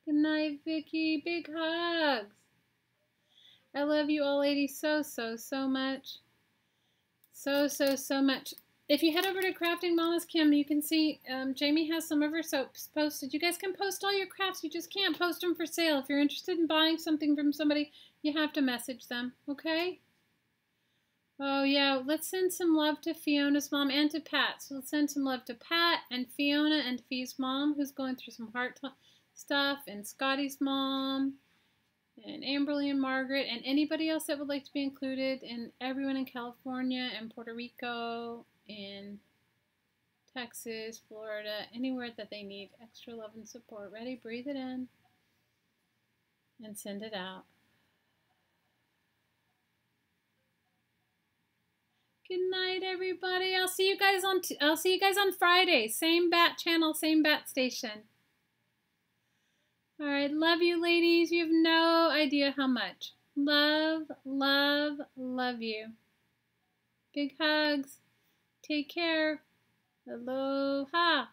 Good night, Vicki. Big hugs. I love you all, ladies, so much. So much. If you head over to Crafting Mamas Kim, you can see Jamie has some of her soaps posted. You guys can post all your crafts. You just can't post them for sale. If you're interested in buying something from somebody, you have to message them, okay? Oh, yeah, let's send some love to Fiona's mom and to Pat. So let's send some love to Pat and Fiona and Fee's mom, who's going through some heart stuff, and Scotty's mom, and Amberly and Margaret, and anybody else that would like to be included, and everyone in California and Puerto Rico, in Texas, Florida, anywhere that they need extra love and support. Ready? Breathe it in and send it out. Good night, everybody. I'll see you guys on Friday. Same bat channel, same bat station. All right, love you, ladies. You have no idea how much. Love you. Big hugs. Take care. Aloha.